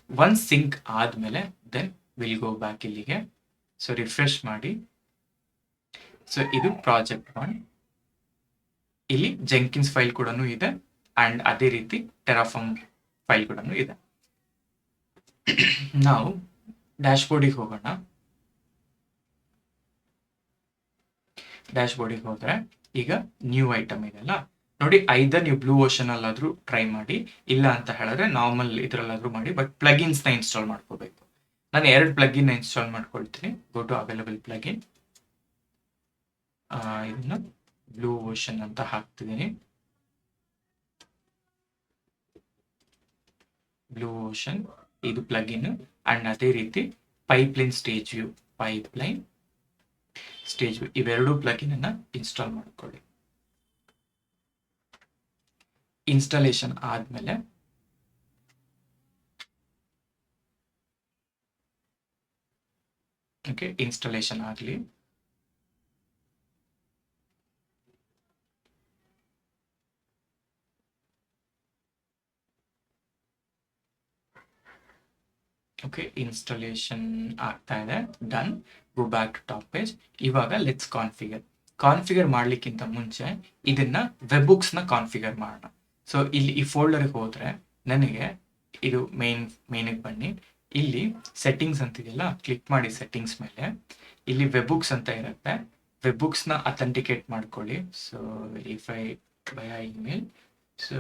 ಒನ್ಸ್ ಸಿಂಕ್ ಆದಮೇಲೆ ದೆನ್ ವಿಲ್ ಗೋ ಬ್ಯಾಕ್ ಇಲ್ಲಿಗೆ. ಸೊ ರಿಫ್ರೆಶ್ ಮಾಡಿ. ಸೊ ಇದು ಪ್ರಾಜೆಕ್ಟ್ 1. ಇಲ್ಲಿ ಜೆಂಕಿನ್ಸ್ ಫೈಲ್ ಕೂಡ ಇದೆ ಅಂಡ್ ಅದೇ ರೀತಿ ಟೆರಾಫಾರ್ಮ್ ಫೈಲ್ ಕೂಡ ಇದೆ. ನಾವು ಡ್ಯಾಶ್ಬೋರ್ಡಿಗೆ ಹೋಗೋಣ. ಡ್ಯಾಶ್ಬೋರ್ಡಿಗೆ ಹೋದ್ರೆ ಈಗ ನ್ಯೂ ಐಟಮ್ ಇದೆಲ್ಲ ನೋಡಿ. ಐದರ್ ನೀವು ಬ್ಲೂ ಓಷನ್ ಅಲ್ಲಾದ್ರೂ ಟ್ರೈ ಮಾಡಿ, ಇಲ್ಲ ಅಂತ ಹೇಳಿದ್ರೆ ನಾರ್ಮಲ್ ಇದ್ರಲ್ಲಾದ್ರೂ ಮಾಡಿ. ಬಟ್ ಪ್ಲಗಿನ್ಸ್ ನ ಇನ್ಸ್ಟಾಲ್ ಮಾಡ್ಕೋಬೇಕು. ನಾನು 2 ಪ್ಲಗಿನ್ ಇನ್ಸ್ಟಾಲ್ ಮಾಡ್ಕೊಳ್ತೀನಿ. Go to available plugin. ಇದನ್ನ ಬ್ಲೂ ಓಷನ್ ಅಂತ ಹಾಕ್ತಿದ್ದೀನಿ. ಬ್ಲೂ ಓಷನ್ ಇದು ಪ್ಲಗಿನ್. ಅಂಡ್ ಅದೇ ರೀತಿ pipeline stage view, pipeline stage view, ಇವೆರಡು ಪ್ಲಗಿನ್ ಅನ್ನ ಇನ್ಸ್ಟಾಲ್ ಮಾಡ್ಕೊಳ್ಳಿ. ಇನ್ಸ್ಟಾಲೇಷನ್ ಆದ್ಮೇಲೆ ಓಕೆ, ಇನ್ಸ್ಟಾಲೇಷನ್ ಆಗಲಿ. ಓಕೆ, ಇನ್ಸ್ಟಾಲೇಷನ್ ಆಗ್ತಾ ಇದೆ. Done. Go back to top page. ಇವಾಗ ಲೆಟ್ಸ್ ಕಾನ್ಫಿಗರ್ ಮಾಡ್ಲಿಕ್ಕಿಂತ ಮುಂಚೆ ಇದನ್ನ ವೆಬ್ ಬುಕ್ಸ್ ನ ಕಾನ್ಫಿಗರ್ ಮಾಡೋಣ. ಸೊ ಇಲ್ಲಿ ಈ ಫೋಲ್ಡರ್ಗೆ ಹೋದ್ರೆ ನನಗೆ ಇದು ಮೇನ್ಗೆ ಬನ್ನಿ. ಇಲ್ಲಿ ಸೆಟ್ಟಿಂಗ್ಸ್ ಅಂತಿದೆಯಲ್ಲ, ಕ್ಲಿಕ್ ಮಾಡಿ ಸೆಟ್ಟಿಂಗ್ಸ್ ಮೇಲೆ. ಇಲ್ಲಿ ವೆಬ್ ಬುಕ್ಸ್ ಅಂತ ಇರುತ್ತೆ. ವೆಬ್ ಬುಕ್ಸ್ ನ ಅಥೆಂಟಿಕೇಟ್ ಮಾಡ್ಕೊಳ್ಳಿ. So verify by email. So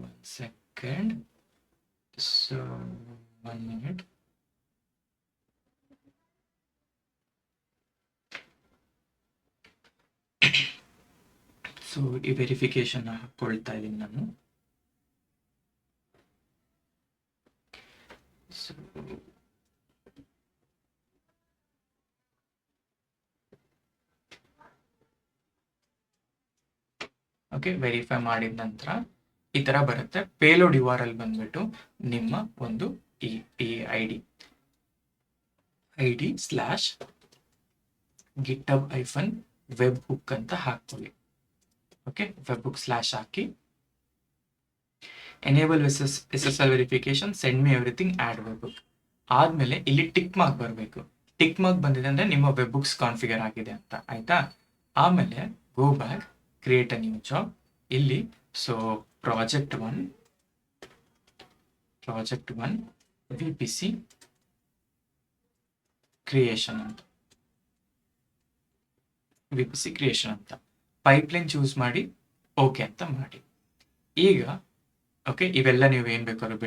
1 second. So 1 minute. So ಈ ವೆರಿಫಿಕೇಶನ್ ಹಾಕೊಳ್ತಾ ಇದ್ದೀನಿ ನಾನು. ಸೊ ಓಕೆ, ವೆರಿಫೈ ಮಾಡಿದ ನಂತರ ಈ ತರ ಬರುತ್ತೆ. ಪೇಲೋಡ್ URL ಬಂದ್ಬಿಟ್ಟು ನಿಮ್ಮ ಒಂದು ಈ /github-webhook ಅಂತ ಹಾಕ್ಕೊಳ್ಳಿ. ಓಕೆ, ವೆಬ್ಬುಕ್ ಸ್ಲಾಶ್ ಹಾಕಿ. Enable SSL verification, send me everything, add webhook ಆದ್ಮೇಲೆ ಇಲ್ಲಿ ಟಿಕ್ ಮಾರ್ಕ್ ಬರಬೇಕು. ಟಿಕ್ ಮಾರ್ಕ್ ಬಂದಿದೆ ಅಂದ್ರೆ ನಿಮ್ಮ ವೆಬ್ ಬುಕ್ಸ್ ಕಾನ್ಫಿಗರ್ ಆಗಿದೆ ಅಂತ, ಆಯ್ತಾ? ಆಮೇಲೆ go back, create a new job. ಇಲ್ಲಿ ಸೊ ಪ್ರಾಜೆಕ್ಟ್ 1 VPC ಕ್ರಿಯೇಷನ್ ಅಂತ ಪೈಪ್ಲೈನ್ ಚೂಸ್ ಮಾಡಿ, ಓಕೆ ಅಂತ ಮಾಡಿ. ಈಗ ಓಕೆ, ಇವೆಲ್ಲ ನೀವು ಏನ್ ಬೇಕಾದ್ರೂ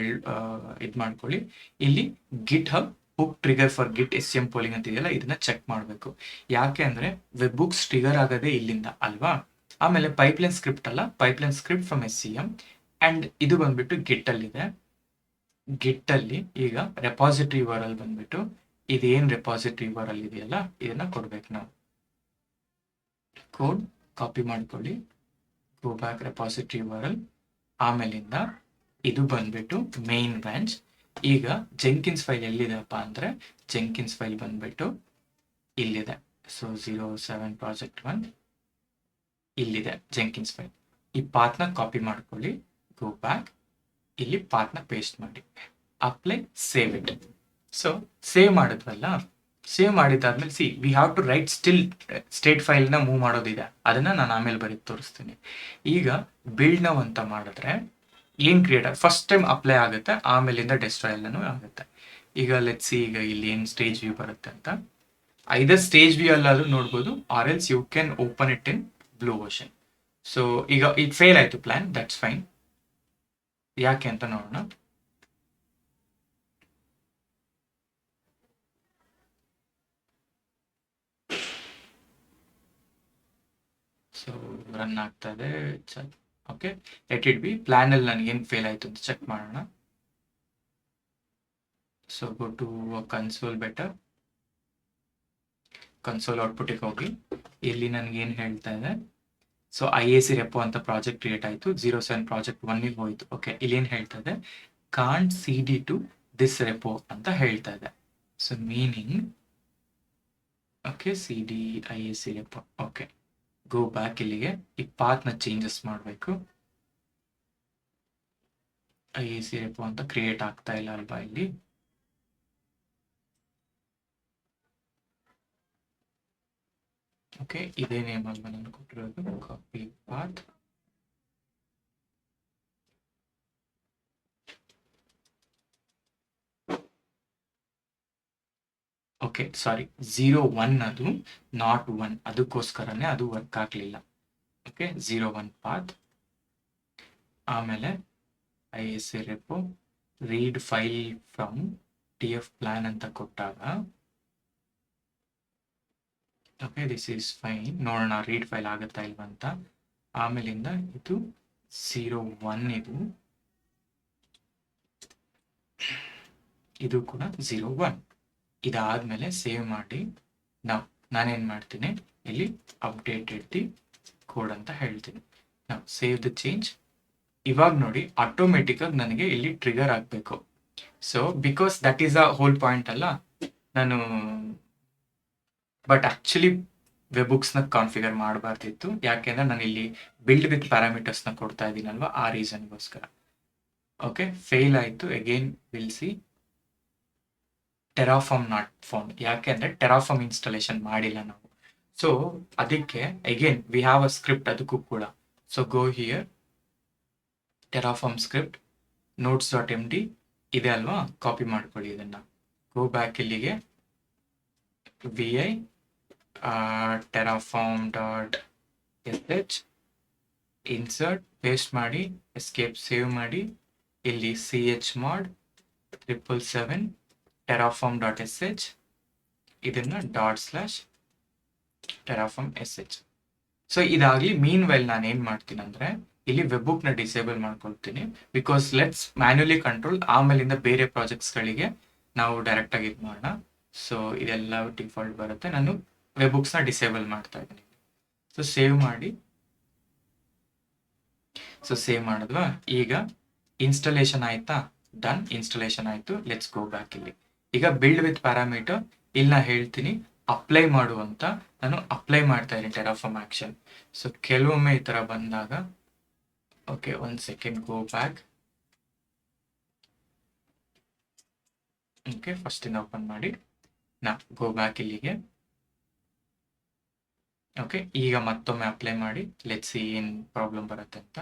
ಇದು ಮಾಡ್ಕೊಳ್ಳಿ. ಇಲ್ಲಿ GitHub hook trigger for git SCM polling ಅಂತ ಇದೆಯಲ್ಲ, ಇದನ್ನ ಚೆಕ್ ಮಾಡಬೇಕು. ಯಾಕೆ ಅಂದ್ರೆ ವೆಬ್ ಬುಕ್ಸ್ ಟ್ರಿಗರ್ ಆಗೋದೇ ಇಲ್ಲಿಂದ ಅಲ್ವಾ. ಆಮೇಲೆ ಪೈಪ್ಲೈನ್ ಸ್ಕ್ರಿಪ್ಟ್ ಅಲ್ಲ, pipeline script from SCM. And ಇದು ಬಂದ್ಬಿಟ್ಟು ಗಿಟ್ ಅಲ್ಲಿ ಇದೆ. ಗಿಟ್ ಅಲ್ಲಿ ಈಗ ರೆಪಾಸಿಟರಿ URL ಬಂದ್ಬಿಟ್ಟು ಇದೇನ್ ರೆಪಾಸಿಟರಿ URL ಇದೆಯಲ್ಲ, ಇದನ್ನ ಕೊಡ್ಬೇಕು ನಾವು. ಕೋಡ್ ಕಾಪಿ ಮಾಡ್ಕೊಳ್ಳಿ, ಗೋ ಬ್ಯಾಕ್ ರೆಪಾಸಿಟರಿ URL. ಆಮೇಲಿಂದ ಇದು ಬಂದ್ಬಿಟ್ಟು ಮೇನ್ ಬ್ರಾಂಚ್. ಈಗ ಜೆಂಕಿನ್ಸ್ ಫೈಲ್ ಎಲ್ಲಿದೆಪ್ಪ ಅಂದ್ರೆ, ಜೆಂಕಿನ್ಸ್ ಫೈಲ್ ಬಂದ್ಬಿಟ್ಟು ಇಲ್ಲಿದೆ. ಸೊ 07 ಪ್ರಾಜೆಕ್ಟ್ 1 ಇಲ್ಲಿದೆ ಜೆಂಕಿನ್ಸ್ ಫೈಲ್. ಈ ಪಾತ್ನ ಕಾಪಿ ಮಾಡ್ಕೊಳ್ಳಿ, ಗೋ ಬ್ಯಾಕ್, ಇಲ್ಲಿ ಪಾತ್ನ ಪೇಸ್ಟ್ ಮಾಡಿ, apply, save it. So save ಮಾಡಿದ್ವಲ್ಲ, ಸೇವ್ ಮಾಡಿದಾದ್ಮೇಲೆ we have to write state file ನ ಮೂವ್ ಮಾಡೋದಿದೆ. ಅದನ್ನ ನಾನು ಆಮೇಲೆ ಬರೀ ತೋರಿಸ್ತೀನಿ. ಈಗ ಬಿಲ್ಡ್ ನೌ ಅಂತ ಮಾಡಿದ್ರೆ ಏನ್ ಕ್ರಿಯೇಟ್ ಫಸ್ಟ್ ಟೈಮ್ ಅಪ್ಲೈ ಆಗುತ್ತೆ, ಆಮೇಲಿಂದ ಡೆಸ್ಟ್ರಾಯ್ ಎಲ್ಲನೂ ಆಗುತ್ತೆ. ಈಗ ಲೆಟ್ಸ್ ಈಗ ಇಲ್ಲಿ ಏನ್ ಸ್ಟೇಜ್ ವ್ಯೂ ಬರುತ್ತೆ ಅಂತ, ಐದರ್ ಸ್ಟೇಜ್ ವ್ಯೂ ಅಲ್ಲಾದ್ರೂ ನೋಡ್ಬೋದು, or else you can open it in Blue Ocean. So ಈಗ ಇದು ಫೇಲ್ ಆಯ್ತು ಪ್ಲಾನ್, ದಟ್ಸ್ ಫೈನ್. ಯಾಕೆ ಅಂತ ನೋಡೋಣ. ಸೊ ರನ್ ಆಗ್ತಾ ಇದೆ. Okay, let it be. Plan ಅಲ್ಲಿ ನನಗೆ ಏನು ಫೇಲ್ ಆಯ್ತು ಅಂತ ಚೆಕ್ ಮಾಡೋಣ. So go to console, better console ಔಟ್ಪುಟ್ಗೆ ಹೋಗಿ. ಇಲ್ಲಿ ನನಗೆ ಏನು ಹೇಳ್ತಾ ಇದೆ, ಸೊ IAC ರೆಪೋ ಅಂತ ಪ್ರಾಜೆಕ್ಟ್ ಕ್ರಿಯೇಟ್ ಆಯಿತು. 07 ಪ್ರಾಜೆಕ್ಟ್ 1ಗೆ ಹೋಯಿತು. ಓಕೆ, ಇಲ್ಲಿ ಏನು ಹೇಳ್ತಾ ಇದೆ, can't CD to this repo ಅಂತ ಹೇಳ್ತಾ ಇದೆ. So meaning okay, okay, CDIAC repo. Okay, go back. ಇಲ್ಲಿಗೆ ಈ ಪಾತ್ನ ಚೇಂಜಸ್ ಮಾಡಬೇಕು. IAC ರೆಪೋ ಅಂತ ಕ್ರಿಯೇಟ್ ಆಗ್ತಾ ಇಲ್ಲ ಅಲ್ವಾ ಇಲ್ಲಿ. ಓಕೆ, ಇದೇ ನೇಮ್ ಅಲ್ವಾ ನಾನು ಕೊಟ್ಟಿರೋದು. Copy path. ಓಕೆ, ಸಾರಿ, 01 ಅದು, ನಾಟ್ 1, ಅದಕ್ಕೋಸ್ಕರನೇ ಅದು ವರ್ಕ್ ಆಗಲಿಲ್ಲ. Okay, 01 path. ಆಮೇಲೆ IAC repo read file from TF plan ಅಂತ ಕೊಟ್ಟಾಗ, ಓಕೆ, ದಿಸ್ ಈಸ್ ಫೈನ್. ನೋಡೋಣ ರೀಡ್ ಫೈಲ್ ಆಗುತ್ತಾ ಇಲ್ವಂತ. ಆಮೇಲಿಂದ ಇದು 01 ಇದು ಕೂಡ 01. ಇದಾದ್ಮೇಲೆ ಸೇವ್ ಮಾಡಿ ನಾನೇನ್ ಮಾಡ್ತೀನಿ, ಇಲ್ಲಿ ಅಪ್ಡೇಟೆಡ್ ದಿ ಕೋಡ್ ಅಂತ ಹೇಳ್ತೀನಿ. ನಾವು ಸೇವ್ ದ ಚೇಂಜ್. ಇವಾಗ ನೋಡಿ ಆಟೋಮೆಟಿಕ್ ಆಗಿ ನನಗೆ ಇಲ್ಲಿ ಟ್ರಿಗರ್ ಆಗಬೇಕು. So because that is a whole point ಅಲ್ಲ ನಾನು. ಬಟ್ ಆಕ್ಚುಲಿ ವೆಬ್ಬುಕ್ಸ್ನ ಕಾನ್ಫಿಗರ್ ಮಾಡಬಾರ್ದಿತ್ತು, ಯಾಕೆಂದ್ರೆ ನಾನು ಇಲ್ಲಿ ಬಿಲ್ಡ್ ವಿತ್ ಪ್ಯಾರಾಮೀಟರ್ಸ್ನ ಕೊಡ್ತಾ ಇದ್ದೀನಲ್ವಾ, ಆ ರೀಸನ್ಗೋಸ್ಕರ. ಓಕೆ, ಫೇಲ್ ಆಯಿತು. Again will see Terraform not found. ಯಾಕೆಂದ್ರೆ ಟೆರಾಫಾರ್ಮ್ ಇನ್ಸ್ಟಾಲೇಷನ್ ಮಾಡಿಲ್ಲ ನಾವು. ಸೊ ಅದಕ್ಕೆ again we have a script ಅದಕ್ಕೂ ಕೂಡ. So go here, Terraform script notes.md ಇದೆ ಅಲ್ವಾ, ಕಾಪಿ ಮಾಡ್ಕೊಳ್ಳಿ ಇದನ್ನ. ಗೋ ಬ್ಯಾಕ್ ಇಲ್ಲಿಗೆ, vi terraform.sh ಇನ್ಸರ್ಟ್, ಪೇಸ್ಟ್ ಮಾಡಿ, ಎಸ್ಕೇಪ್, ಸೇವ್ ಮಾಡಿ. ಇಲ್ಲಿ chmod 777 terraform.sh ಇದನ್ನ ./terraform.sh. ಸೊ ಇದಾಗಲಿ. ಮೀನ್ ವೈಲ್ ನಾನು ಏನು ಮಾಡ್ತೀನಿ ಅಂದರೆ, ಇಲ್ಲಿ ವೆಬ್ಬುಕ್ನ ಡಿಸೇಬಲ್ ಮಾಡ್ಕೊಳ್ತೀನಿ. ಬಿಕಾಸ್ ಲೆಟ್ಸ್ ಮ್ಯಾನ್ಯುಲಿ ಕಂಟ್ರೋಲ್, ಆಮೇಲಿಂದ ಬೇರೆ ಪ್ರಾಜೆಕ್ಟ್ಸ್ಗಳಿಗೆ ನಾವು ಡೈರೆಕ್ಟಾಗಿ ಇದು ಮಾಡೋಣ. ಸೊ ಇದೆಲ್ಲ ಡಿಫಾಲ್ಟ್ ಬರುತ್ತೆ. ನಾನು ವೆಬ್ಬುಕ್ಸ್ನ ಡಿಸೇಬಲ್ ಮಾಡ್ತಾ ಇದ್ದೀನಿ. ಸೊ ಸೇವ್ ಮಾಡಿ. ಸೊ ಸೇವ್ ಮಾಡಿದ್ವಾ. ಈಗ ಇನ್ಸ್ಟಾಲೇಷನ್ ಆಯ್ತಾ? ಡನ್, ಇನ್ಸ್ಟಾಲೇಷನ್ ಆಯಿತು. Let's go back. ಇಲ್ಲಿ ಈಗ ಬಿಲ್ಡ್ ವಿತ್ ಪ್ಯಾರಾಮೀಟರ್ ಇಲ್ಲಿ ನಾ ಹೇಳ್ತೀನಿ ಅಪ್ಲೈ ಮಾಡುವಂತ. ನಾನು ಅಪ್ಲೈ ಮಾಡ್ತಾ ಇದ್ದೀನಿ ಟೆರಾಫಾರ್ಮ್ ಆಕ್ಷನ್. ಸೊ ಕೆಲವೊಮ್ಮೆ ಈ ಥರ ಬಂದಾಗ, okay, 1 second, go back. Okay, first ಇಂದ ಓಪನ್ ಮಾಡಿ, ಗೋ ಬ್ಯಾಕ್ ಇಲ್ಲಿಗೆ. ಓಕೆ, ಈಗ ಮತ್ತೊಮ್ಮೆ ಅಪ್ಲೈ ಮಾಡಿ. ಲೆಟ್ಸ್ ಸಿ ಏನು ಪ್ರಾಬ್ಲಮ್ ಬರುತ್ತೆ ಅಂತ.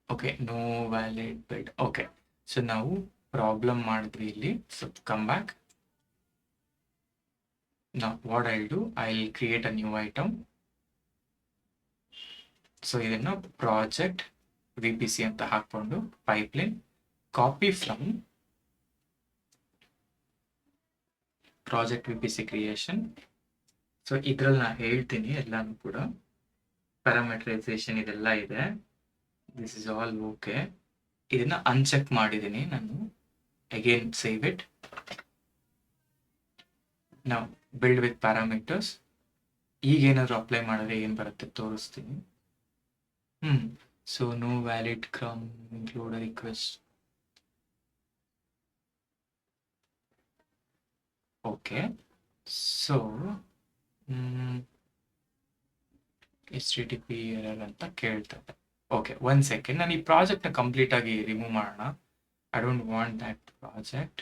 Okay, no valid build. Okay, so ನಾವು ಪ್ರಾಬ್ಲಮ್ ಮಾಡಿದ್ವಿ ಇಲ್ಲಿ. So come back. Now what I'll do, I'll create a new item. So ಇದನ್ನು ಪ್ರಾಜೆಕ್ಟ್ VPC ಅಂತ ಹಾಕೊಂಡು pipeline copy from project VPC creation. So ಇದ್ರಲ್ಲಿ ನಾನು ಹೇಳ್ತೀನಿ ಎಲ್ಲಾನು ಕೂಡ, ಪ್ಯಾರಾಮೀಟರೈಸೇಷನ್ ಇದೆಲ್ಲ ಇದೆ. This is all okay. ಇದನ್ನ ಅನ್ಚೆಕ್ ಮಾಡಿದ್ದೀನಿ ನಾನು. Again save it. ನಾವು ಬಿಲ್ಡ್ ವಿತ್ ಪ್ಯಾರಾಮೀಟರ್ಸ್. ಈಗ ಏನಾದರೂ ಅಪ್ಲೈ ಮಾಡಿದ್ರೆ ಏನು ಬರುತ್ತೆ ತೋರಿಸ್ತೀನಿ. So no valid crumb include request. Okay, so HTTP error ಅಂತ ಕೇಳ್ತದೆ. Okay, 1 second. ನಾನು ಈ ಪ್ರಾಜೆಕ್ಟ್ನ ಕಂಪ್ಲೀಟ್ ಆಗಿ ರಿಮೂವ್ ಮಾಡೋಣ. I don't want that project.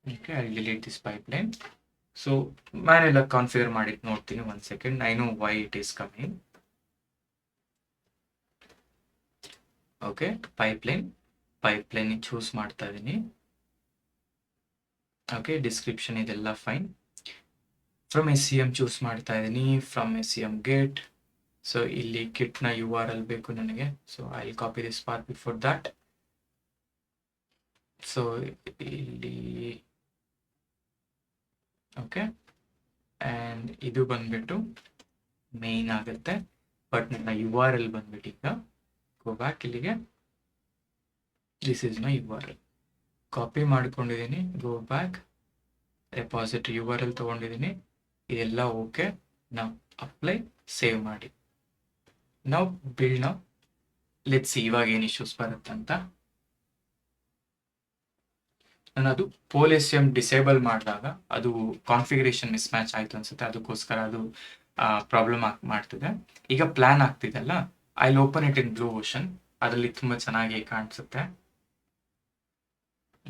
Okay, I delete this pipeline. So ನಾನೆಲ್ಲ ಕಾನ್ಫಿಗರ್ ಮಾಡಿದ್ದು ನೋಡ್ತೀನಿ. 1 second. I know why it is coming. Okay, pipeline choose ಮಾಡ್ತಾ ಇದ್ದೀನಿ. ಓಕೆ, ಡಿಸ್ಕ್ರಿಪ್ಷನ್ ಇದೆಲ್ಲ ಫೈನ್. ಫ್ರಮ್ SCM ಚೂಸ್ ಮಾಡ್ತಾ ಇದ್ದೀನಿ. From SCM get. ಸೊ ಇಲ್ಲಿ ಗಿಟ್ನ URL ಬೇಕು ನನಗೆ. So I will copy this path before that. So ಇಲ್ಲಿ ಓಕೆ, ಆ್ಯಂಡ್ ಇದು ಬಂದ್ಬಿಟ್ಟು ಮೇನ್ ಆಗುತ್ತೆ. ಬಟ್ ನನ್ನ URL ಬಂದ್ಬಿಟ್ಟು ಈಗ ಗೋ ಬ್ಯಾಕ್ ಇಲ್ಲಿಗೆ. This is my URL. Copy ಮಾಡ್ಕೊಂಡಿದ್ದೀನಿ. ಗೋ ಬ್ಯಾಕ್, ರೆಪಾಸಿಟರಿ URL ತೊಗೊಂಡಿದ್ದೀನಿ. ಇದೆಲ್ಲ ಓಕೆ. ನಾವು ಅಪ್ಲೈ, ಸೇವ್ ಮಾಡಿ. ನಾವು ಬಿಲ್ಡ್ ಲೆಟ್ಸ್ ಸಿ ಇವಾಗ ಏನು ಇಶ್ಯೂಸ್ ಬರುತ್ತೆ ಅಂತ. ನಾನು ಅದು ಪೋಲಿಸಿಯಂ ಡಿಸೇಬಲ್ ಮಾಡಿದಾಗ ಅದು ಕಾನ್ಫಿಗರೇಷನ್ ಮಿಸ್ ಮ್ಯಾಚ್ ಆಯ್ತು ಅನ್ಸುತ್ತೆ, ಅದಕ್ಕೋಸ್ಕರ ಅದು ಪ್ರಾಬ್ಲಮ್ ಮಾಡ್ತಿದೆ. ಈಗ ಪ್ಲಾನ್ ಆಗ್ತಿದೆಲ್ಲ, I open it in Blue Ocean, ಅದರಲ್ಲಿ ತುಂಬ ಚೆನ್ನಾಗಿ ಕಾಣಿಸುತ್ತೆ.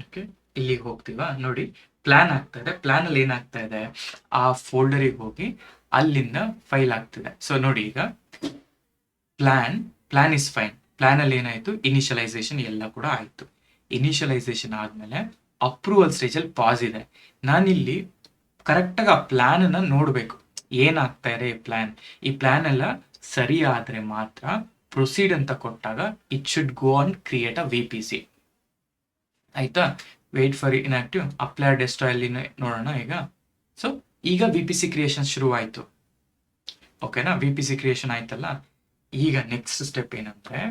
ಓಕೆ, ಇಲ್ಲಿಗೆ ಹೋಗ್ತೀವಾ ನೋಡಿ, ಪ್ಲಾನ್ ಆಗ್ತಾ ಇದೆ. ಪ್ಲಾನ್ ಅಲ್ಲಿ ಏನಾಗ್ತಾ ಇದೆ, ಆ ಫೋಲ್ಡರಿಗೆ ಹೋಗಿ ಅಲ್ಲಿಂದ ಫೈಲ್ ಆಗ್ತಿದೆ. ಸೊ ನೋಡಿ, ಈಗ ಪ್ಲಾನ್ ಇಸ್ ಫೈನ್. ಪ್ಲಾನ್ ಅಲ್ಲಿ ಏನಾಯ್ತು, ಇನಿಷಿಯಲೈಸೇಷನ್ ಎಲ್ಲ ಕೂಡ ಆಯ್ತು. ಇನಿಷಿಯಲೈಸೇಷನ್ ಆದ್ಮೇಲೆ ಅಪ್ರೂವಲ್ ಸ್ಟೇಜಲ್ಲಿ ಪಾಸ್ ಇದೆ. ನಾನಿಲ್ಲಿ ಕರೆಕ್ಟಾಗಿ ಆ ಪ್ಲಾನ್ ಅನ್ನ ನೋಡ್ಬೇಕು, ಏನಾಗ್ತಾ ಇದೆ ಈ ಪ್ಲಾನ್ ಎಲ್ಲ ಸರಿ ಆದ್ರೆ ಮಾತ್ರ ಪ್ರೊಸೀಡ್ ಅಂತ ಕೊಟ್ಟಾಗ it should go on create a VPC. ಆಯ್ತಾ, wait for inactive, apply destroy ಅಲ್ಲಿ ನೋಡೋಣ ಈಗ. ಸೊ ಈಗ VPC ಕ್ರಿಯೇಷನ್ ಶುರು ಆಯ್ತು. ಓಕೆನಾ, VPC ಕ್ರಿಯೇಷನ್ ಆಯ್ತಲ್ಲ. ಈಗ ನೆಕ್ಸ್ಟ್ ಸ್ಟೆಪ್ ಏನಂದ್ರೆ,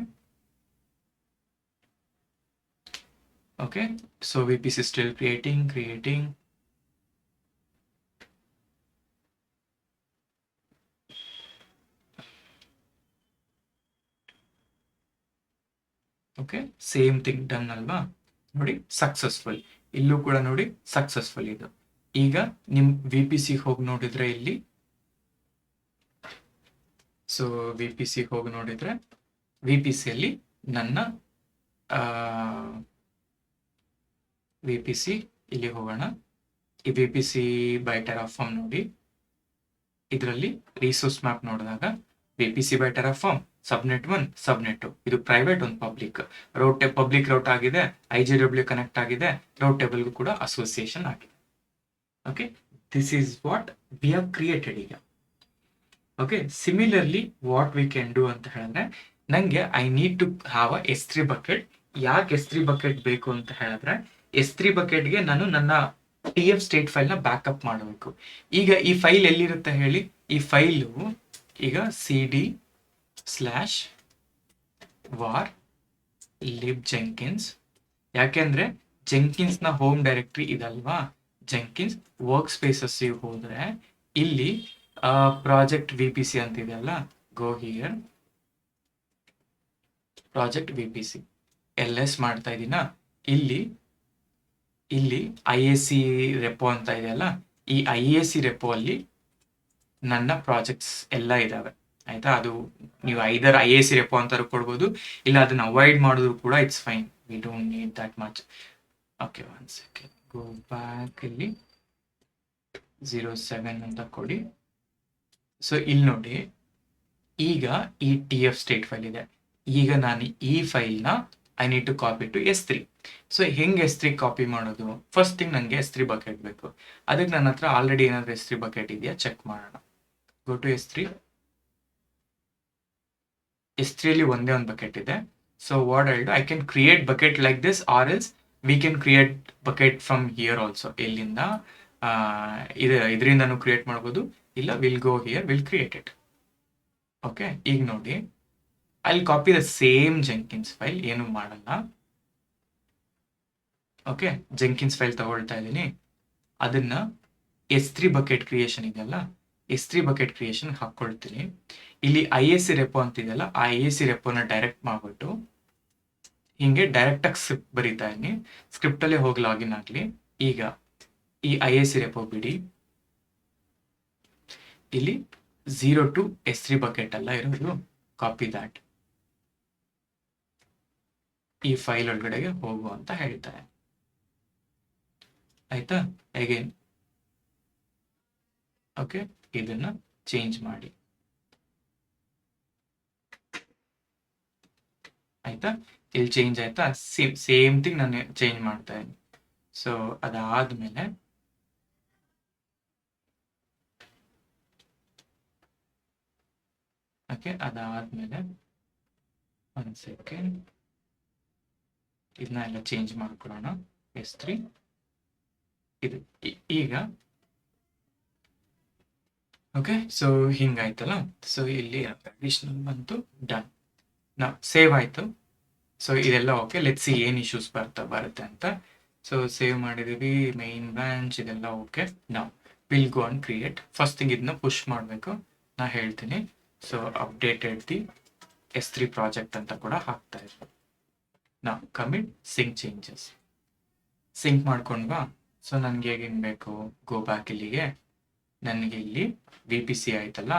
okay, so VPC still creating. Okay, same thing done ಅಲ್ವಾ. ನೋಡಿ, ಸಕ್ಸಸ್ಫುಲ್. ಇಲ್ಲೂ ಕೂಡ ನೋಡಿ ಸಕ್ಸಸ್ಫುಲ್ ಇದು. ಈಗ ನಿಮ್ VPC ಹೋಗಿ ನೋಡಿದ್ರೆ ಇಲ್ಲಿ, ಸೊ VPC ಹೋಗಿ ನೋಡಿದ್ರೆ VPC ಅಲ್ಲಿ ನನ್ನ VPC ಇಲ್ಲಿ ಹೋಗೋಣ. ಈ VPC ಬೈ ಟೆರಾಫಾರ್ಮ್ ನೋಡಿ, ಇದರಲ್ಲಿ ರಿಸೋರ್ಸ್ ಮ್ಯಾಪ್ ನೋಡಿದಾಗ VPC by Terraform subnet 1 subnet 2, ಇದು ಪ್ರೈವೇಟ್, ಒಂದು ಪಬ್ಲಿಕ್. ಪಬ್ಲಿಕ್ ರೌಟ್ ಆಗಿದೆ, IGW ಕನೆಕ್ಟ್ ಆಗಿದೆ, ರೌಟ್ ಟೇಬಲ್ಗೂ ಕೂಡ ಅಸೋಸಿಯೇಷನ್ ಆಗಿದೆ. Okay, this is what we have created ಈಗ. Okay, similarly what we can do ಅಂತ ಹೇಳಿದ್ರೆ, ನಂಗೆ I need to have a S3 bucket. ಯಾಕೆ S3 ಬಕೆಟ್ ಬೇಕು ಅಂತ ಹೇಳಿದ್ರೆ, S3 ಬಕೆಟ್ಗೆ ನಾನು ನನ್ನ TF ಸ್ಟೇಟ್ ಫೈಲ್ನ ಬ್ಯಾಕಪ್ ಮಾಡಬೇಕು. ಈಗ ಈ ಫೈಲ್ ಎಲ್ಲಿರುತ್ತೆ ಹೇಳಿ, ಈ ಫೈಲು ಈಗ cd/var libjenkins. ಯಾಕೆಂದ್ರೆ ಜೆಂಕಿನ್ಸ್ ನ ಹೋಮ್ ಡೈರೆಕ್ಟರಿ ಇದಲ್ವಾ, ಜೆಂಕಿನ್ಸ್ ವರ್ಕ್ ಸ್ಪೇಸಸ್ ಹೋದ್ರೆ ಇಲ್ಲಿ ಪ್ರಾಜೆಕ್ಟ್ VPC ಅಂತ ಇದೆಯಲ್ಲ, ಗೋ ಹಿಯರ್, ಪ್ರಾಜೆಕ್ಟ್ VPC LS ಮಾಡ್ತಾ ಇದೀನ. ಇಲ್ಲಿ IAC ರೆಪೋ ಅಂತ ಇದೆಯಲ್ಲ, ಈ IAC ರೆಪೋ ಅಲ್ಲಿ ನನ್ನ ಪ್ರಾಜೆಕ್ಟ್ಸ್ ಎಲ್ಲ ಇದಾವೆ. ಆಯ್ತಾ, ಅದು ನೀವು ಐದರ್ IAC ರೆಪೋ ಅಂತ ಕೊಡ್ಬೋದು, ಇಲ್ಲ ಅದನ್ನ ಅವಾಯ್ಡ್ ಮಾಡಿದ್ರು ಕೂಡ it's fine, we don't need that much. Okay, 1 second, go back. ಇಲ್ಲಿ 07 ಅಂತ ಕೊಡಿ. ಸೊ ಇಲ್ಲಿ ನೋಡಿ, ಈಗ ಈ TF ಸ್ಟೇಟ್ ಫೈಲ್ ಇದೆ. ಈಗ ನಾನು ಈ ಫೈಲ್ನ I need to copy to S3. So ಹೆಂಗೆ S3 ಕಾಪಿ ಮಾಡೋದು? ಫಸ್ಟ್ ಥಿಂಗ್ ನನಗೆ S3 ಬಕೆಟ್ ಬೇಕು. ಅದಕ್ಕೆ ನನ್ನ ಹತ್ರ ಆಲ್ರೆಡಿ ಏನಾದರೂ S3 ಬಕೆಟ್ ಇದೆಯಾ ಚೆಕ್ ಮಾಡೋಣ. ಗೋ ಟು S3 ಅಲ್ಲಿ ಒಂದೇ ಒಂದು ಬಕೆಟ್ ಇದೆ. So what I do, I can create bucket like this, or else we can create bucket from here also. ಇಲ್ಲಿಂದ ಇದರಿಂದನೂ ಕ್ರಿಯೇಟ್ ಮಾಡ್ಬೋದು, ಇಲ್ಲ will go here, will create it. Okay, ಈಗ ನೋಡಿ, I'll copy the same Jenkins file, ಏನು ಮಾಡಲ್ಲ. Okay, Jenkins file ತಗೊಳ್ತಾ ಇದ್ದೀನಿ. ಅದನ್ನ S3 ಬಕೆಟ್ ಕ್ರಿಯೇಷನ್ ಇದೆಯಲ್ಲ, S3 ಬಕೆಟ್ ಕ್ರಿಯೇಷನ್ ಹಾಕೊಳ್ತೀನಿ. ಇಲ್ಲಿ IAC ರೆಪೋ ಅಂತಿದೆಯಲ್ಲ, ಆ IAC ರೆಪೋನ ಡೈರೆಕ್ಟ್ ಮಾಡ್ಬಿಟ್ಟು ಹಿಂಗೆ ಡೈರೆಕ್ಟ್ ಆಗಿ ಸ್ಕ್ರಿಪ್ಟ್ ಬರೀತಾ ಇದೀನಿ. ಸ್ಕ್ರಿಪ್ಟ್ ಅಲ್ಲೇ ಹೋಗಿ ಲಾಗಿನ್ ಆಗ್ಲಿ. ಈಗ ಈ IAC ರೆಪೋ ಬಿಡಿ, ಇಲ್ಲಿ 0 to S3 ಬಕೆಟ್ ಅಲ್ಲ ಇರೋದು, ಕಾಪಿ ದ್ಯಾಟ್. ಈ ಫೈಲ್ ಒಳಗಡೆಗೆ ಹೋಗು ಅಂತ ಹೇಳ್ತಾರೆ. ಆಯ್ತಾ, ಅಗೇನ್ ಓಕೆ, ಇದನ್ನ ಚೇಂಜ್ ಮಾಡಿ. ಆಯ್ತಾ, ಇಲ್ಲಿ ಚೇಂಜ್ ಆಯ್ತಾ, ಸೇಮ್ ಥಿಂಗ್ ನಾನು ಚೇಂಜ್ ಮಾಡ್ತಾ ಇದ್ದೀನಿ. ಸೊ ಅದಾದ್ಮೇಲೆ ಓಕೆ, ಅದಾದ್ಮೇಲೆ 1 ಸೆಕೆಂಡ್, ಇದನ್ನ ಎಲ್ಲ ಚೇಂಜ್ ಮಾಡ್ಕೊಳ್ಳೋಣ. S3 ಇದು ಈಗ ಓಕೆ. ಸೊ ಹಿಂಗಾಯ್ತಲ್ಲ. ಸೊ ಇಲ್ಲಿ ಅಡಿಷನಲ್ ಬಂತು, ಡನ್. ನಾವು ಸೇವ್ ಆಯ್ತು. ಸೊ ಇದೆಲ್ಲ ಓಕೆ. ಲೆಟ್ಸ್ ಸಿ ಏನು ಇಶ್ಯೂಸ್ ಬರುತ್ತೆ ಅಂತ. ಸೊ ಸೇವ್ ಮಾಡಿದೀವಿ, ಮೈನ್ ಬ್ರಾಂಚ್ ಇದೆಲ್ಲ ಓಕೆ. ನಾವು will go and create. First thing ಇದನ್ನ ಪುಷ್ ಮಾಡಬೇಕು, ನಾ ಹೇಳ್ತೀನಿ. So updated the S3 project ಅಂತ ಕೂಡ ಹಾಕ್ತಾ ಇದ್ದೀನಿ. ನಾವು ಕಮಿಟ್ ಸಿಂಕ್ ಚೇಂಜಸ್. ಸಿಂಕ್ ಮಾಡ್ಕೊಂಡ್ವಾ. ಸೊ ನನಗೆ ಹೇಗೆ ಬೇಕು, ಗೋ ಬ್ಯಾಕ್ ಇಲ್ಲಿಗೆ, ನನಗೆ ಇಲ್ಲಿ VPC ಆಯ್ತಲ್ಲ.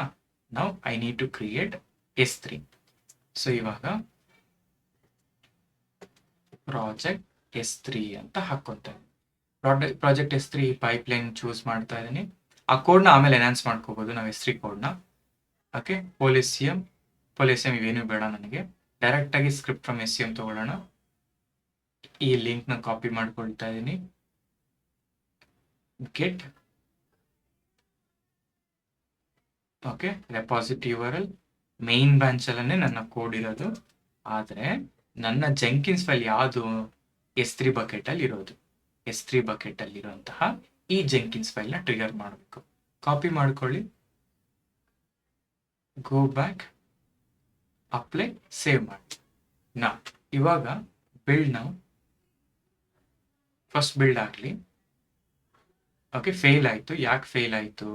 Now I need to create S3. So ಇವಾಗ ಪ್ರಾಜೆಕ್ಟ್ S3 ಅಂತ ಹಾಕ್ಕೊಂತೇನೆ. ಪ್ರಾಜೆಕ್ಟ್ S3 ಪೈಪ್ಲೈನ್ ಚೂಸ್ ಮಾಡ್ತಾ ಇದ್ದೀನಿ. ಆ ಕೋಡ್ನ ಆಮೇಲೆ ಎನ್ಹಾನ್ಸ್ ಮಾಡ್ಕೋಬಹುದು ನಾವು S3 ಕೋಡ್ನ. ಓಕೆ, ಪೊಲಿಸಿಯಂ ಇವೇನು ಬೇಡ ನನಗೆ. ಡೈರೆಕ್ಟ್ ಆಗಿ ಸ್ಕ್ರಿಪ್ಟ್ ಫ್ರಮ್ SCM ತಗೊಳ್ಳೋಣ. ಈ ಲಿಂಕ್ ನ ಕಾಪಿ ಮಾಡ್ಕೊಳ್ತಾ ಇದ್ದೀನಿ. Get okay repository URL main branch ಅಲ್ಲೇ ನನ್ನ ಕೋಡ್ ಇರೋದು. ಆದ್ರೆ ನನ್ನ ಜೆಂಕಿನ್ಸ್ ಫೈಲ್ ಯಾವುದು S3 ಬಕೆಟ್ ಅಲ್ಲಿ ಇರೋದು. S3 ಬಕೆಟ್ ಅಲ್ಲಿ ಇರುವಂತಹ ಈ ಜೆಂಕಿನ್ಸ್ ಫೈಲ್ ನ ಟ್ರಿಗರ್ ಮಾಡಬೇಕು. ಕಾಪಿ ಮಾಡ್ಕೊಳ್ಳಿ, ಗೋ ಬ್ಯಾಕ್, ಅಪ್ಲೈ, ಸೇವ್ ಮಾಡಿ. ಇವಾಗ ಬಿಲ್ಡ್ ನಾವು ಫಸ್ಟ್ ಬಿಲ್ಡ್ ಆಗಲಿ. ಓಕೆ, ಫೇಲ್ ಆಯ್ತು. ಯಾಕೆ ಫೇಲ್ ಆಯ್ತು?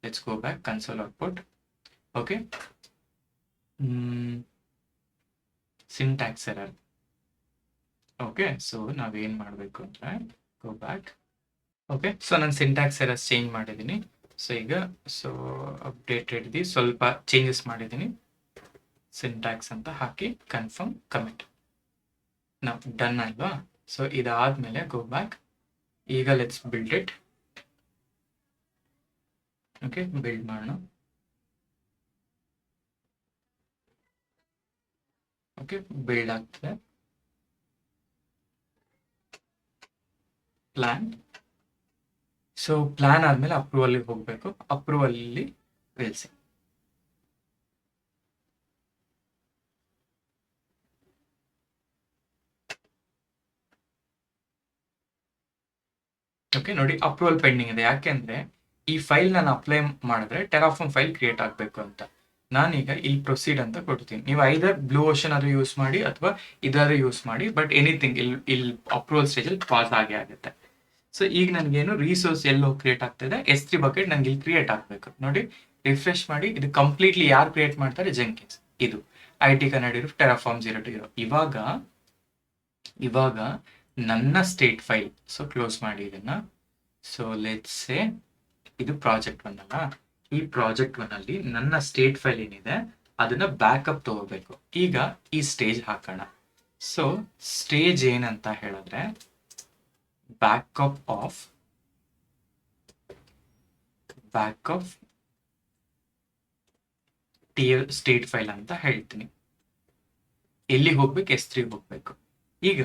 Let's go back, console output. Okay, syntax error. Okay, so ನಾವೇನ್ ಮಾಡಬೇಕು ಅಂದ್ರೆ ಗೋ ಬ್ಯಾಕ್. ಓಕೆ, ಸೊ ನಾನು ಸಿಂಟ್ಯಾಕ್ಸ್ ಎರರ್ಸ್ ಚೇಂಜ್ ಮಾಡಿದ್ದೀನಿ. ಸೊ ಈಗ ಅಪ್ಡೇಟೆಡ್ ಸ್ವಲ್ಪ ಚೇಂಜಸ್ ಮಾಡಿದ್ದೀನಿ. ಸಿಂಟ್ಯಾಕ್ಸ್ ಅಂತ ಹಾಕಿ ಕನ್ಫರ್ಮ್ ಕಮಿಟ್. ನಾವು ಡನ್ ಅಲ್ವಾ? ಸೊ ಇದಾದ್ಮೇಲೆ ಗೋ ಬ್ಯಾಕ್. ಈಗ let's build it. Okay, build ಮಾಡೋಣ. ಓಕೆ, ಬಿಲ್ಡ್ ಆಗ್ತದೆ. ಪ್ಲಾನ್. ಸೊ ಪ್ಲಾನ್ ಆದ್ಮೇಲೆ ಅಪ್ರೂವಲ್ ಹೋಗ್ಬೇಕು. ಅಪ್ರೂವಲ್ ಇಲ್ಲಿ ವೇಲ್ಸಿ. ಓಕೆ, ನೋಡಿ ಅಪ್ರೂವಲ್ ಪೆಂಡಿಂಗ್ ಇದೆ. ಯಾಕೆಂದ್ರೆ ಈ ಫೈಲ್ ನಾನು ಅಪ್ಲೈ ಮಾಡಿದ್ರೆ ಟೆರಾಫಾರ್ಮ್ ಫೈಲ್ ಕ್ರಿಯೇಟ್ ಆಗಬೇಕು ಅಂತ. ನಾನೀಗ ಇಲ್ಲಿ ಪ್ರೊಸೀಡ್ ಅಂತ ಕೊಡ್ತೀನಿ. ನೀವು ಐದರ್ ಬ್ಲೂ ಓಷನ್ ಆದ್ರೂ ಯೂಸ್ ಮಾಡಿ ಅಥವಾ ಇದಾದ್ರೂ ಯೂಸ್ ಮಾಡಿ, ಬಟ್ ಎನಿಥಿಂಗ್ ಇಲ್ಲಿ ಅಪ್ರೂವಲ್ ಸ್ಟೇಜಲ್ಲಿ ಪಾಸ್ ಆಗೇ ಆಗುತ್ತೆ. ಸೊ ಈಗ ನನಗೇನು ರಿಸೋರ್ಸ್ ಎಲ್ಲೋ ಕ್ರಿಯೇಟ್ ಆಗ್ತಿದೆ, S3 ಬಕೆಟ್ ನನಗೆ ಇಲ್ಲಿ ಕ್ರಿಯೇಟ್ ಆಗಬೇಕು. ನೋಡಿ, ರಿಫ್ರೆಶ್ ಮಾಡಿ. ಇದು ಕಂಪ್ಲೀಟ್ಲಿ ಯಾರು ಕ್ರಿಯೇಟ್ ಮಾಡ್ತಾರೆ? ಜೆಂಕಿನ್ಸ್. ಇದು IT ಕನ್ನಡ ಟೆರಾಫಾರ್ಮ್ 02. ಇವಾಗ ನನ್ನ ಸ್ಟೇಟ್ ಫೈಲ್. ಸೊ ಕ್ಲೋಸ್ ಮಾಡಿ ಇದನ್ನ. ಸೊ ಲೆಟ್ಸ್ ಸೇ ಇದು ಪ್ರಾಜೆಕ್ಟ್ 1 ಅಲ್ಲ. ಈ ಪ್ರಾಜೆಕ್ಟ್ 1 ಅಲ್ಲಿ ನನ್ನ ಸ್ಟೇಟ್ ಫೈಲ್ ಏನಿದೆ ಅದನ್ನ ಬ್ಯಾಕಪ್ ತಗೋಬೇಕು. ಈಗ ಈ ಸ್ಟೇಜ್ ಹಾಕೋಣ. ಸೊ ಸ್ಟೇಜ್ ಏನಂತ ಹೇಳಿದ್ರೆ ಬ್ಯಾಕಪ್ ಆಫ್ ಸ್ಟೇಟ್ ಫೈಲ್ ಅಂತ ಹೇಳ್ತೀನಿ. ಎಲ್ಲಿಗೆ ಹೋಗ್ಬೇಕು? S3 ಹೋಗ್ಬೇಕು. ಈಗ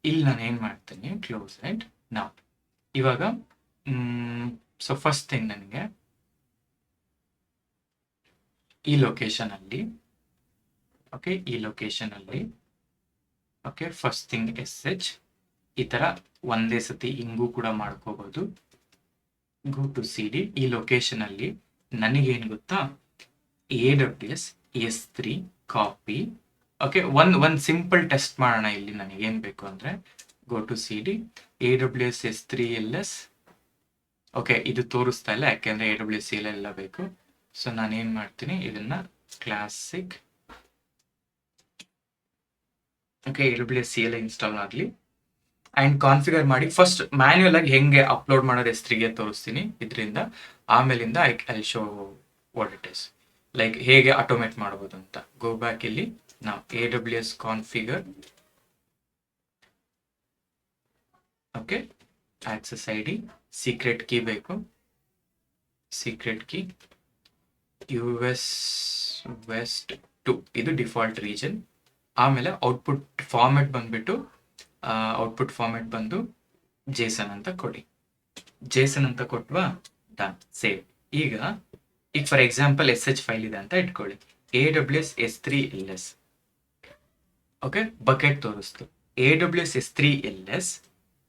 ಇಲ್ಲಿ ನಾನು ಏನ್ ಮಾಡ್ತೀನಿ, ಕ್ಲೋಸ್ ಇಟ್. ನಾವು ಇವಾಗ ಸೊ ಫಸ್ಟ್ ಥಿಂಗ್ ನನಗೆ ಈ ಲೊಕೇಶನ್ ಅಲ್ಲಿ, okay, okay, first thing SH. ಈ ತರ ಒಂದೇ ಸತಿ ಹಿಂಗೂ ಕೂಡ ಮಾಡ್ಕೋಬಹುದು. Go to CD. ಈ ಲೊಕೇಶನ್ ಅಲ್ಲಿ ನನಗೇನು ಗೊತ್ತಾ, AWS S3 ಕಾಪಿ. ಓಕೆ, ಒಂದ್ ಸಿಂಪಲ್ ಟೆಸ್ಟ್ ಮಾಡೋಣ. ಇಲ್ಲಿ ನನಗೇನ್ ಬೇಕು ಅಂದ್ರೆ go to CD, AWS S3 LS. ಓಕೆ, ಇದು ತೋರಿಸ್ತಾ ಇಲ್ಲ ಯಾಕೆಂದ್ರೆ AWS CLI ಎಲ್ಲ ಬೇಕು. ಸೊ ನಾನೇನ್ ಮಾಡ್ತೀನಿ, ಇದನ್ನ classic, okay, AWS CLI install ಆಗಲಿ ಅಂಡ್ ಕಾನ್ಫಿಗರ್ ಮಾಡಿ. ಫಸ್ಟ್ ಮ್ಯಾನ್ಯುಯಲ್ ಆಗಿ ಹೆಂಗೆ ಅಪ್ಲೋಡ್ ಮಾಡೋದು S3ಗೆ ತೋರಿಸ್ತೀನಿ ಇದರಿಂದ. ಆಮೇಲಿಂದ I show what it is, like ಹೇಗೆ ಆಟೋಮೇಟ್ ಮಾಡ್ಬೋದು ಅಂತ. Go back. ಇಲ್ಲಿ ನಾವು AWS configure, okay, access ID, secret key ಬೇಕು. ಸೀಕ್ರೆಟ್ ಕೀ US West 2, ಇದು ಡಿಫಾಲ್ಟ್ ರೀಜನ್. ಆಮೇಲೆ ಔಟ್ಪುಟ್ ಫಾರ್ಮೆಟ್ ಬಂದು JSON ಅಂತ ಕೊಡಿ. JSON ಅಂತ ಕೊಟ್ವಾ? Done, save. ಈಗ ಫಾರ್ ಎಕ್ಸಾಂಪಲ್ SH ಫೈಲ್ ಇದೆ ಅಂತ ಇಟ್ಕೊಳ್ಳಿ. AWS S3 LS. ಓಕೆ, ಬಕೆಟ್ ತೋರಿಸ್ತು. AWS S3 LS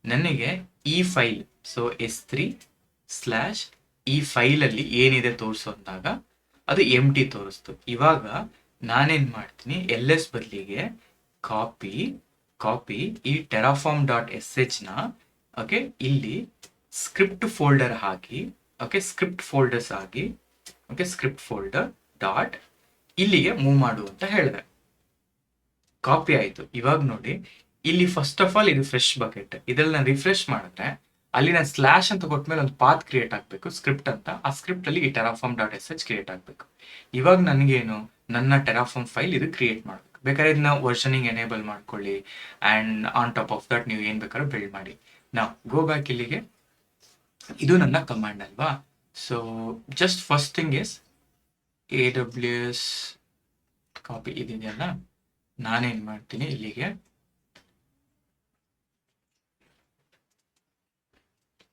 ನನಗೆ ಈ ಫೈಲ್, ಸೊ S3/ ಈ ಫೈಲಲ್ಲಿ ಏನಿದೆ ತೋರಿಸು ಅಂದಾಗ ಅದು ಎಂಟಿ ತೋರಿಸ್ತು. ಇವಾಗ ನಾನೇನ್ ಮಾಡ್ತೀನಿ, LS ಬದಲಿಗೆ ಕಾಪಿ ಈ terraform.sh ನ, ಓಕೆ, ಇಲ್ಲಿ ಸ್ಕ್ರಿಪ್ಟ್ ಫೋಲ್ಡರ್ ಹಾಕಿ, ಓಕೆ, ಸ್ಕ್ರಿಪ್ಟ್ ಫೋಲ್ಡರ್ಸ್ ಆಗಿ, ಓಕೆ, ಸ್ಕ್ರಿಪ್ಟ್ ಫೋಲ್ಡರ್ ಡಾಟ್ ಇಲ್ಲಿಗೆ ಮೂವ್ ಮಾಡು ಅಂತ ಹೇಳಿದೆ. ಕಾಪಿ ಆಯ್ತು. ಇವಾಗ ನೋಡಿ, ಇಲ್ಲಿ ಫಸ್ಟ್ ಆಫ್ ಆಲ್ ಇದು ಫ್ರೆಶ್ ಬಕೆಟ್. ಇದ್ರಲ್ಲಿ ನಾನು ರಿಫ್ರೆಶ್ ಮಾಡಿದ್ರೆ ಅಲ್ಲಿ ನಾನು ಸ್ಲಾಶ್ ಅಂತ ಕೊಟ್ಮೇಲೆ ಒಂದು ಪಾತ್ ಕ್ರಿಯೇಟ್ ಆಗಬೇಕು, ಸ್ಕ್ರಿಪ್ಟ್ ಅಂತ. ಆ ಸ್ಕ್ರಿಪ್ಟ್ ಅಲ್ಲಿ ಈ terraform.sh ಕ್ರಿಯೇಟ್ ಆಗಬೇಕು. ಇವಾಗ ನನಗೇನು, ನನ್ನ ಟೆರಾಫಾರ್ಮ್ ಫೈಲ್ ಇದು ಕ್ರಿಯೇಟ್ ಮಾಡಬೇಕು. ಬೇಕಾದ್ರೆ ಇದನ್ನ ವರ್ಷನಿಂಗ್ ಎನೇಬಲ್ ಮಾಡ್ಕೊಳ್ಳಿ and on top of that ನೀವು ಏನು ಬೇಕಾದ್ರೂ ಬಿಲ್ಡ್ ಮಾಡಿ. ನಾವು ಗೋ ಬ್ಯಾಕ್ ಇಲ್ಲಿಗೆ. ಇದು ನನ್ನ ಕಮಾಂಡ್ ಅಲ್ವಾ. So just first thing is AWS copy ಇದೆಯಲ್ಲ, ನಾನೇನು ಮಾಡ್ತೀನಿ ಇಲ್ಲಿಗೆ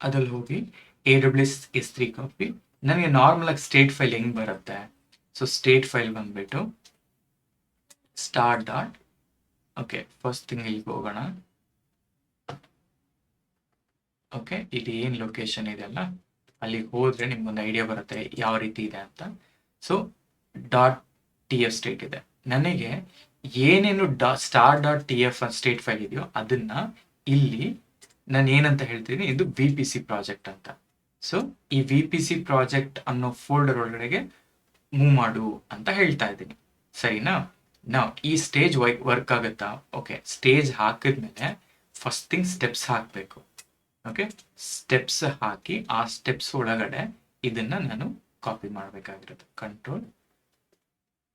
ಅದ್ರಲ್ಲಿ ಹೋಗಿ AWS S3 ಕಾಪಿ. ನನಗೆ ನಾರ್ಮಲ್ ಆಗಿ ಸ್ಟೇಟ್ ಫೈಲ್ ಹೆಂಗ್ ಬರುತ್ತೆ, ಸೊ ಸ್ಟೇಟ್ ಫೈಲ್ ಬಂದ್ಬಿಟ್ಟು start dot, okay first thing ಇಲ್ಲಿಗೆ ಹೋಗೋಣ. ಓಕೆ, ಇದು ಏನು ಲೊಕೇಶನ್ ಇದೆ ಅಲ್ಲ, ಅಲ್ಲಿಗೆ ಹೋದ್ರೆ ನಿಮ್ಗೊಂದು ಐಡಿಯಾ ಬರುತ್ತೆ ಯಾವ ರೀತಿ ಇದೆ ಅಂತ. ಸೊ .tf ಸ್ಟೇಟ್ ಇದೆ. ನನಗೆ ಏನೇನು star.tf ಸ್ಟೇಟ್ ಫೈಲ್ ಇದೆಯೋ ಅದನ್ನ ಇಲ್ಲಿ ನಾನು ಏನಂತ ಹೇಳ್ತೀನಿ, ಇದು VPC ಪ್ರಾಜೆಕ್ಟ್ ಅಂತ. ಸೊ ಈ VPC ಪ್ರಾಜೆಕ್ಟ್ ಅನ್ನೋ ಫೋಲ್ಡರ್ ಒಳಗಡೆಗೆ ಮೂವ್ ಮಾಡು ಅಂತ ಹೇಳ್ತಾ ಇದ್ದೀನಿ, ಸರಿನಾ? ನಾವು ಈ ಸ್ಟೇಜ್ ವರ್ಕ್ ಆಗುತ್ತಾ? ಓಕೆ, ಸ್ಟೇಜ್ ಹಾಕಿದ್ಮೇಲೆ ಫಸ್ಟ್ ಥಿಂಗ್ ಸ್ಟೆಪ್ಸ್ ಹಾಕಬೇಕು. ಓಕೆ, ಸ್ಟೆಪ್ಸ್ ಹಾಕಿ ಆ ಸ್ಟೆಪ್ಸ್ ಒಳಗಡೆ ಇದನ್ನ ನಾನು ಕಾಪಿ ಮಾಡಬೇಕಾಗಿರುತ್ತೆ. ಕಂಟ್ರೋಲ್,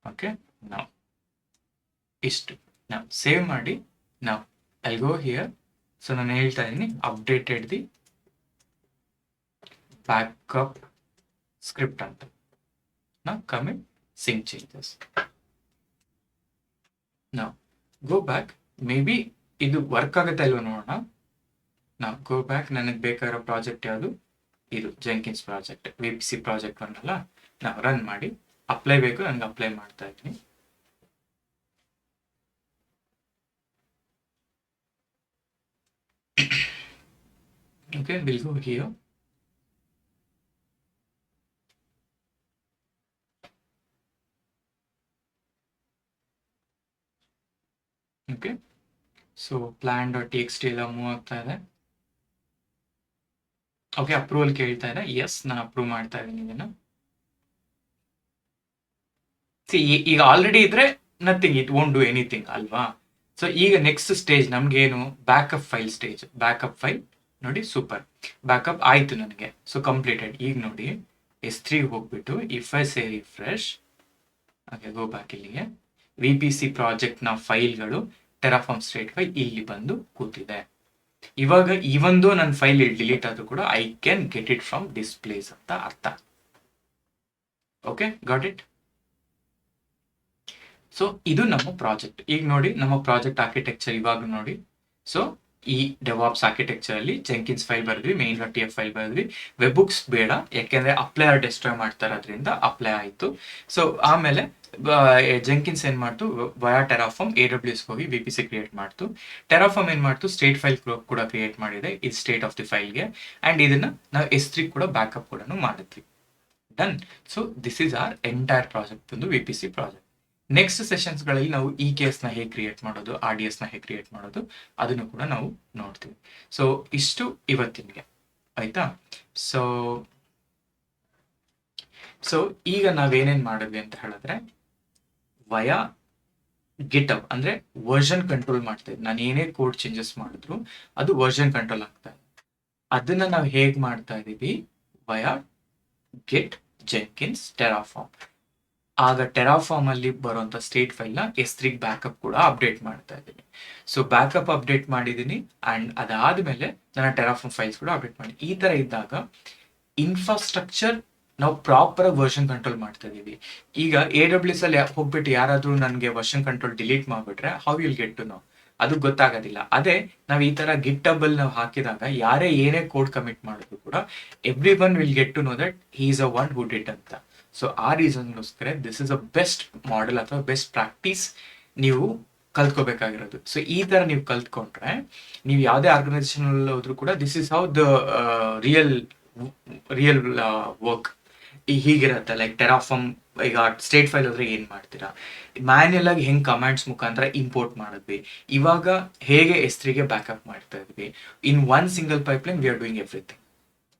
ಓಕೆ, ನಾವು ಇಷ್ಟು ನಾವು ಸೇವ್ ಮಾಡಿ, ನಾವು ಐ ಗೋ ಹಿಯರ್. ಸೊ ನಾನು ಹೇಳ್ತಾ ಇದ್ದೀನಿ ಅಪ್ಡೇಟೆಡ್ ದಿ ಬ್ಯಾಕಪ್ ಸ್ಕ್ರಿಪ್ಟ್ ಅಂತ. ನಾವು ಕಮಿಟ್ ಸಿಂಕ್ ಚೇಂಜಸ್. ನಾವು ಗೋ ಬ್ಯಾಕ್, ಮೇ ಬಿ ಇದು ವರ್ಕ್ ಆಗುತ್ತೆ ಇಲ್ವ ನೋಡೋಣ. ನಾವು ಗೋ ಬ್ಯಾಕ್, ನನಗೆ ಬೇಕಾಗಿರೋ ಪ್ರಾಜೆಕ್ಟ್ ಯಾವುದು, ಇದು ಜೆಂಕಿನ್ಸ್ ಪ್ರಾಜೆಕ್ಟ್, VPC ಪ್ರಾಜೆಕ್ಟ್ ಅನ್ನಲ್ಲ. ನಾವು ರನ್ ಮಾಡಿ ಅಪ್ಲೈ ಬೇಕು, ನನಗೆ ಅಪ್ಲೈ ಮಾಡ್ತಾ ಇದ್ದೀನಿ. Okay, we'll go here. Okay, so plan.txt ಎಲ್ಲ ಮೂವ್ ಆಗ್ತಾ ಇದೆ. ಓಕೆ, ಅಪ್ರೂವಲ್ ಕೇಳ್ತಾ ಇದೆ. ಎಸ್, ನಾನು ಅಪ್ರೂವ್ ಮಾಡ್ತಾ ಇದ್ದೀನಿ ಇದನ್ನ. ಈಗ ಆಲ್ರೆಡಿ ಇದ್ರೆ nothing, it won't do anything ಅಲ್ವಾ. ಸೊ ಈಗ ನೆಕ್ಸ್ಟ್ ಸ್ಟೇಜ್ ನಮ್ಗೇನು, backup file stage. Backup file ನೋಡಿ, ಸೂಪರ್, ಬ್ಯಾಕಪ್ ಆಯ್ತು ನನಗೆ. So completed. ಈಗ ನೋಡಿ S3 ಹೋಗ್ಬಿಟ್ಟು if I say refresh, okay go back, ಇಲ್ಲಿಗೆ VPC ಪ್ರಾಜೆಕ್ಟ್ ನ ಫೈಲ್ಗಳು ಟೆರಾಫಾರ್ಮ್ ಸ್ಟೇಟ್ ಫೈಲ್ ಇಲ್ಲಿ ಬಂದು ಕೂತಿದೆ. ಇವಾಗ ಇವೊಂದು ನನ್ನ ಫೈಲ್ ಇಲ್ಲಿ ಡಿಲೀಟ್ ಆದ್ರೂ ಕೂಡ I can get it from this place ಅಂತ ಅರ್ಥ. Okay, got it. ಸೊ ಇದು ನಮ್ಮ ಪ್ರಾಜೆಕ್ಟ್. ಈಗ ನೋಡಿ ನಮ್ಮ ಪ್ರಾಜೆಕ್ಟ್ ಆರ್ಕಿಟೆಕ್ಚರ್ ಇವಾಗ ನೋಡಿ. ಸೊ ಈ ಡೆವಾಪ್ಸ್ ಆರ್ಕಿಟೆಕ್ಚರ್ ಅಲ್ಲಿ ಜೆಂಕಿನ್ಸ್ ಫೈಲ್ ಬರೆದ್ವಿ, main.tf ಫೈಲ್ ಬರೆದ್ವಿ. ವೆಬ್ ಬುಕ್ಸ್ ಬೇಡ, ಯಾಕೆಂದ್ರೆ ಅಪ್ಲೈ ಡೆಸ್ಟ್ರಾಯ್ ಮಾಡ್ತಾರೆ, ಅದರಿಂದ ಅಪ್ಲೈ ಆಯ್ತು. ಸೊ ಆಮೇಲೆ ಜೆಂಕಿನ್ಸ್ ಏನ್ ಮಾಡ್ತು, ವಯಾ ಟೆರಾಫಾರ್ಮ್ AWS ಹೋಗಿ VPC ಕ್ರಿಯೇಟ್ ಮಾಡ್ತು. ಟೆರಾಫಾರ್ಮ್ ಏನ್ ಮಾಡ್ತು, ಸ್ಟೇಟ್ ಫೈಲ್ ಕೂಡ ಕ್ರಿಯೇಟ್ ಮಾಡಿದೆ, ಇದು ಸ್ಟೇಟ್ ಆಫ್ ದಿ ಫೈಲ್ಗೆ. ಅಂಡ್ ಇದನ್ನ ನಾವು S3 ಕೂಡ ಬ್ಯಾಕಪ್ ಕೂಡ ಮಾಡಿದ್ವಿ. Done. So this is our entire project, ಒಂದು VPC ಪ್ರಾಜೆಕ್ಟ್. ನೆಕ್ಸ್ಟ್ ಸೆಷನ್ಸ್ಗಳಲ್ಲಿ ನಾವು EKS ನ ಹೇಗೆ ಕ್ರಿಯೇಟ್ ಮಾಡೋದು, RDS ನ ಹೇಗೆ ಕ್ರಿಯೇಟ್ ಮಾಡೋದು, ಅದನ್ನು ಕೂಡ ನಾವು ನೋಡ್ತೀವಿ. ಸೊ ಇಷ್ಟು ಇವತ್ತಿನಿಗೆ, ಆಯ್ತಾ? ಸೊ ಈಗ ನಾವೇನೇನ್ ಮಾಡಿದ್ವಿ ಅಂತ ಹೇಳಿದ್ರೆ, ವಯಾ ಗಿಟಬ್ ಅಂದ್ರೆ ವರ್ಷನ್ ಕಂಟ್ರೋಲ್ ಮಾಡ್ತಾ ಇದ್ವಿ. ನಾನು ಏನೇ ಕೋಡ್ ಚೇಂಜಸ್ ಮಾಡಿದ್ರು ಅದು ವರ್ಷನ್ ಕಂಟ್ರೋಲ್ ಆಗ್ತಾ ಇದೆ. ಅದನ್ನ ನಾವು ಹೇಗ್ ಮಾಡ್ತಾ ಇದೀವಿ, ವಯಾ ಗೆಟ್ ಜೆಂಕಿನ್ಸ್ ಟೆರಾಫಾರ್ಮ್. ಆಗ ಟೆರಾಫಾರ್ಮ್ ಅಲ್ಲಿ ಬರುವಂತ ಸ್ಟೇಟ್ ಫೈಲ್ ನ S3 ಬ್ಯಾಕಪ್ ಕೂಡ ಅಪ್ಡೇಟ್ ಮಾಡ್ತಾ ಇದ್ದೀನಿ. ಸೊ ಬ್ಯಾಕಪ್ ಅಪ್ಡೇಟ್ ಮಾಡಿದೀನಿ ಅಂಡ್ ಅದಾದ್ಮೇಲೆ ನನ್ನ ಟೆರಾಫಾರ್ಮ್ ಫೈಲ್ಸ್ ಕೂಡ ಅಪ್ಡೇಟ್ ಮಾಡಿ. ಈ ತರ ಇದ್ದಾಗ ಇನ್ಫ್ರಾಸ್ಟ್ರಕ್ಚರ್ ನಾವು ಪ್ರಾಪರ್ ಆಗಿ ವರ್ಷನ್ ಕಂಟ್ರೋಲ್ ಮಾಡ್ತಾ ಇದೀವಿ. ಈಗ AWS ಅಲ್ಲಿ ಹೋಗ್ಬಿಟ್ಟು ಯಾರಾದ್ರೂ ನನಗೆ ವರ್ಷನ್ ಕಂಟ್ರೋಲ್ ಡಿಲೀಟ್ ಮಾಡ್ಬಿಟ್ರೆ how will get to know, ಅದು ಗೊತ್ತಾಗೋದಿಲ್ಲ. ಅದೇ ನಾವು ಈ ತರ ಗಿಟಬ್ ಅಲ್ಲಿ ನಾವು ಹಾಕಿದಾಗ ಯಾರೇ ಏನೇ ಕೋಡ್ ಕಮಿಟ್ ಮಾಡಿದ್ರು ಕೂಡ everyone will get to know that he is a one who did ಅಂತ. ಸೊ ಆ ರೀಸನ್ಗೋಸ್ಕರ this is a best model ಅಥವಾ ಬೆಸ್ಟ್ ಪ್ರಾಕ್ಟೀಸ್ ನೀವು ಕಲ್ತ್ಕೋಬೇಕಾಗಿರೋದು. ಸೊ ಈ ತರ ನೀವು ಕಲ್ತ್ಕೊಂಡ್ರೆ ನೀವು ಯಾವುದೇ ಆರ್ಗನೈಸೇಷನ್ ಅಲ್ಲಿ ಹೋದ್ರು ಕೂಡ this is how the real work ಹೀಗಿರತ್ತೆ. ಲೈಕ್ ಟೆರಾಫಾರ್ಮ್, ಈಗ ಸ್ಟೇಟ್ ಫೈಲ್ ಹೋದ್ರೆ ಏನ್ ಮಾಡ್ತೀರಾ, ಮ್ಯಾನ್ಯಲ್ ಆಗಿ ಹೆಂಗ್ ಕಮಾಂಡ್ಸ್ ಮುಖಾಂತರ ಇಂಪೋರ್ಟ್ ಮಾಡಿದ್ವಿ, ಇವಾಗ ಹೇಗೆ S3 ಗೆ ಬ್ಯಾಕಪ್ ಮಾಡ್ತಾ ಇದ್ವಿ. In one single pipeline we are doing everything.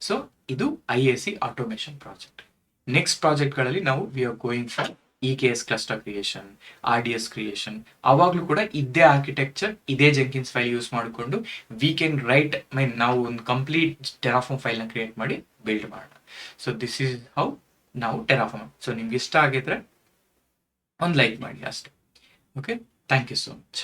So ಇದು IAC ಆಟೋಮೇಷನ್ ಪ್ರಾಜೆಕ್ಟ್. ನೆಕ್ಸ್ಟ್ ಪ್ರಾಜೆಕ್ಟ್ಗಳಲ್ಲಿ ನಾವು we are going for EKS cluster creation, RDS creation, ಅವಾಗಲೂ ಕೂಡ ಇದೇ ಆರ್ಕಿಟೆಕ್ಚರ್, ಇದೇ ಜೆಂಕಿನ್ಸ್ ಫೈಲ್ ಯೂಸ್ ಮಾಡಿಕೊಂಡು ವಿ ಕ್ಯಾನ್ ರೈಟ್ ನಾವು ಒಂದು ಕಂಪ್ಲೀಟ್ ಟೆರಾಫಾರ್ಮ್ ಫೈಲ್ನ ಕ್ರಿಯೇಟ್ ಮಾಡಿ ಬಿಲ್ಡ್ ಮಾಡೋಣ. ಸೊ ದಿಸ್ ಈಸ್ ಹೌ ನಾವು ಟೆರಾಫಾರ್ಮ್. ಸೊ ನಿಮ್ಗೆ ಇಷ್ಟ ಆಗಿದ್ರೆ ಒಂದು ಲೈಕ್ ಮಾಡಿ ಅಷ್ಟೇ. Okay, thank you so much.